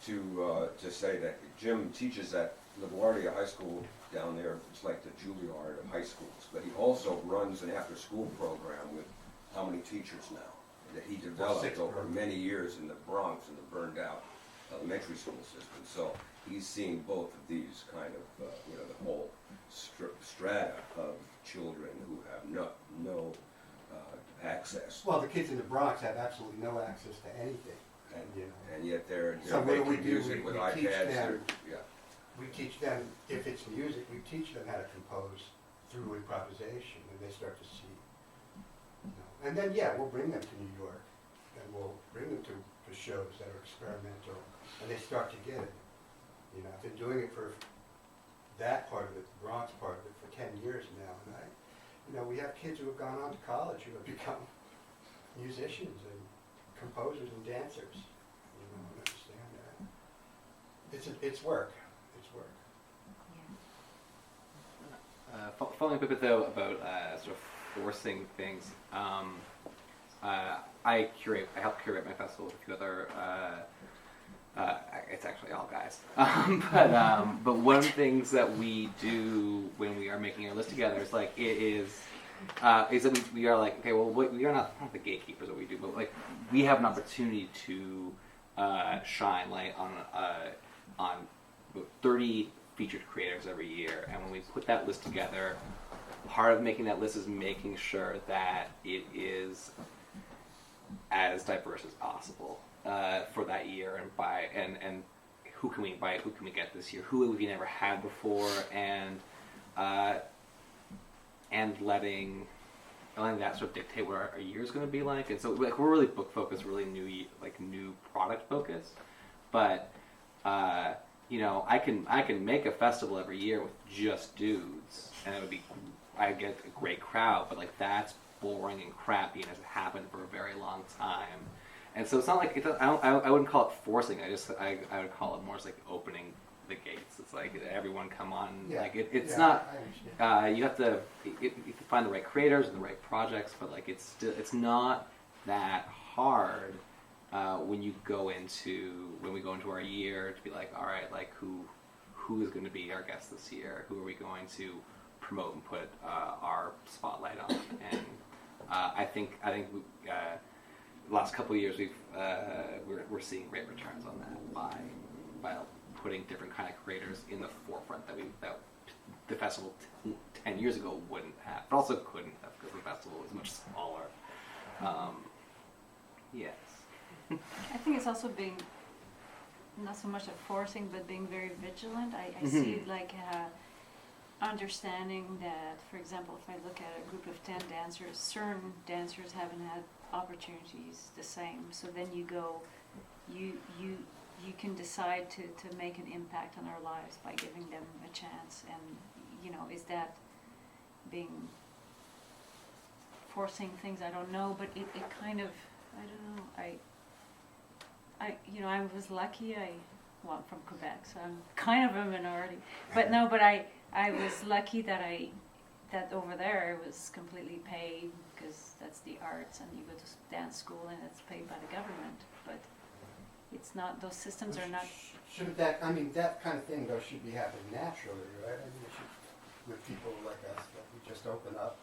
Speaker 15: to say that Jim teaches at LaGuardia High School down there. It's like the Juilliard of high schools. But he also runs an after-school program with how many teachers now that he developed over many years in the Bronx and the burned-out elementary school system. So he's seen both of these kind of, the whole strata of children who have no access.
Speaker 14: Well, the kids in the Bronx have absolutely no access to anything.
Speaker 15: And yet they're
Speaker 14: So what do we
Speaker 15: making
Speaker 14: do?
Speaker 15: music with
Speaker 14: We teach
Speaker 15: iPads.
Speaker 14: them.
Speaker 15: Yeah.
Speaker 14: We teach them, if it's music, we teach them how to compose through improvisation, and they start to see. And then, we'll bring them to New York, and we'll bring them to shows that are experimental, and they start to get it. I've been doing it for that part of it, the Bronx part of it, for 10 years now, and we have kids who have gone on to college who have become musicians and composers and dancers. And understand that. It's work. It's work.
Speaker 7: Following up a bit though about sort of forcing things. I help curate my festival with a few other. It's actually all guys. But one of the things that we do when we are making our list together is that we are like, okay, well, we are not the gatekeepers of what we do, but like we have an opportunity to shine light on 30 featured creators every year, and when we put that list together, part of making that list is making sure that it is as diverse as possible for that year, and who can we invite, who can we get this year, who have we never had before, and letting that sort of dictate what our year is going to be like. And so we're really book focused, really new product focused, but I can make a festival every year with just dudes, and I get a great crowd, but that's boring and crappy, and has happened for a very long time. And so it's not like I wouldn't call it forcing. I would call it more as like opening the gates. It's like everyone come on.
Speaker 14: Yeah.
Speaker 7: It's
Speaker 14: Yeah,
Speaker 7: not. You have to find the right creators and the right projects, but it's not that hard when we go into our year to be like, all right, like who is going to be our guest this year? Who are we going to promote and put our spotlight on? And I think the last couple of years we're seeing great returns on that by putting different kind of creators in the forefront that the festival 10 years ago wouldn't have, but also couldn't have because the festival was much smaller. Yes.
Speaker 5: I think it's also being not so much a forcing, but being very vigilant. I see it like understanding that, for example, if I look at a group of 10 dancers, certain dancers haven't had opportunities the same. So then you can decide to make an impact on their lives by giving them a chance. And, is that being forcing things? I don't know, but it kind of, I don't know, I was lucky. I'm from Quebec, so I'm kind of a minority. But no, but I was lucky that over there it was completely paid because that's the arts, and you go to dance school and it's paid by the government. But it's not; those systems are not.
Speaker 14: Shouldn't that kind of thing though should be happening naturally, right? I mean, it should, with people like us that we just open up.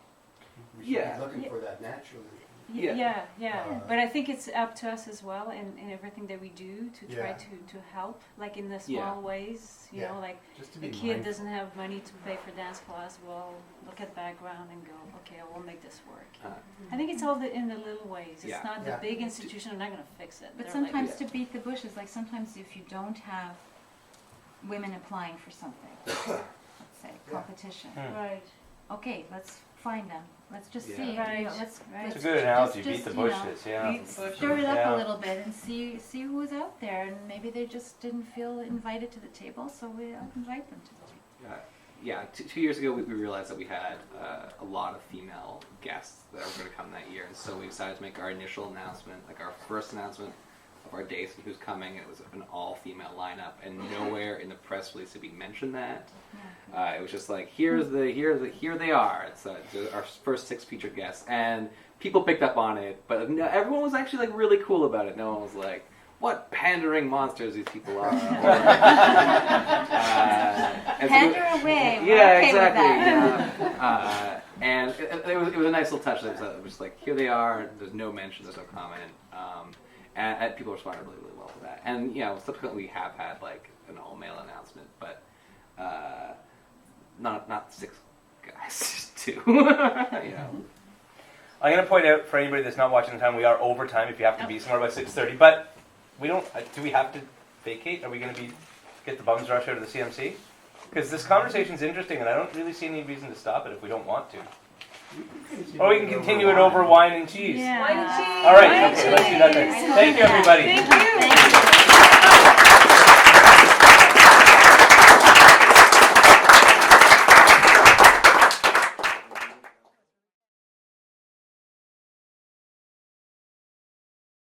Speaker 14: We should be looking for that naturally.
Speaker 5: Yeah.
Speaker 9: Uh,
Speaker 5: But I think it's up to us as well in everything that we do to try
Speaker 9: Yeah.
Speaker 5: to help, like in the
Speaker 7: Yeah.
Speaker 5: small ways, you
Speaker 9: Yeah.
Speaker 5: know, like
Speaker 9: Just to
Speaker 5: a
Speaker 9: be
Speaker 5: kid
Speaker 9: mindful.
Speaker 5: doesn't have money to pay for dance class, well, look at the background and go, okay, I will make this work. I think it's all in the little ways. It's
Speaker 7: Yeah.
Speaker 5: not the
Speaker 9: Yeah.
Speaker 5: big institution are not going to fix it.
Speaker 6: But
Speaker 5: They're
Speaker 6: sometimes
Speaker 5: like,
Speaker 6: to beat the bushes, like sometimes if you don't have women applying for something, let's say competition,
Speaker 5: right.
Speaker 6: okay, let's find them. Let's just
Speaker 7: Yeah.
Speaker 6: see. You
Speaker 5: Right.
Speaker 6: know,
Speaker 2: It's
Speaker 6: let's
Speaker 2: a good analogy.
Speaker 6: just,
Speaker 2: Beat the
Speaker 6: you know,
Speaker 2: bushes. Yeah.
Speaker 6: stir it up
Speaker 2: Yeah.
Speaker 6: a little bit and see who's out there, and maybe they just didn't feel invited to the table, so we invite them to the table.
Speaker 7: Yeah, 2 years ago we realized that we had a lot of female guests that were going to come that year, and so we decided to make our initial announcement, like our first announcement of our dates and who's coming, and it was an all-female lineup, and nowhere in the press release did we mention that. It was just like, here they are. It's our first 6 featured guests, and people picked up on it, but no, everyone was actually like really cool about it. No one was like, what pandering monsters these people are.
Speaker 6: Pander away. We're
Speaker 7: Yeah,
Speaker 6: okay
Speaker 7: exactly.
Speaker 6: With that.
Speaker 7: And it was a nice little touch. It was just like, here they are. There's no mention. There's no comment. And people responded really, really well to that. And subsequently we have had like an all-male announcement, but not 6 guys, just 2.
Speaker 2: I'm going to point out for anybody that's not watching the time, we are over time if you have to be somewhere by 6:30. But we don't. Do we have to vacate? Are we going to get the bums rush out of the CMC? Because this conversation's interesting, and I don't really see any reason to stop it if we don't want to. Or we can continue it over wine and cheese.
Speaker 5: Yeah.
Speaker 3: Wine and cheese.
Speaker 2: All right.
Speaker 3: Wine and
Speaker 2: Okay. Let's do that then.
Speaker 3: cheese.
Speaker 2: Thank you, everybody.
Speaker 3: Thank you.
Speaker 6: Thank